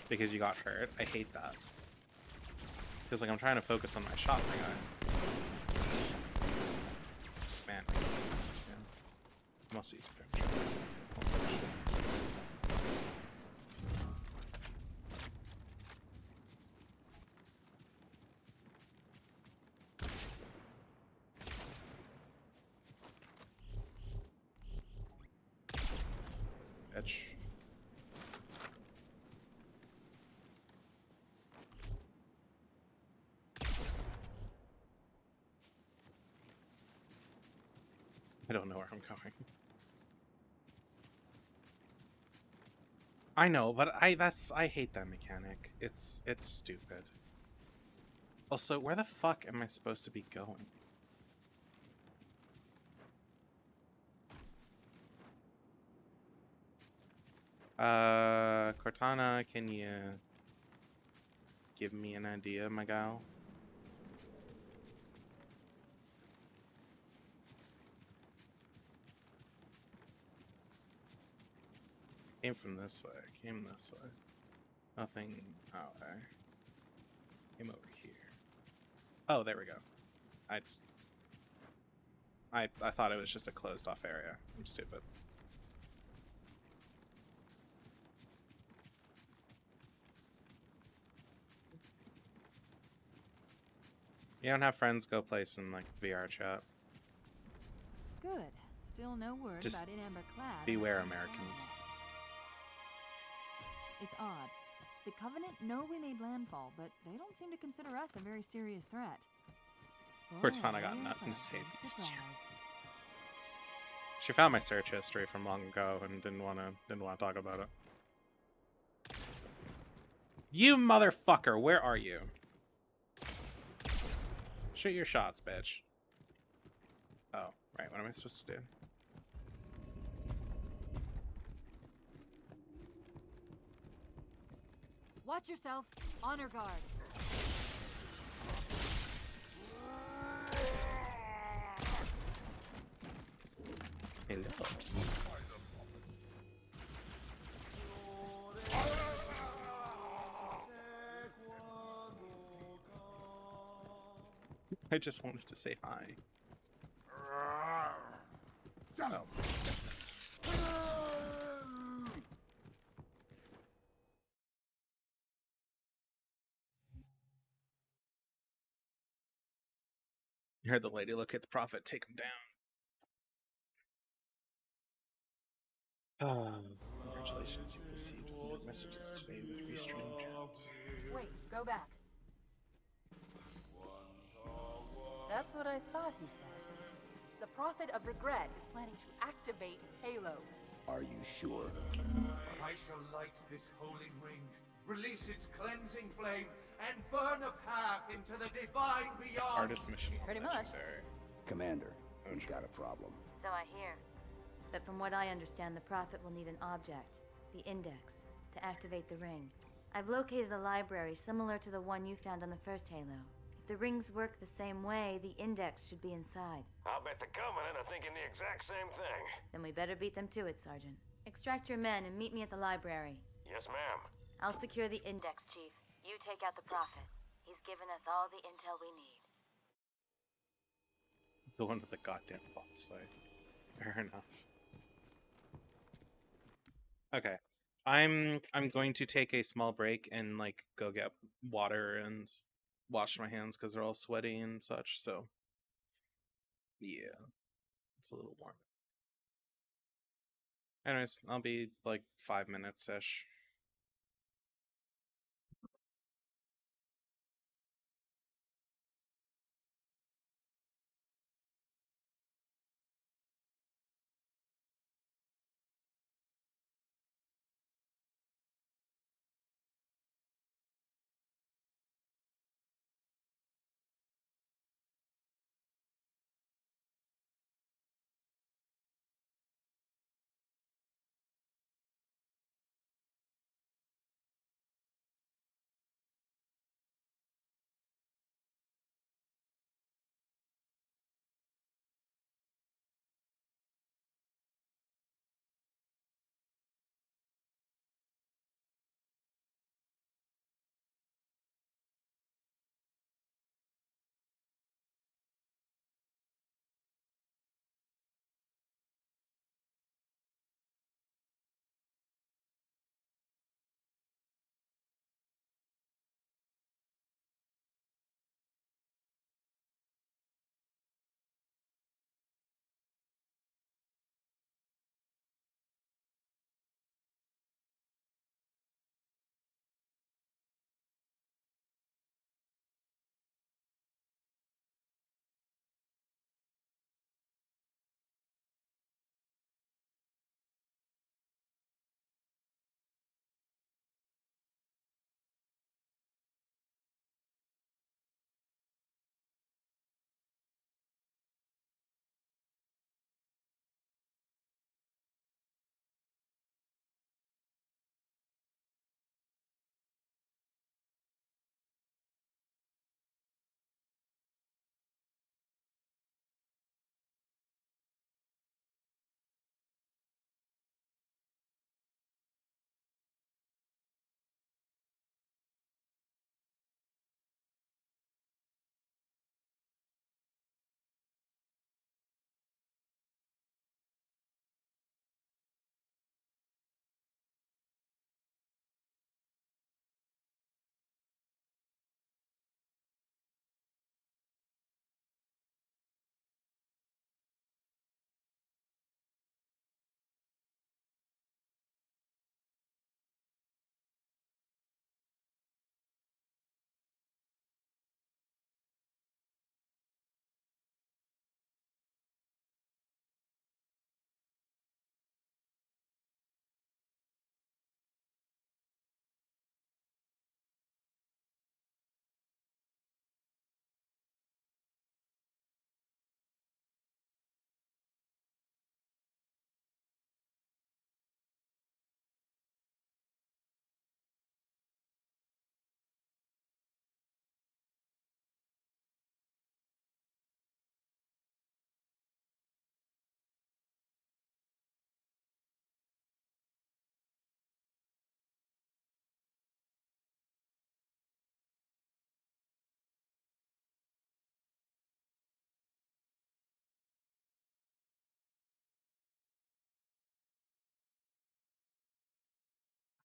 because you got hurt? I hate that. Because, like, I'm trying to focus on my shot for guy. Man, I must use this again. I must use it. Bitch. I don't know where I'm going. I know, but I hate that mechanic. It's stupid. Also, where the fuck am I supposed to be going? Cortana, can you give me an idea, my gal? Came from this way, came this way. Nothing out there. Came over here. Oh, there we go. I thought it was just a closed off area. I'm stupid. You don't have friends go play some, like, VR chat. Good. Still no word Just about Amber Clad. beware, Americans. It's odd. The Covenant know we made landfall, but they don't seem to consider us a very serious threat. Cortana got nothing to say. She found my search history from long ago and didn't want to talk about it. You motherfucker, where are you? Shoot your shots, bitch. Oh, right, what am I supposed to do? Watch yourself. Honor guard. Hello. I just wanted to say hi. Oh. You heard the lady look at the prophet, take him down. Congratulations, you've received messages today with restream chats. Wait, go back. That's what I thought he said. The Prophet of Regret is planning to activate Halo. Are you sure? I shall light this holy ring, release its cleansing flame, and burn a path into the divine beyond. Hardest mission. Pretty much. Commander, we've got a problem. So I hear. But from what I understand, the Prophet will need an object, the Index, to activate the ring. I've located a library similar to the one you found on the first Halo. If the rings work the same way, the Index should be inside. I'll bet the Covenant are thinking the exact same thing. Then we better beat them to it, Sergeant. Extract your men and meet me at the library. Yes, ma'am. I'll secure the Index, Chief. You take out the Prophet. He's given us all the intel we need. Go into the goddamn boss fight. Fair enough. Okay. I'm going to take a small break and, like, go get water and wash my hands because they're all sweaty and such, so yeah. It's a little warm. Anyways, I'll be like 5 minutes-ish.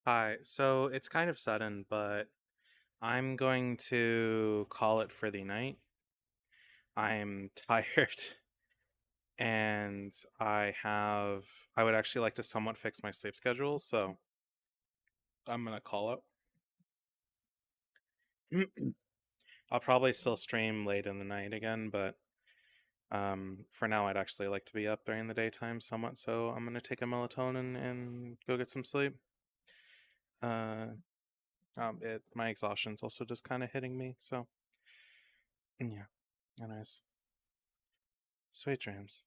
Hi. So it's kind of sudden, but I'm going to call it for the night. I'm tired and I would actually like to somewhat fix my sleep schedule, so I'm gonna call it. I'll probably still stream late in the night again, but for now I'd actually like to be up during the daytime somewhat, so I'm gonna take a melatonin and go get some sleep. My exhaustion's also just kind of hitting me, so yeah. Anyways, sweet dreams.